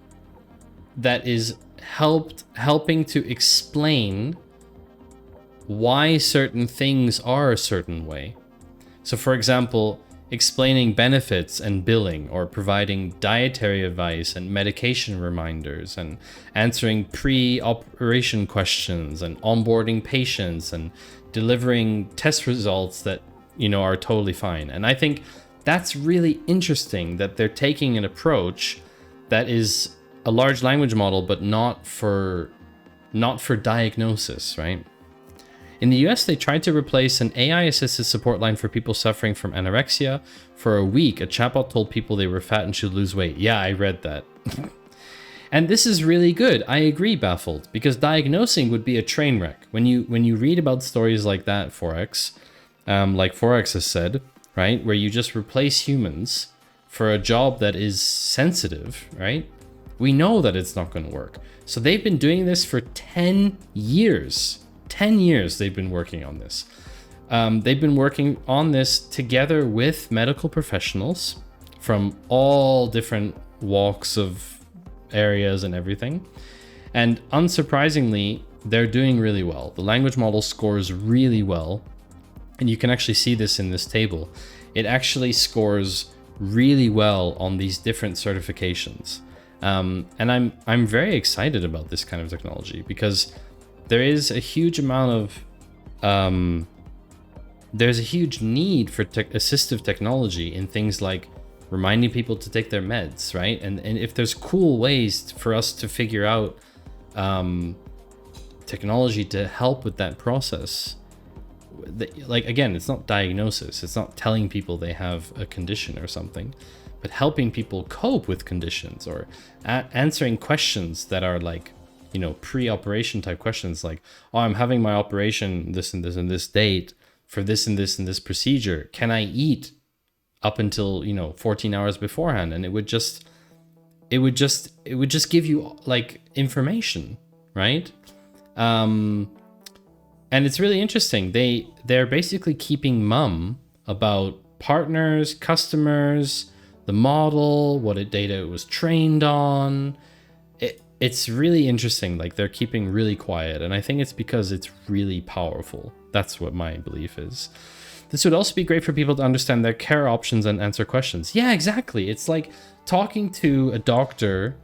that is helping to explain why certain things are a certain way. So for example, explaining benefits and billing, or providing dietary advice and medication reminders, and answering pre-operation questions and onboarding patients and delivering test results that, you know, are totally fine. And I think that's really interesting that they're taking an approach that is a large language model, but not for diagnosis, right? In the US, they tried to replace an AI-assisted support line for people suffering from anorexia. For a week, a chatbot told people they were fat and should lose weight. Yeah, I read that. And this is really good. I agree, Baffled, because diagnosing would be a train wreck. When you read about stories like that, Forex, like Forex has said, right, where you just replace humans for a job that is sensitive, right? We know that it's not going to work. So they've been doing this for 10 years. 10 years they've been working on this. They've been working on this together with medical professionals from all different walks of areas and everything. And unsurprisingly, they're doing really well. The language model scores really well. And you can actually see this in this table. It actually scores really well on these different certifications. And I'm very excited about this kind of technology because there is a huge amount of there's a huge need for assistive technology in things like reminding people to take their meds, right? And if there's cool ways for us to figure out technology to help with that process, like, again, it's not diagnosis, it's not telling people they have a condition or something, but helping people cope with conditions, or answering questions that are like, you know, pre-operation type questions like, oh, I'm having my operation this and this and this date for this and this and this procedure. Can I eat up until, you know, 14 hours beforehand? And it would just give you like information, right? And it's really interesting. They're basically keeping mum about partners, customers, the model, what data it was trained on. It's really interesting. Like, they're keeping really quiet, and I think it's because it's really powerful. That's what my belief is. This would also be great for people to understand their care options and answer questions. Yeah, exactly. It's like talking to a doctor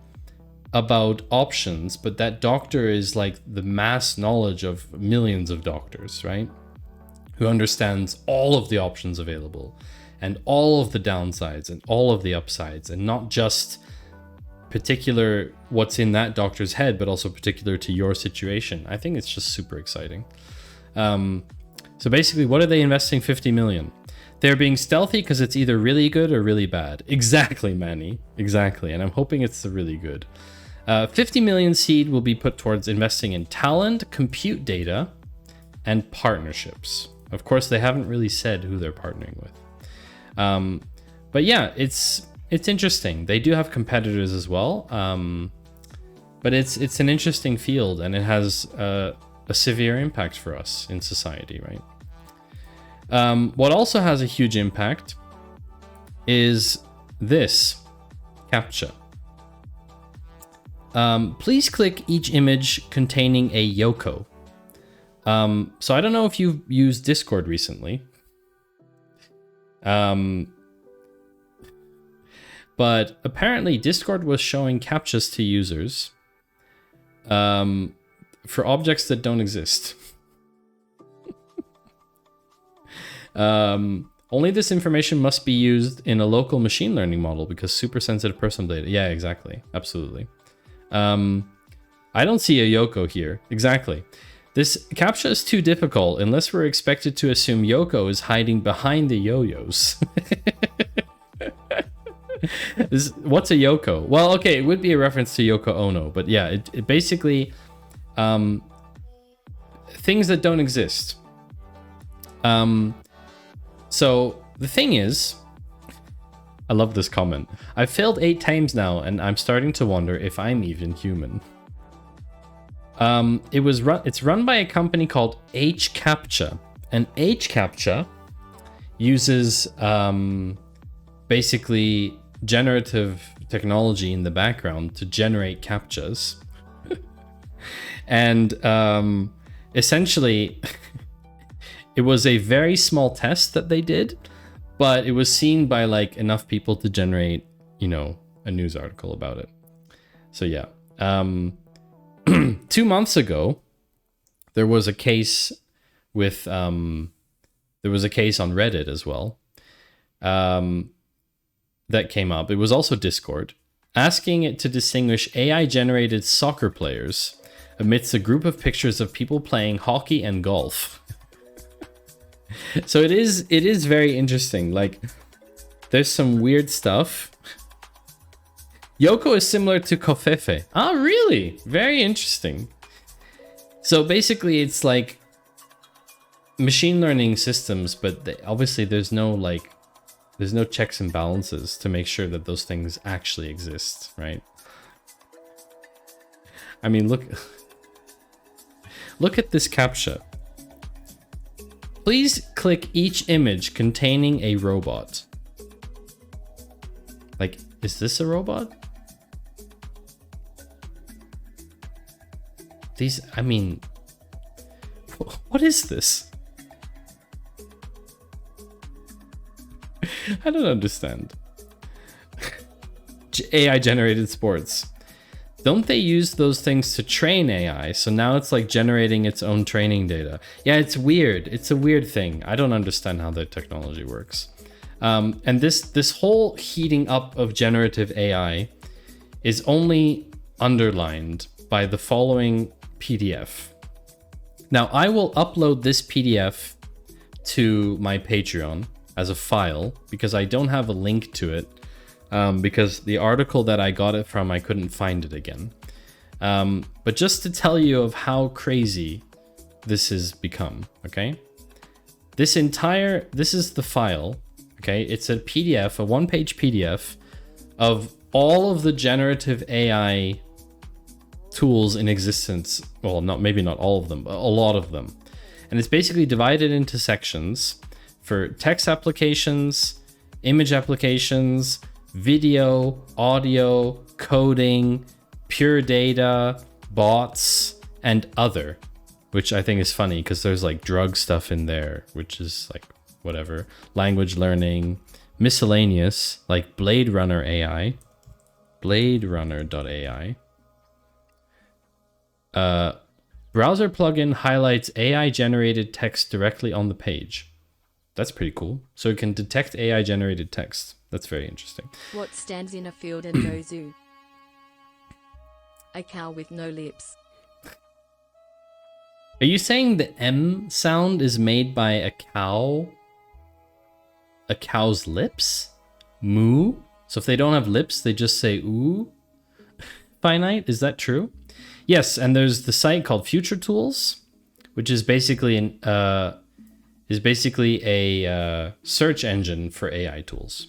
about options, but that doctor is like the mass knowledge of millions of doctors, right? Who understands all of the options available and all of the downsides and all of the upsides, and not just particular what's in that doctor's head, but also particular to your situation. I think it's just super exciting. So basically, what are they investing 50 million? They're being stealthy because it's either really good or really bad. Exactly, Manny. Exactly. And I'm hoping it's the really good. 50 million seed will be put towards investing in talent, compute data, and partnerships. Of course, they haven't really said who they're partnering with. But yeah, it's interesting. They do have competitors as well. But it's an interesting field, and it has a severe impact for us in society, right? What also has a huge impact is this CAPTCHA. Please click each image containing a Yoko. So I don't know if you've used Discord recently. But apparently Discord was showing CAPTCHAs to users for objects that don't exist. Only this information must be used in a local machine learning model because super sensitive personal data. Yeah, exactly. Absolutely. I don't see a Yoko here. Exactly. This CAPTCHA is too difficult unless we're expected to assume Yoko is hiding behind the yo-yos. What's a Yoko? Well, okay, it would be a reference to Yoko Ono, but yeah, it basically things that don't exist. So the thing is, I love this comment. I've failed 8 times now, and I'm starting to wonder if I'm even human. It's run by a company called HCAPTCHA, and HCAPTCHA uses basically generative technology in the background to generate CAPTCHAs. And essentially, it was a very small test that they did, but it was seen by like enough people to generate, you know, a news article about it. So yeah. 2 months ago, there was a case with there was a case on Reddit as well that came up. It was also Discord, asking it to distinguish AI-generated soccer players amidst a group of pictures of people playing hockey and golf. So it is very interesting. Like, there's some weird stuff. Yoko is similar to Kofefe. Ah, really? Very interesting. So basically, it's like machine learning systems, but obviously there's no checks and balances to make sure that those things actually exist, right? I mean, look at this CAPTCHA. Please click each image containing a robot. Like, is this a robot? I mean, what is this? I don't understand. AI generated sports. Don't they use those things to train AI? So now it's like generating its own training data. Yeah, it's weird. It's a weird thing. I don't understand how that technology works. And this whole heating up of generative AI is only underlined by the following PDF. Now, I will upload this PDF to my Patreon as a file because I don't have a link to it. Because the article that I got it from, I couldn't find it again. But just to tell you of how crazy this has become, okay? This is the file, okay? It's a PDF, a 1-page PDF of all of the generative AI tools in existence. Well, maybe not all of them, but a lot of them. And it's basically divided into sections for text applications, image applications, video, audio, coding, pure data, bots, and other, which I think is funny because there's like drug stuff in there, which is like whatever, language learning, miscellaneous, like Blade Runner AI, bladerunner.ai. Browser plugin highlights AI generated text directly on the page. That's pretty cool. So it can detect AI generated text. That's very interesting. What stands in a field and no zoo? A cow with no lips. Are you saying the M sound is made by a cow? A cow's lips? Moo? So if they don't have lips, they just say ooh? Finite? Is that true? Yes, and there's the site called Future Tools, which is basically a search engine for AI tools.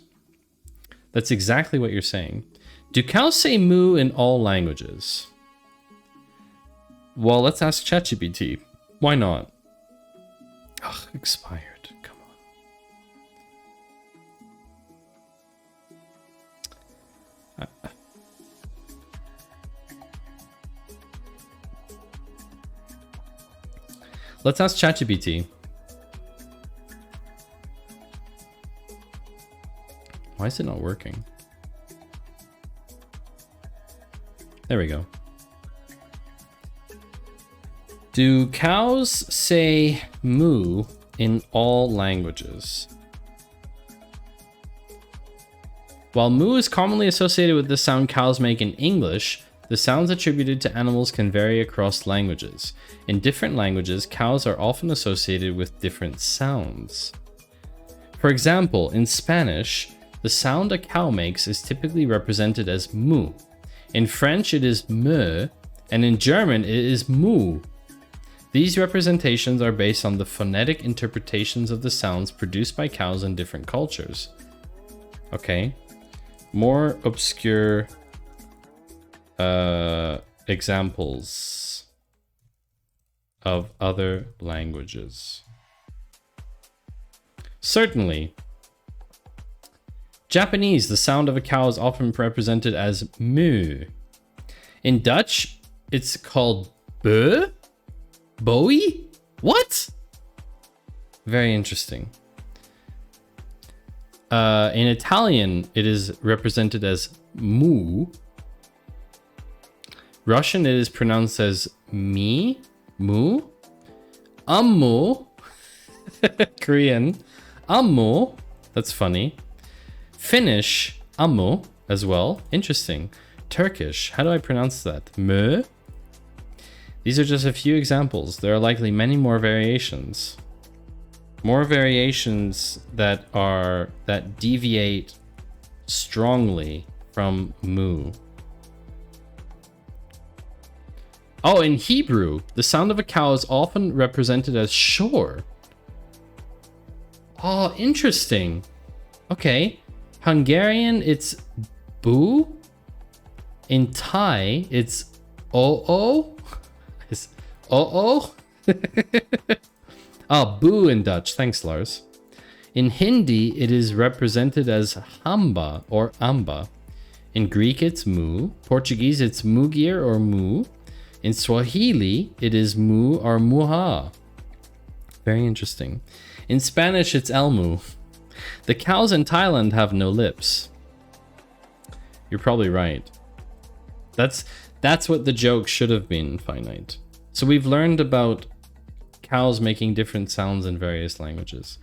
That's exactly what you're saying. Do cows say moo in all languages? Well, let's ask ChatGPT. Why not? Ugh, expired. Come on. Let's ask ChatGPT. Why is it not working? There we go. Do cows say moo in all languages? While moo is commonly associated with the sound cows make in English, the sounds attributed to animals can vary across languages. In different languages, cows are often associated with different sounds. For example, in Spanish, the sound a cow makes is typically represented as moo. In French, it is me, and in German, it is moo. These representations are based on the phonetic interpretations of the sounds produced by cows in different cultures. Okay. More obscure examples of other languages. Certainly. Japanese, the sound of a cow is often represented as moo. In Dutch, it's called beu? Bowie? What? Very interesting. In Italian, it is represented as moo. Russian, it is pronounced as mi, mu. Ammu. Korean, ammu. That's funny. Finnish, ammu as well. Interesting. Turkish, how do I pronounce that? Mö? These are just a few examples. There are likely many more variations. More variations that deviate strongly from moo. Oh, in Hebrew, the sound of a cow is often represented as shor. Oh, interesting. Okay. Hungarian, it's boo. In Thai, it's o-o. It's o-o. Ah, boo in Dutch. Thanks, Lars. In Hindi, it is represented as hamba or amba. In Greek, it's mu. Portuguese, it's mugir or mu. In Swahili, it is mu or muha. Very interesting. In Spanish, it's elmu. The cows in Thailand have no lips. You're probably right. That's what the joke should have been, Finite. So we've learned about cows making different sounds in various languages.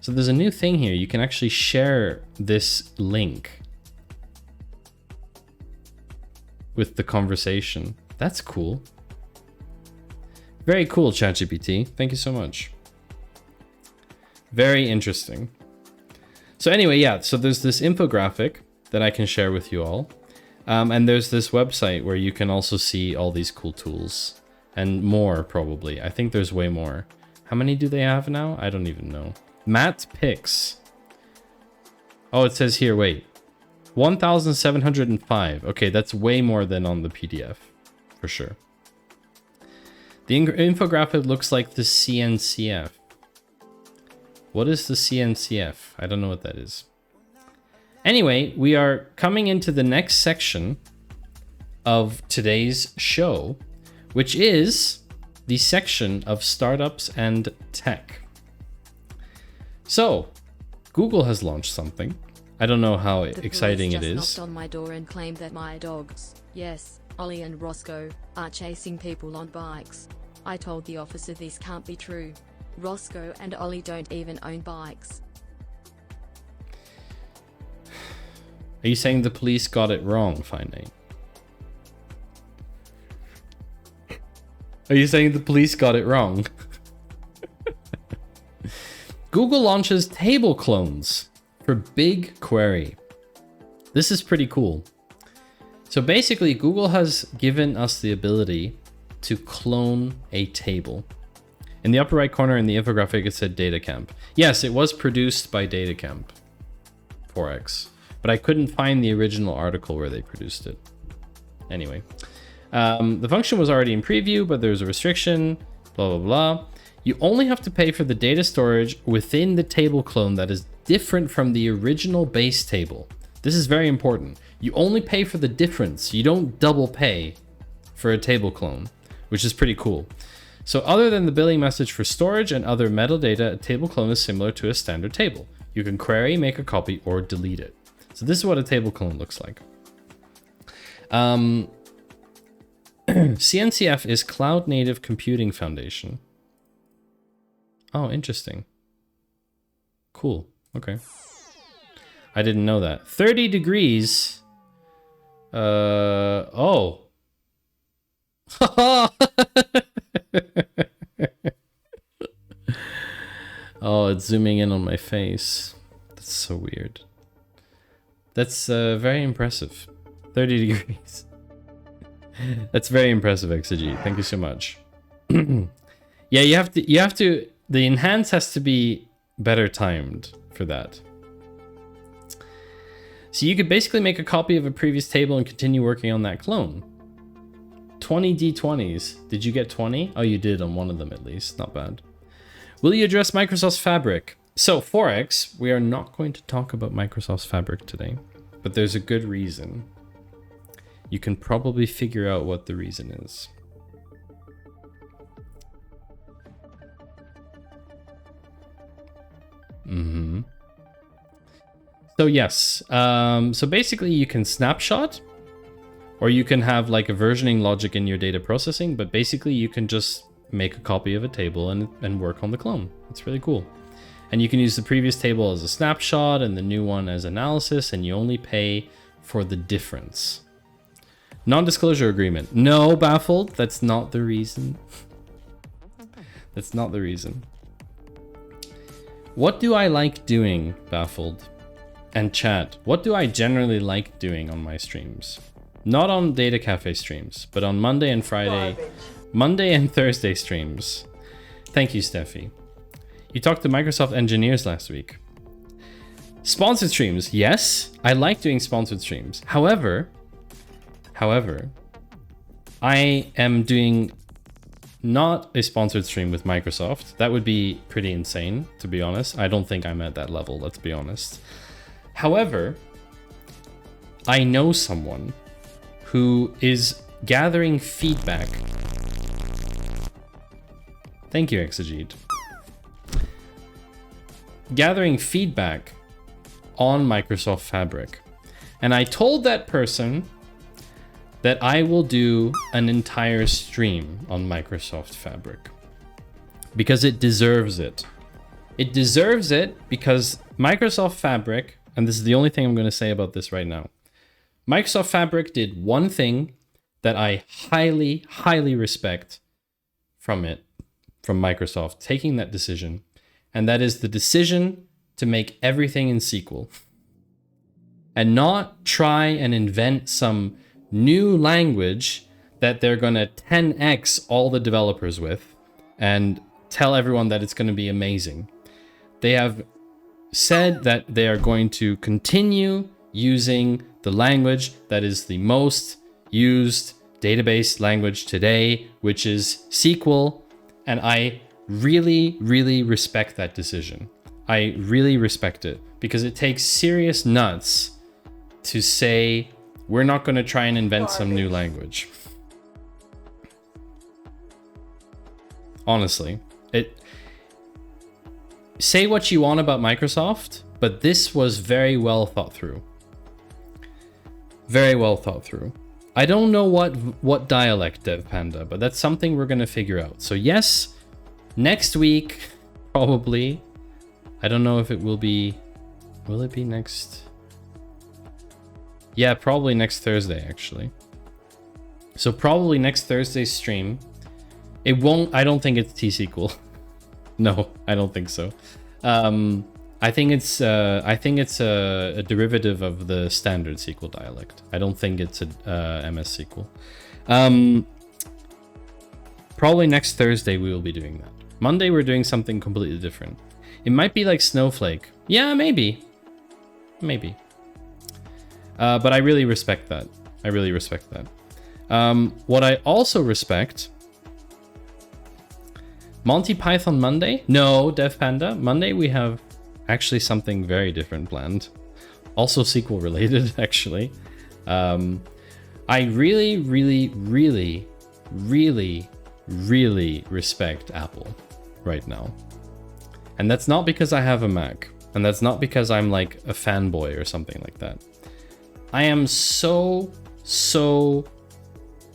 So there's a new thing here. You can actually share this link with the conversation. That's cool. Very cool, ChatGPT. Thank you so much. Very interesting. So anyway, yeah, so there's this infographic that I can share with you all. And there's this website where you can also see all these cool tools. And more, probably. I think there's way more. How many do they have now? I don't even know. Matt Picks. Oh, it says here, wait. 1,705. Okay, that's way more than on the PDF. For sure. The infographic looks like the CNCF. What is the CNCF? I don't know what that is. Anyway, we are coming into the next section of today's show, which is the section of startups and tech. So, Google has launched something. I don't know how exciting it is. The police just knocked on my door and claimed that my dogs, yes, Ollie and Roscoe, are chasing people on bikes. I told the officer this can't be true. Roscoe and Ollie don't even own bikes. Are you saying the police got it wrong, Finite? Are you saying the police got it wrong? Google launches table clones for BigQuery. This is pretty cool. So basically, Google has given us the ability to clone a table. In the upper right corner in the infographic, it said DataCamp. Yes, it was produced by DataCamp 4x, but I couldn't find the original article where they produced it. Anyway, the function was already in preview, but there's a restriction, blah, blah, blah. You only have to pay for the data storage within the table clone that is different from the original base table. This is very important. You only pay for the difference. You don't double pay for a table clone, which is pretty cool. So other than the billing message for storage and other metadata, a table clone is similar to a standard table. You can query, make a copy, or delete it. So this is what a table clone looks like. CNCF is Cloud Native Computing Foundation. Oh, interesting. Cool. Okay. I didn't know that. 30 degrees. Oh. Oh, it's zooming in on my face. That's so weird. That's very impressive. 30 degrees. That's very impressive, XG. Thank you so much. Yeah, you have to, the enhance has to be better timed for that. So you could basically make a copy of a previous table and continue working on that clone. 20 D20s. Did you get 20? Oh, you did on one of them at least. Not bad. Will you address Microsoft's Fabric? So 4x, we are not going to talk about Microsoft's Fabric today, but there's a good reason. You can probably figure out what the reason is. So yes, so basically you can snapshot, or you can have like a versioning logic in your data processing, but basically you can just make a copy of a table and work on the clone. It's really cool. And you can use the previous table as a snapshot and the new one as analysis, and you only pay for the difference. Non-disclosure agreement. No, Baffled, that's not the reason. That's not the reason. What do I like doing, Baffled? And chat, what do I generally like doing on my streams? Not on Data Cafe streams, but on Monday and Friday, Monday and Thursday streams. Thank you, Steffi. You talked to Microsoft engineers last week. Sponsored streams, yes, I like doing sponsored streams. However, I am doing not a sponsored stream with Microsoft. That would be pretty insane, to be honest. I don't think I'm at that level, let's be honest. However, I know someone who is gathering feedback. Thank you, Exegete. Gathering feedback on Microsoft Fabric. And I told that person that I will do an entire stream on Microsoft Fabric. Because it deserves it. It deserves it because Microsoft Fabric, and this is the only thing I'm going to say about this right now. Microsoft Fabric did one thing that I highly, highly respect from Microsoft taking that decision, and that is the decision to make everything in SQL. And not try and invent some new language that they're going to 10x all the developers with and tell everyone that it's going to be amazing. They have said that they are going to continue using the language that is the most used database language today, which is SQL, and I really, really respect that decision. I really respect it because it takes serious nuts to say we're not going to try and invent some new language. Honestly, say what you want about Microsoft, but this was very well thought through. Very well thought through. I don't know what dialect, Dev Panda, but that's something we're going to figure out. So yes, next week, probably. I don't know if it will be... Will it be next... Yeah, probably next Thursday, actually. So probably next Thursday's stream. It won't... I don't think it's T-SQL. No, I don't think so. I think it's a derivative of the standard SQL dialect. I don't think it's a MS SQL. Probably next Thursday we will be doing that. Monday we're doing something completely different. It might be like Snowflake. Yeah, maybe. But I really respect that. What I also respect... Monty Python Monday? No, Dev Panda. Monday we have actually something very different planned. Also SQL related, actually. I really respect Apple right now. And that's not because I have a Mac. And that's not because I'm like a fanboy or something like that. I am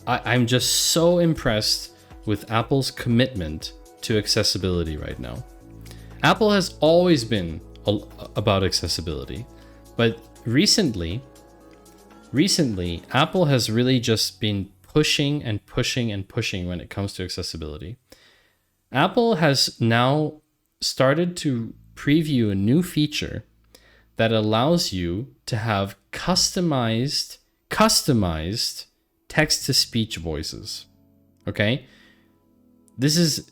I'm just so impressed with Apple's commitment to accessibility right now. Apple has always been about accessibility, but recently, Apple has really just been pushing when it comes to accessibility. Apple has now started to preview a new feature that allows you to have customized text-to-speech voices. Okay? This is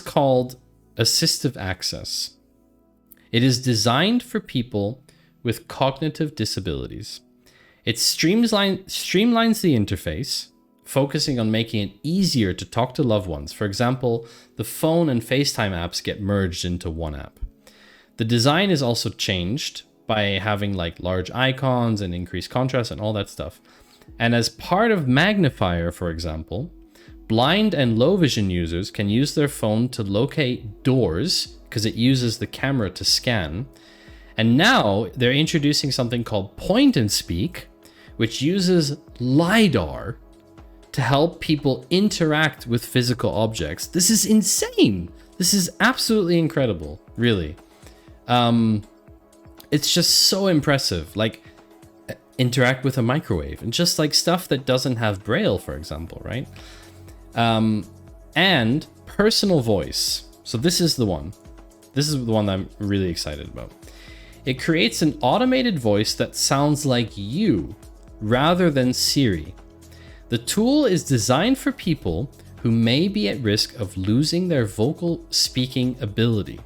called assistive access. It is designed for people with cognitive disabilities. It streamlines the interface, focusing on making it easier to talk to loved ones. For example, the phone and FaceTime apps get merged into one app. The design is also changed by having like large icons and increased contrast and all that stuff. And as part of Magnifier, for example, blind and low vision users can use their phone to locate doors because it uses the camera to scan. And now they're introducing something called Point and Speak, which uses LiDAR to help people interact with physical objects. This is insane. This is absolutely incredible, really. It's just so impressive. Like, interact with a microwave and just like stuff that doesn't have Braille, for example, right? And personal voice. So this is the one. This is the one that I'm really excited about. It creates an automated voice that sounds like you rather than Siri. The tool is designed for people who may be at risk of losing their vocal speaking ability.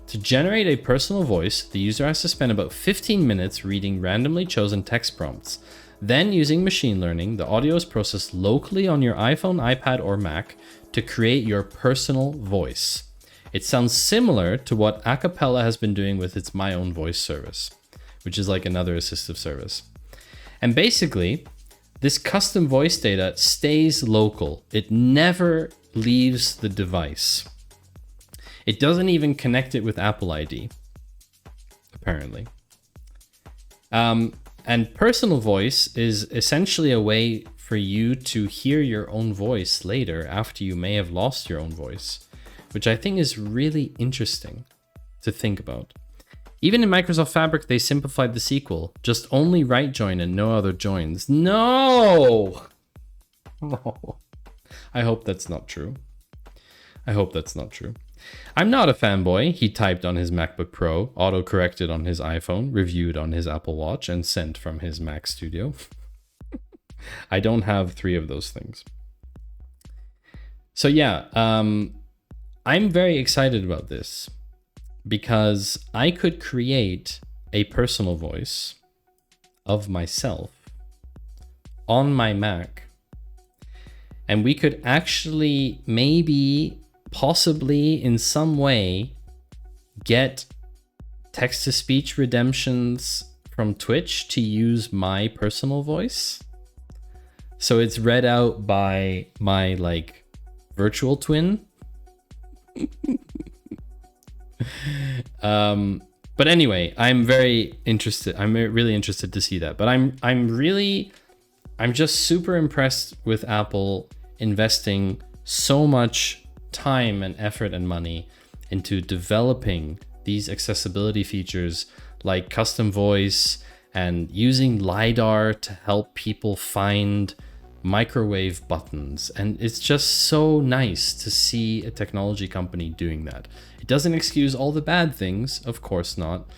To generate a personal voice, the user has to spend about 15 minutes reading randomly chosen text prompts. Then, using machine learning, the audio is processed locally on your iPhone, iPad, or Mac to create your personal voice. It sounds similar to what Acapella has been doing with its My Own Voice service, which is like another assistive service. And basically, this custom voice data stays local. It never leaves the device. It doesn't even connect it with Apple ID, apparently. And personal voice is essentially a way for you to hear your own voice later after you may have lost your own voice, which I think is really interesting to think about. Even in Microsoft Fabric, they simplified the SQL. Just only right join and no other joins. No! No. I hope that's not true. I'm not a fanboy. He typed on his MacBook Pro, auto-corrected on his iPhone, reviewed on his Apple Watch, and sent from his Mac Studio. I don't have 3 of those things. So yeah, I'm very excited about this because I could create a personal voice of myself on my Mac, and we could actually possibly in some way get text-to-speech redemptions from Twitch to use my personal voice. So it's read out by my like virtual twin. But anyway, I'm very interested. I'm really interested to see that. But I'm just super impressed with Apple investing so much time and effort and money into developing these accessibility features like custom voice and using LiDAR to help people find microwave buttons. And it's just so nice to see a technology company doing that. It doesn't excuse all the bad things, of course not,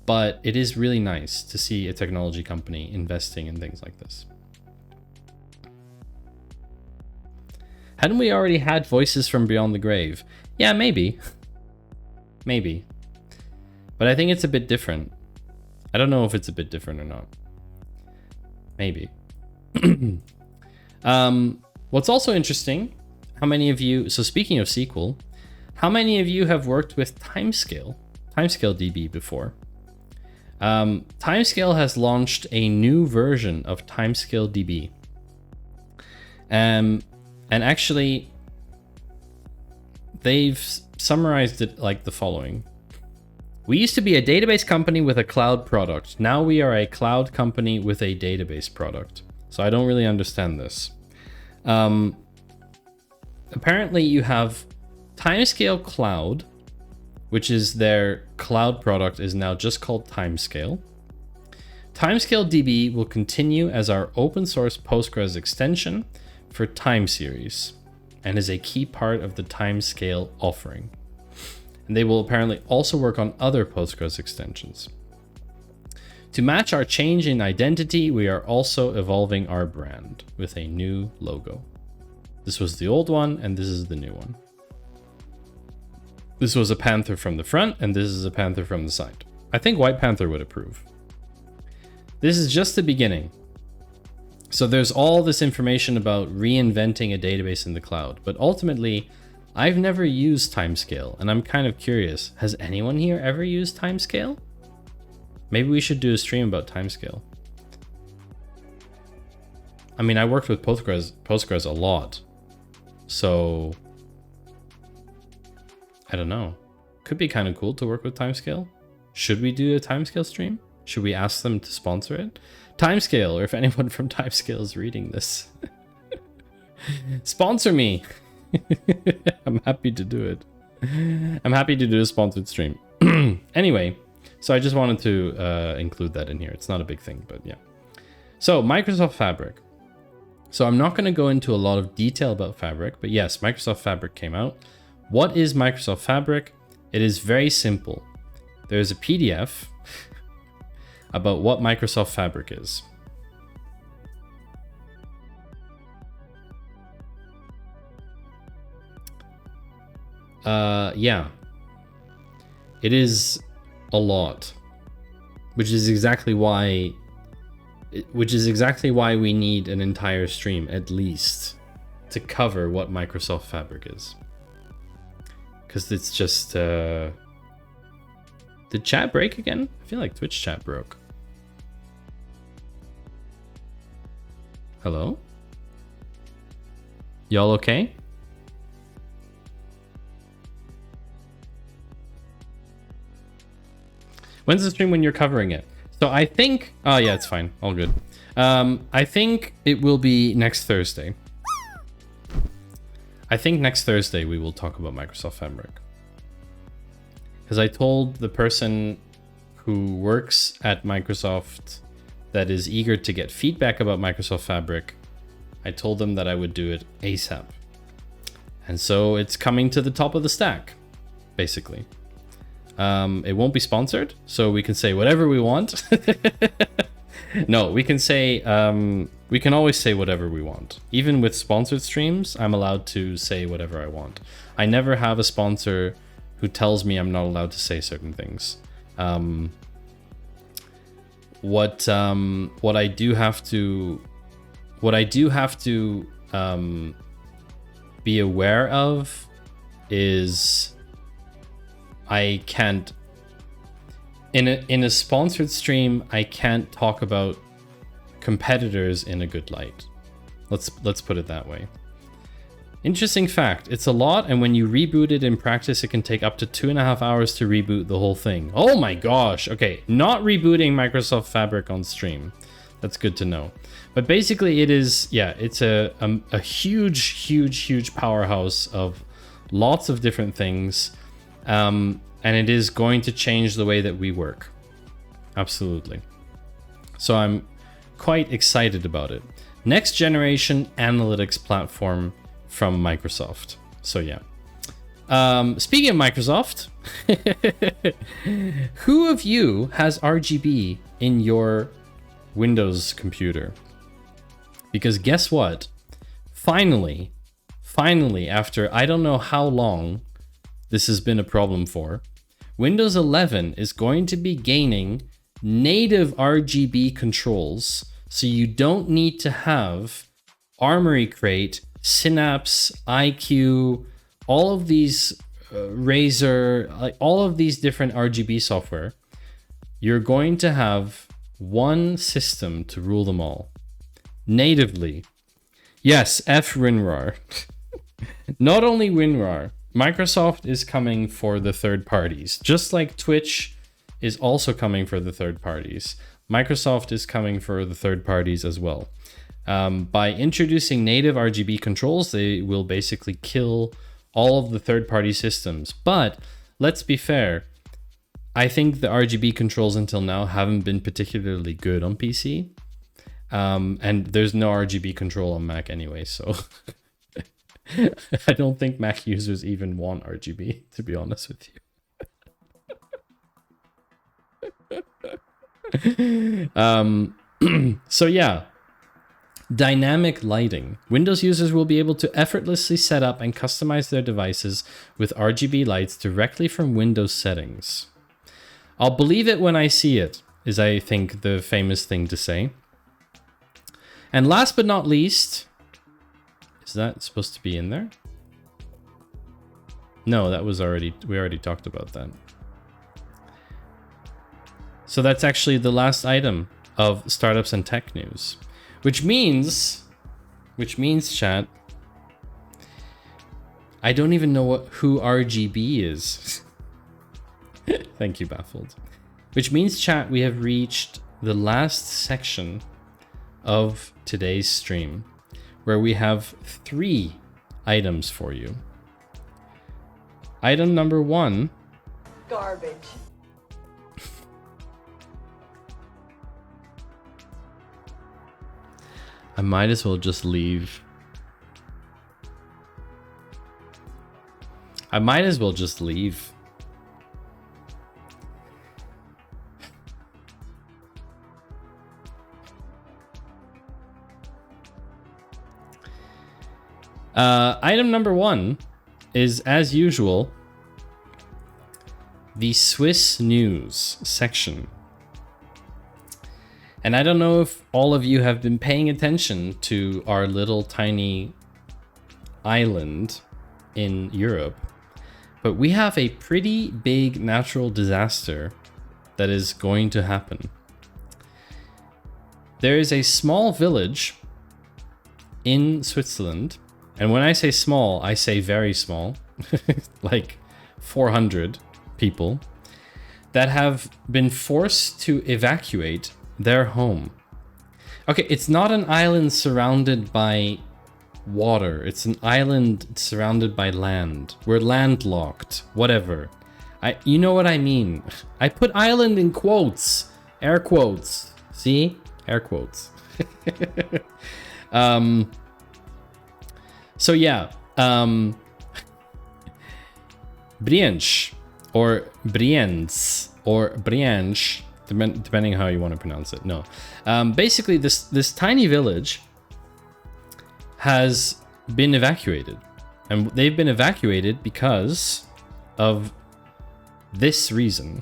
but it is really nice to see a technology company investing in things like this. Hadn't we already had voices from beyond the grave? Yeah, maybe. Maybe. But I think it's a bit different. I don't know if it's a bit different or not. Maybe. What's also interesting, how many of you, so speaking of SQL, how many of you have worked with Timescale DB before? Timescale has launched a new version of Timescale DB. And actually, they've summarized it like the following. We used to be a database company with a cloud product. Now we are a cloud company with a database product. So I don't really understand this. Apparently you have Timescale Cloud, which is their cloud product, is now just called Timescale. Timescale DB will continue as our open source Postgres extension for time series and is a key part of the Timescale offering. And they will apparently also work on other Postgres extensions. To match our change in identity, we are also evolving our brand with a new logo. This was the old one, and this is the new one. This was a panther from the front, and this is a panther from the side. I think White Panther would approve. This is just the beginning. So there's all this information about reinventing a database in the cloud, but ultimately, I've never used Timescale, and I'm kind of curious. Has anyone here ever used Timescale? Maybe we should do a stream about Timescale. I mean, I worked with Postgres a lot, so I don't know. Could be kind of cool to work with Timescale. Should we do a Timescale stream? Should we ask them to sponsor it? Timescale, or if anyone from Timescale is reading this, sponsor me. I'm happy to do it. I'm happy to do a sponsored stream. Anyway, so I just wanted to include that in here. It's not a big thing, but yeah. So Microsoft Fabric. So I'm not going to go into a lot of detail about Fabric, but yes, Microsoft Fabric came out. What is Microsoft Fabric? It is very simple. There's a PDF about what Microsoft Fabric is. Yeah, it is a lot, which is exactly why we need an entire stream at least to cover what Microsoft Fabric is, because it's just did chat break again? I feel like Twitch chat broke. Hello? Y'all okay? When's the stream when you're covering it? So I think, oh yeah, it's fine. All good. I think it will be next Thursday. I think next Thursday we will talk about Microsoft Fabric. Because I told the person who works at Microsoft that is eager to get feedback about Microsoft Fabric, I told them that I would do it ASAP. And so it's coming to the top of the stack, basically. It won't be sponsored, so we can say whatever we want. No, we can say, we can always say whatever we want. Even with sponsored streams, I'm allowed to say whatever I want. I never have a sponsor who tells me I'm not allowed to say certain things. What I do have to be aware of is I can't, in a sponsored stream, I can't talk about competitors in a good light. Let's put it that way. Interesting fact, it's a lot, and when you reboot it in practice, it can take up to 2.5 hours to reboot the whole thing. Oh my gosh. Okay, not rebooting Microsoft Fabric on stream. That's good to know. But basically it is, yeah, it's a huge powerhouse of lots of different things. And it is going to change the way that we work. Absolutely. So I'm quite excited about it. next generation analytics platform from Microsoft. So yeah. Speaking of Microsoft, who of you has RGB in your Windows computer? Because guess what? Finally, after I don't know how long this has been a problem for, Windows 11 is going to be gaining native RGB controls, so you don't need to have Armory Crate, Synapse, IQ, all of these Razer, like all of these different RGB software. You're going to have one system to rule them all natively. Yes, F WinRAR. Not only WinRAR, Microsoft is coming for the third parties, just like Twitch is also coming for the third parties. Microsoft is coming for the third parties as well. By introducing native RGB controls, they will basically kill all of the third-party systems. But let's be fair, I think the RGB controls until now haven't been particularly good on PC. And there's no RGB control on Mac anyway, so I don't think Mac users even want RGB, to be honest with you. So yeah. Dynamic lighting. Windows users will be able to effortlessly set up and customize their devices with RGB lights directly from Windows settings. I'll believe it when I see it, is I think the famous thing to say. And last but not least, is that supposed to be in there? No, that was we already talked about that. So that's actually the last item of startups and tech news. Which means, chat, I don't even know who RGB is. Thank you, Baffled. Which means, chat, we have reached the last section of today's stream, where we have 3 items for you. Item number 1. Garbage. I might as well just leave. Item number 1 is, as usual, the Swiss news section. And I don't know if all of you have been paying attention to our little tiny island in Europe, but we have a pretty big natural disaster that is going to happen. There is a small village in Switzerland, and when I say small, I say very small, like 400 people, that have been forced to evacuate their home. Okay, it's not an island surrounded by water. It's an island surrounded by land. We're landlocked. Whatever. You know what I mean. I put island in quotes. Air quotes. See? Air quotes. So yeah. Brienz or Brienz or Brienz, depending how you want to pronounce it. No. Basically, this tiny village has been evacuated. And they've been evacuated because of this reason.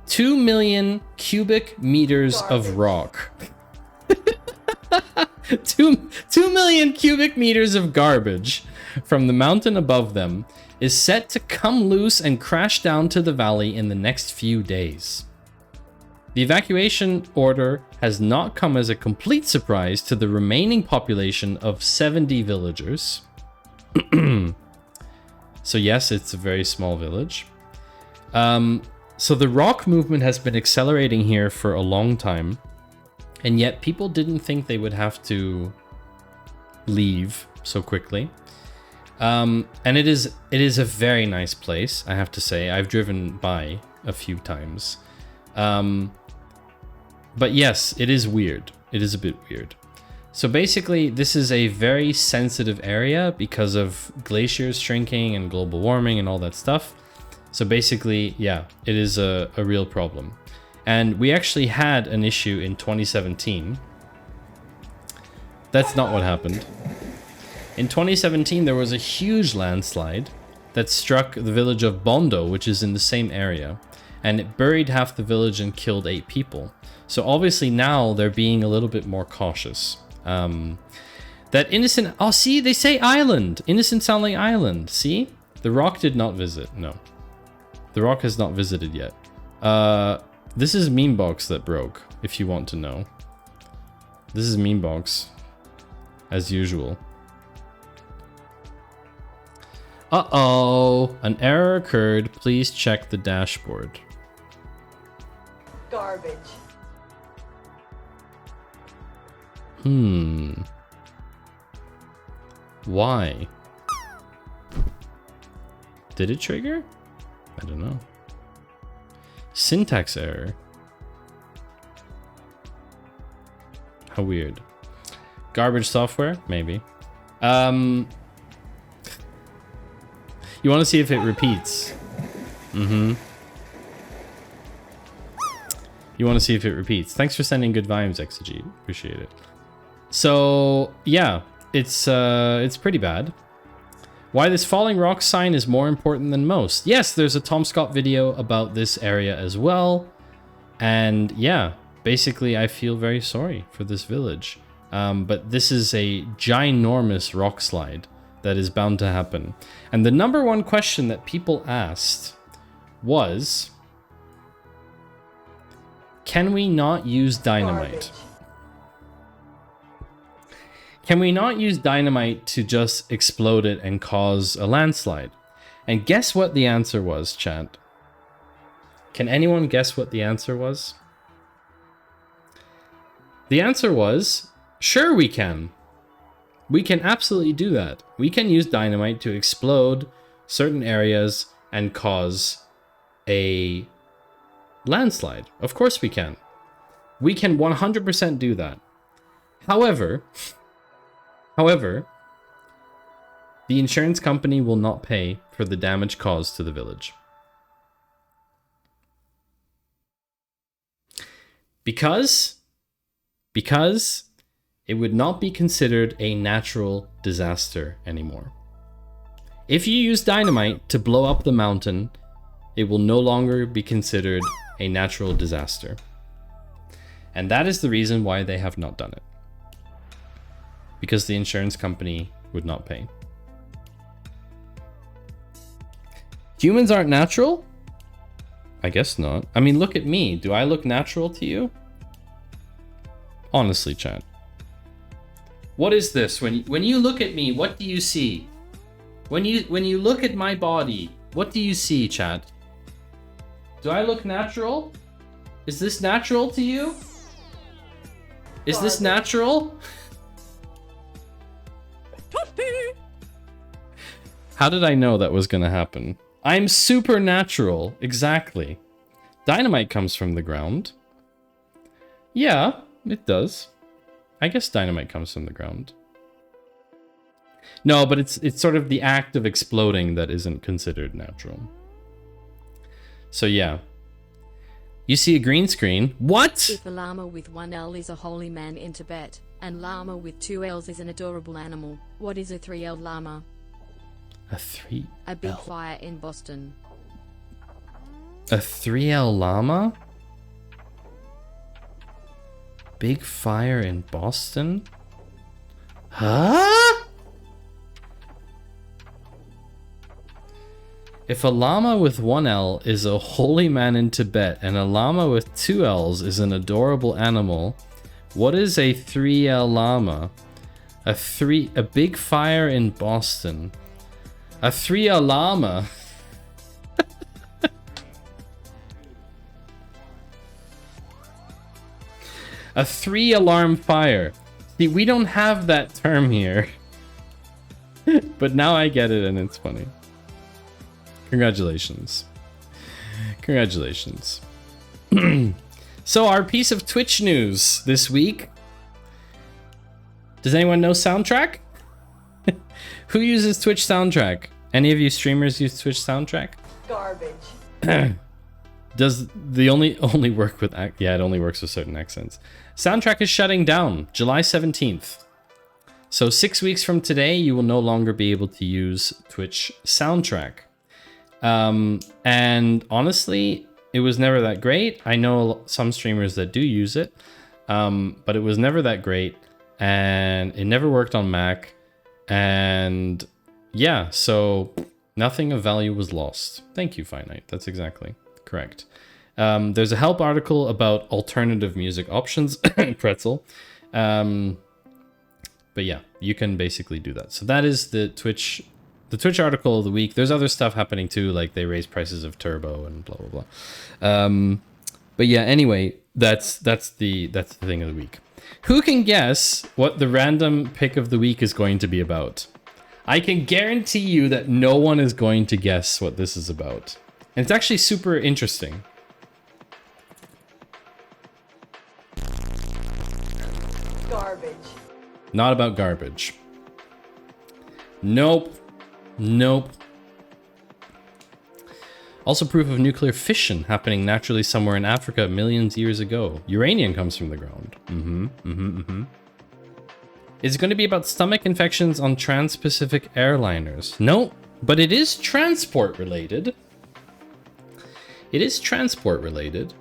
2 million cubic meters of rock. 2 million cubic meters of garbage from the mountain above them is set to come loose and crash down to the valley in the next few days. The evacuation order has not come as a complete surprise to the remaining population of 70 villagers. So yes, it's a very small village. So the rock movement has been accelerating here for a long time, and yet people didn't think they would have to leave so quickly. And it is a very nice place, I have to say. I've driven by a few times. But yes, it is weird. It is a bit weird. So basically, this is a very sensitive area because of glaciers shrinking and global warming and all that stuff. So basically, yeah, it is a real problem. And we actually had an issue in 2017. That's not what happened. In 2017, there was a huge landslide that struck the village of Bondo, which is in the same area. And it buried half the village and killed 8 people. So obviously now they're being a little bit more cautious. That innocent... Oh, see, they say island. Innocent sounding island. See? The Rock did not visit. No. The Rock has not visited yet. This is Memebox that broke, if you want to know. This is Memebox. As usual. Uh-oh. An error occurred. Please check the dashboard. Garbage. Why? Did it trigger? I don't know. Syntax error. How weird. Garbage software? Maybe. You want to see if it repeats? You want to see if it repeats. Thanks for sending good vibes, Exegete. Appreciate it. So, yeah, it's pretty bad. Why this falling rock sign is more important than most. Yes, there's a Tom Scott video about this area as well. And yeah, basically I feel very sorry for this village. But this is a ginormous rock slide that is bound to happen. And the number one question that people asked was, can we not use dynamite? Garbage. Can we not use dynamite to just explode it and cause a landslide? And guess what the answer was, chat? Can anyone guess what the answer was? The answer was, sure we can. We can absolutely do that. We can use dynamite to explode certain areas and cause a landslide. Of course we can. We can 100% do that. However, the insurance company will not pay for the damage caused to the village. Because it would not be considered a natural disaster anymore. If you use dynamite to blow up the mountain, it will no longer be considered a natural disaster. And that is the reason why they have not done it. Because the insurance company would not pay. Humans aren't natural? I guess not. I mean, look at me. Do I look natural to you? Honestly, chat. What is this? When you look at me, what do you see? When you look at my body, what do you see, chat? Do I look natural? Is this natural to you? Is this natural? How did I know that was gonna happen? I'm supernatural, exactly. Dynamite comes from the ground. Yeah, it does. I guess dynamite comes from the ground. No, but it's sort of the act of exploding that isn't considered natural. So yeah. You see a green screen. What? If a llama with 1 L is a holy man in Tibet, and llama with 2 L's is an adorable animal, what is a 3L llama? A 3L? A big fire in Boston. A 3L llama? Big fire in Boston? Huh? If a llama with 1 L is a holy man in Tibet and a llama with 2 L's is an adorable animal, what is a 3L llama? A big fire in Boston. A 3L llama. A 3-alarm fire. See, we don't have that term here. But now I get it and it's funny. Congratulations. Congratulations. So our piece of Twitch news this week Does anyone know Soundtrack? Who uses Twitch Soundtrack? Any of you streamers use Twitch Soundtrack? Garbage. Does the only work with yeah, it only works with certain accents. Soundtrack is shutting down July 17th. So 6 weeks from today, you will no longer be able to use Twitch Soundtrack. And honestly, it was never that great. I know some streamers that do use it, but it was never that great, and it never worked on Mac. And yeah, so nothing of value was lost. Thank you, Finite. That's exactly correct. There's a help article about alternative music options, Pretzel. But yeah, you can basically do that. So that is the Twitch article of the week. There's other stuff happening too, like they raise prices of Turbo and blah blah blah. But yeah, anyway, that's the thing of the week. Who can guess what the random pick of the week is going to be about? I can guarantee you that no one is going to guess what this is about. And it's actually super interesting. Garbage. Not about garbage. Nope. Nope. Also proof of nuclear fission happening naturally somewhere in Africa millions of years ago. Uranium comes from the ground. Is it going to be about stomach infections on trans-Pacific airliners? No, but it is transport related. It is transport related.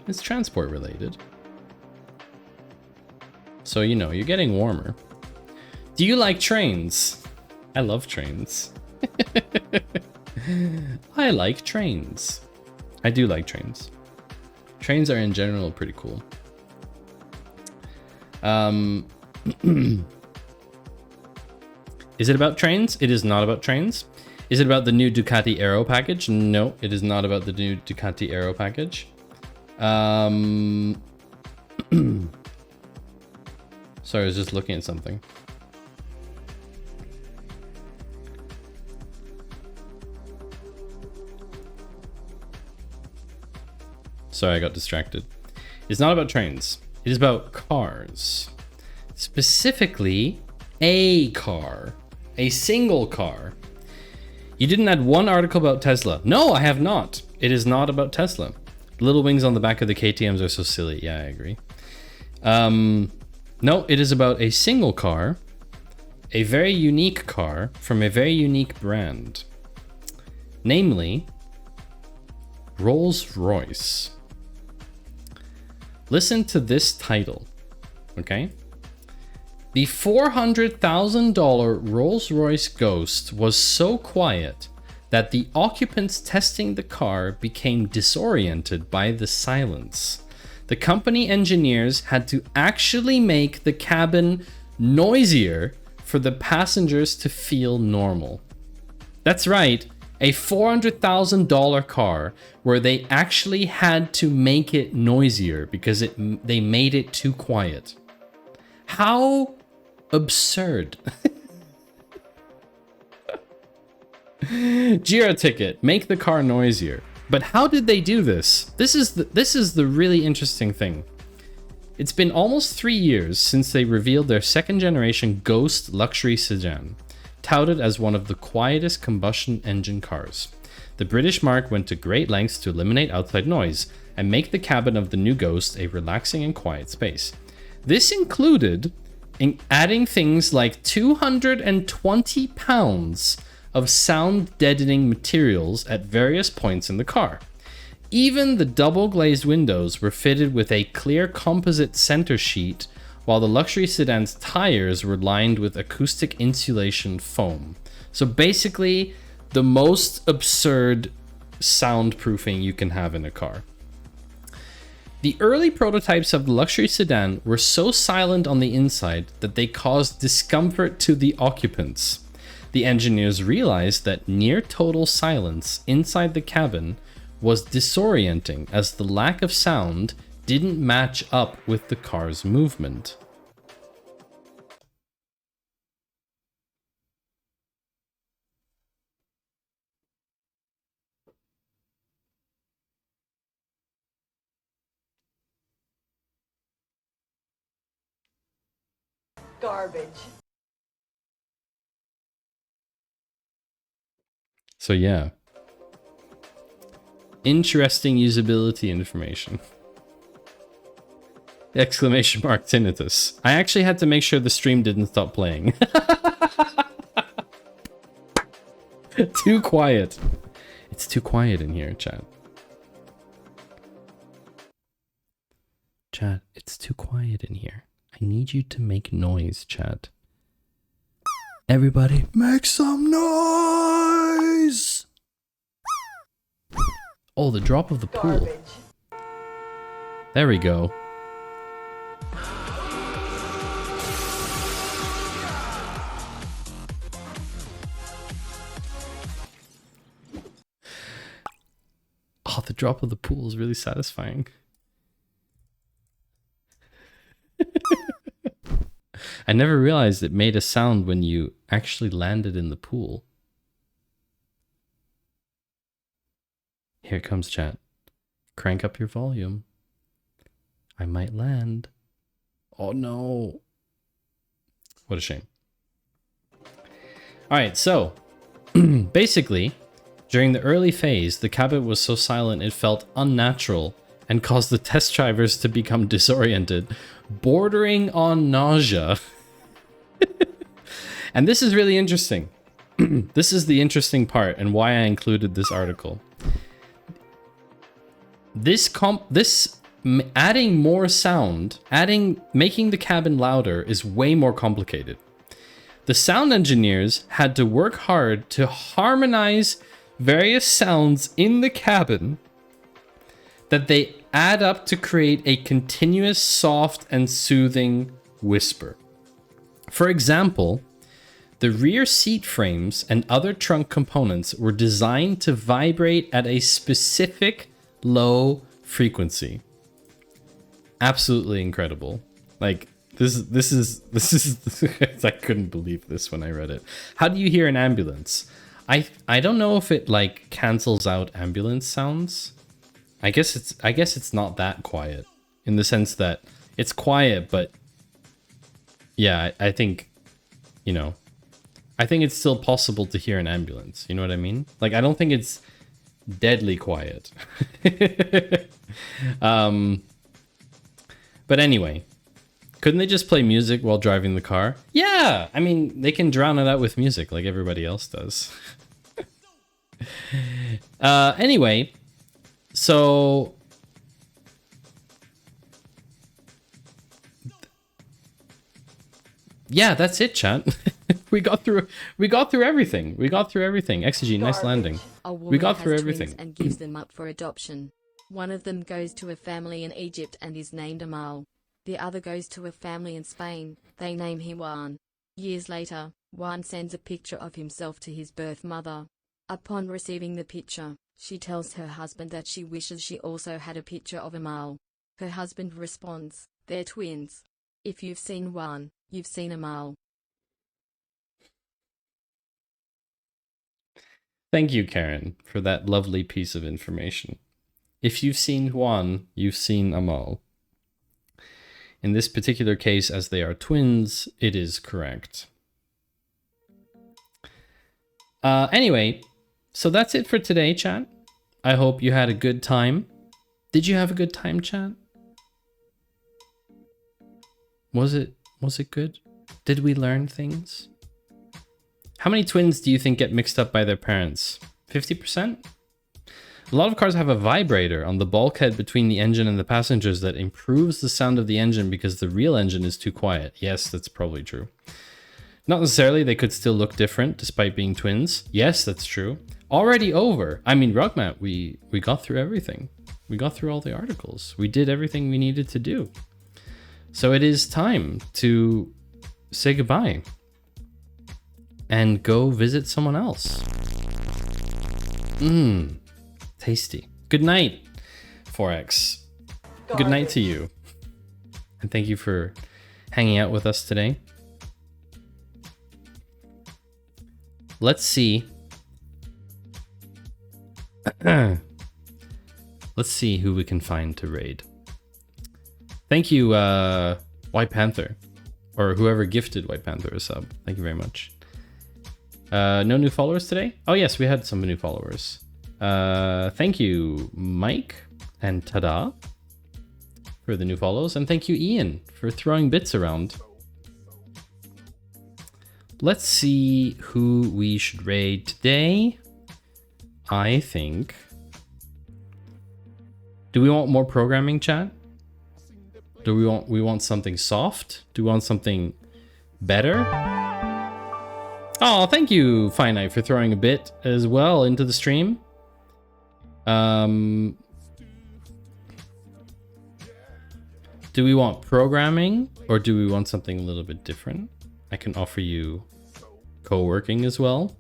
It's transport related. So, you know, you're getting warmer. Do you like trains? I love trains. I like trains. I do like trains. Trains are in general pretty cool. Is it about trains? It is not about trains. Is it about the new Ducati Aero package? No, it is not about the new Ducati Aero package. Sorry, I was just looking at something. Sorry, I got distracted. It's not about trains. It is about cars. Specifically, a car. A single car. You didn't add one article about Tesla. No, I have not. It is not about Tesla. Little wings on the back of the KTMs are so silly. Yeah, I agree. No, it is about a single car. A very unique car from a very unique brand. Namely, Rolls-Royce. Listen to this title, okay? The $400,000 Rolls-Royce Ghost was so quiet that the occupants testing the car became disoriented by the silence. The company engineers had to actually make the cabin noisier for the passengers to feel normal. That's right. A $400,000 car where they actually had to make it noisier because they made it too quiet. How absurd. Jira ticket, make the car noisier. But how did they do this? This is the really interesting thing. It's been almost 3 years since they revealed their second generation Ghost luxury sedan, touted as one of the quietest combustion engine cars. The British marque went to great lengths to eliminate outside noise and make the cabin of the new Ghost a relaxing and quiet space. This included adding things like 220 pounds of sound deadening materials at various points in the car. Even the double glazed windows were fitted with a clear composite center sheet, while the luxury sedan's tires were lined with acoustic insulation foam. So basically, the most absurd soundproofing you can have in a car. The early prototypes of the luxury sedan were so silent on the inside that they caused discomfort to the occupants. The engineers realized that near total silence inside the cabin was disorienting, as the lack of sound didn't match up with the car's movement. Garbage. So yeah. Interesting usability information. Exclamation mark tinnitus. I actually had to make sure the stream didn't stop playing. Too quiet. It's too quiet in here, chat. Chat, it's too quiet in here. I need you to make noise, chat. Everybody, make some noise! Oh, the drop of the pool. Garbage. There we go. Oh, the drop of the pool is really satisfying. I never realized it made a sound when you actually landed in the pool. Here it comes, chat. Crank up your volume. I might land. Oh no. What a shame. Alright, so basically, during the early phase, the cabin was so silent it felt unnatural and caused the test drivers to become disoriented, bordering on nausea. And this is really interesting. This is the interesting part and why I included this article. Adding more sound, making the cabin louder is way more complicated. The sound engineers had to work hard to harmonize various sounds in the cabin that they add up to create a continuous, soft, and soothing whisper. For example, the rear seat frames and other trunk components were designed to vibrate at a specific low frequency. Absolutely incredible. Like, this is I couldn't believe this when I read it. How do you hear an ambulance? I don't know if it like cancels out ambulance sounds. I guess it's not that quiet in the sense that it's quiet, but yeah, I think, you know, I think it's still possible to hear an ambulance. You know what I mean? Like, I don't think it's deadly quiet. But anyway, couldn't they just play music while driving the car? Yeah, I mean, they can drown it out with music like everybody else does. Anyway, so yeah, that's it, chat. we got through everything. Exegene, nice landing. We got through everything. And gives them up for adoption. One of them goes to a family in Egypt and is named Amal. The other goes to a family in Spain. They name him Juan. Years later, Juan sends a picture of himself to his birth mother. Upon receiving the picture, she tells her husband that she wishes she also had a picture of Amal. Her husband responds, "They're twins. If you've seen Juan, you've seen Amal." Thank you, Karen, for that lovely piece of information. If you've seen Juan, you've seen Amal. In this particular case, as they are twins, it is correct. Anyway, so that's it for today, chat. I hope you had a good time. Did you have a good time, chat? Was it good? Did we learn things? How many twins do you think get mixed up by their parents? 50%? A lot of cars have a vibrator on the bulkhead between the engine and the passengers that improves the sound of the engine because the real engine is too quiet. Yes, that's probably true. Not necessarily, they could still look different despite being twins. Yes, that's true. Already over. I mean, Rugmat, we got through everything. We got through all the articles. We did everything we needed to do. So it is time to say goodbye and go visit someone else. Tasty. Good night, 4X. Good night to you. And thank you for hanging out with us today. Let's see. Let's see who we can find to raid. Thank you, White Panther, Or whoever gifted White Panther a sub. Thank you very much. No new followers today? Oh yes, we had some new followers. Thank you, Mike and Tada, for the new follows. And thank you, Ian, for throwing bits around. Let's see who we should raid today. I think... Do we want more programming, chat? Do we want something soft? Do we want something better? Oh, thank you, Finite, for throwing a bit as well into the stream. Do we want programming or do we want something a little bit different? I can offer you co-working as well.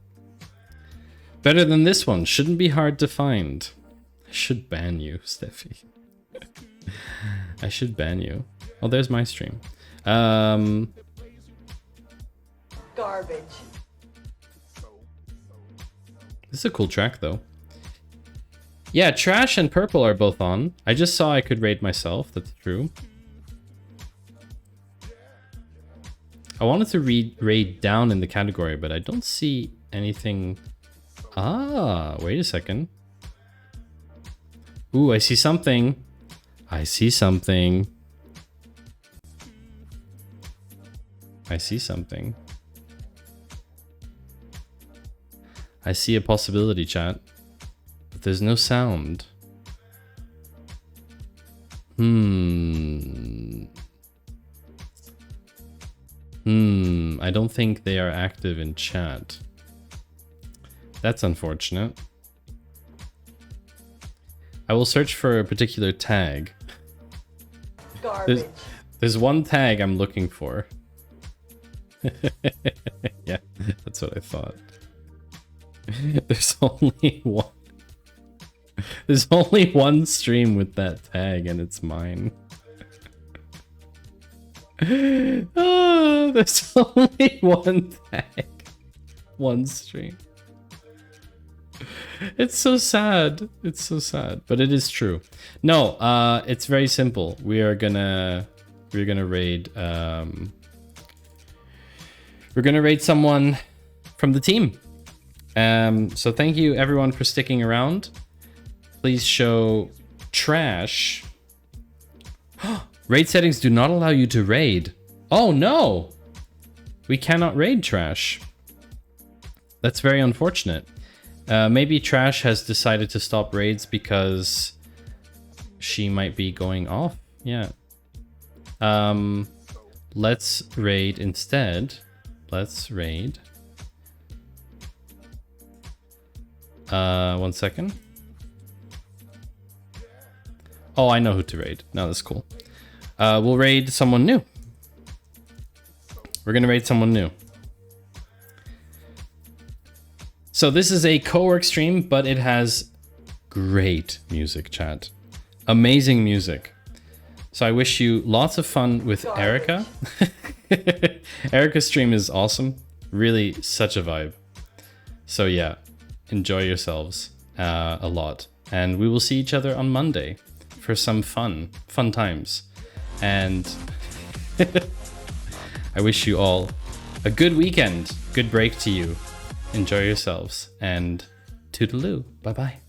Better than this one. Shouldn't be hard to find. I should ban you, Steffi. I should ban you. Oh, there's my stream. Garbage. This is a cool track, though. Yeah, Trash and Purple are both on. I just saw I could raid myself. That's true. I wanted to raid down in the category, but I don't see anything. Ah, wait a second. Ooh, I see something. I see something. I see something. I see a possibility, chat. But there's no sound. I don't think they are active in chat. That's unfortunate. I will search for a particular tag. Garbage. There's one tag I'm looking for. Yeah, that's what I thought. There's only one. There's only one stream with that tag, and it's mine. Oh, there's only one tag. One stream. It's so sad. It's so sad, but it is true. No, it's very simple. We're gonna raid. We're gonna raid someone from the team. So thank you everyone for sticking around. Please show Trash. Raid settings do not allow you to raid. Oh no! We cannot raid Trash. That's very unfortunate. Maybe Trash has decided to stop raids because she might be going off. Yeah. Let's raid instead. Let's raid. 1 second. Oh, I know who to raid. No, that's cool. We'll raid someone new. We're gonna raid someone new. So this is a co-work stream, but it has great music, chat. Amazing music. So I wish you lots of fun with Erica. Erica's stream is awesome. Really such a vibe. So yeah, enjoy yourselves a lot. And we will see each other on Monday for some fun times. And I wish you all a good weekend, good break to you. Enjoy yourselves, and toodaloo. Bye-bye.